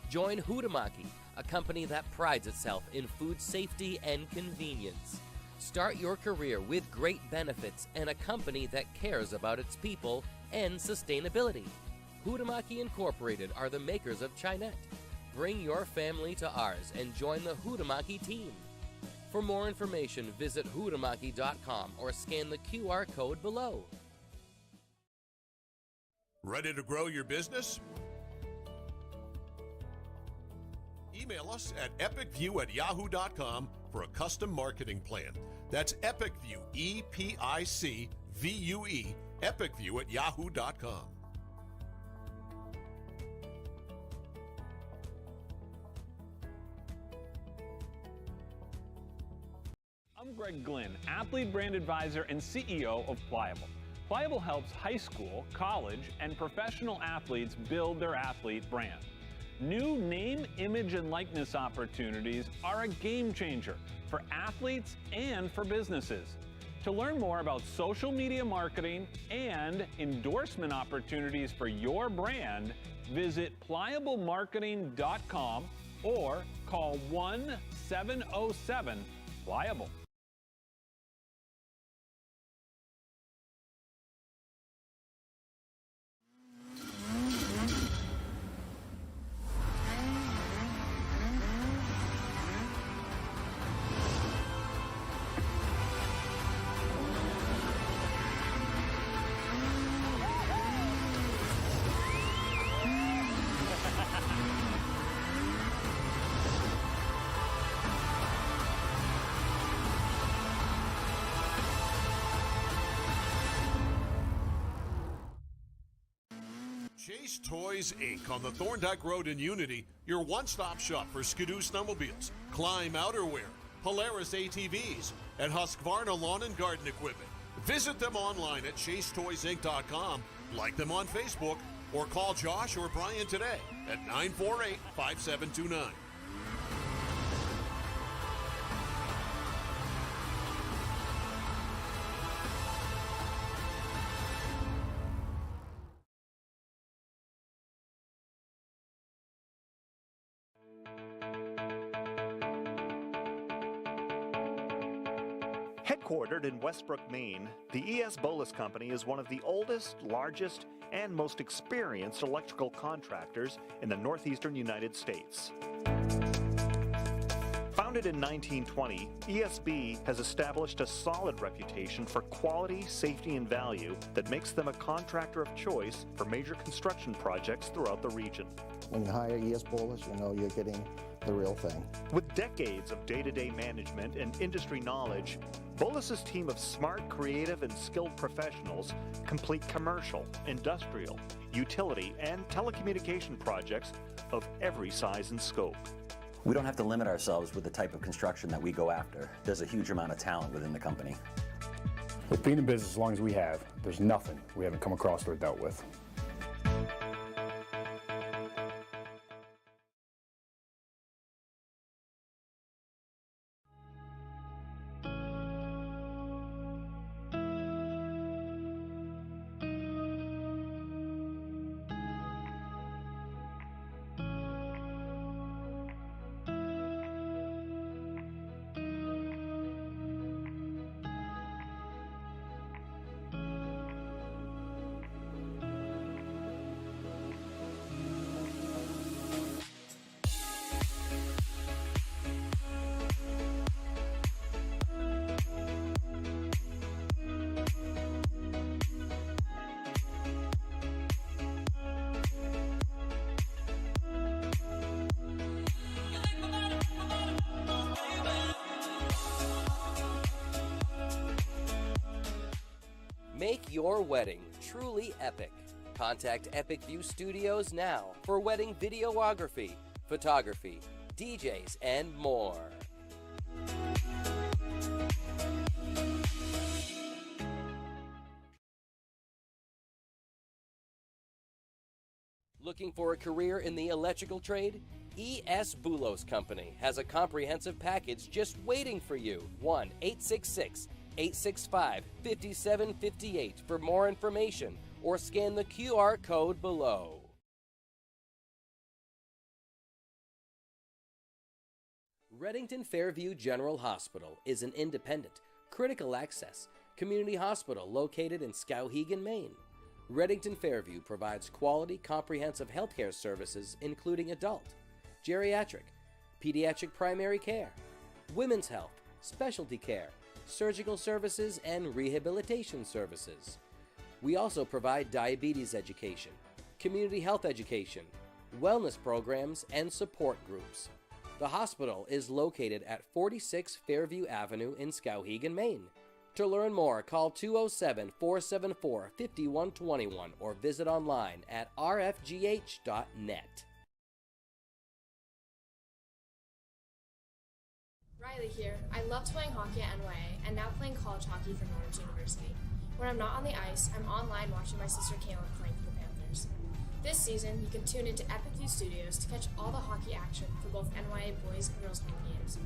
Join Hutamaki, a company that prides itself in food safety and convenience. Start your career with great benefits and a company that cares about its people and sustainability. Hutamaki Incorporated are the makers of Chinette. Bring your family to ours and join the Huhtamaki team. For more information, visit huhtamaki.com or scan the QR code below. Ready to grow your business? Email us at epicview@yahoo.com for a custom marketing plan. That's EpicView, EPICVUE, epicview@yahoo.com. I'm Greg Glynn, athlete brand advisor and CEO of Pliable. Pliable helps high school, college, and professional athletes build their athlete brand. New name, image, and likeness opportunities are a game changer for athletes and for businesses. To learn more about social media marketing and endorsement opportunities for your brand, visit pliablemarketing.com or call 1-707-PLIABLE. Chase Toys Inc. on the Thorndike Road in Unity, your one-stop shop for Skidoo snowmobiles, Climb outerwear, Polaris ATVs, and Husqvarna lawn and garden equipment. Visit them online at chasetoysinc.com, like them on Facebook, or call Josh or Brian today at 948-5729. Headquartered in Westbrook, Maine, the E.S. Bolus Company is one of the oldest, largest, and most experienced electrical contractors in the northeastern United States. Founded in 1920, ESB has established a solid reputation for quality, safety, and value that makes them a contractor of choice for major construction projects throughout the region. When you hire E.S. Bolus, you know you're getting the real thing. With decades of day-to-day management and industry knowledge, Bolus's team of smart, creative, and skilled professionals complete commercial, industrial, utility, and telecommunication projects of every size and scope. We don't have to limit ourselves with the type of construction that we go after. There's a huge amount of talent within the company. With being in business as long as we have, there's nothing we haven't come across or dealt with. Make your wedding truly epic. Contact Epic View Studios now for wedding videography, photography, DJs, and more. Looking for a career in the electrical trade? E.S. Boulos Company has a comprehensive package just waiting for you. 1-866-865-5758 for more information or scan the QR code below. Reddington Fairview General Hospital is an independent, critical access community hospital located in Skowhegan, Maine. Reddington Fairview provides quality, comprehensive healthcare services including adult, geriatric, pediatric primary care, women's health, specialty care, surgical services, and rehabilitation services. We also provide diabetes education, community health education, wellness programs, and support groups. The hospital is located at 46 Fairview Avenue in Skowhegan, Maine. To learn more, call 207-474-5121 or visit online at rfgh.net. Riley here. I loved playing hockey at NYA and now playing college hockey for Norwich University. When I'm not on the ice, I'm online watching my sister Kaylin playing for the Panthers. This season, you can tune into Epic View Studios to catch all the hockey action for both NYA boys and girls home games.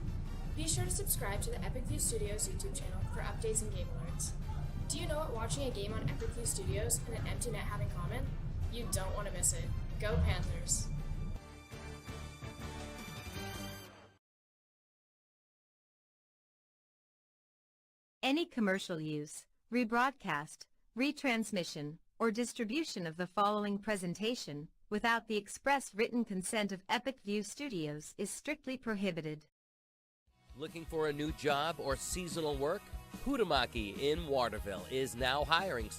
Be sure to subscribe to the Epic View Studios YouTube channel for updates and game alerts. Do you know what watching a game on Epic View Studios and an empty net have in common? You don't want to miss it. Go Panthers! Any commercial use, rebroadcast, retransmission, or distribution of the following presentation without the express written consent of Epic View Studios is strictly prohibited. Looking for a new job or seasonal work? Hutamaki in Waterville is now hiring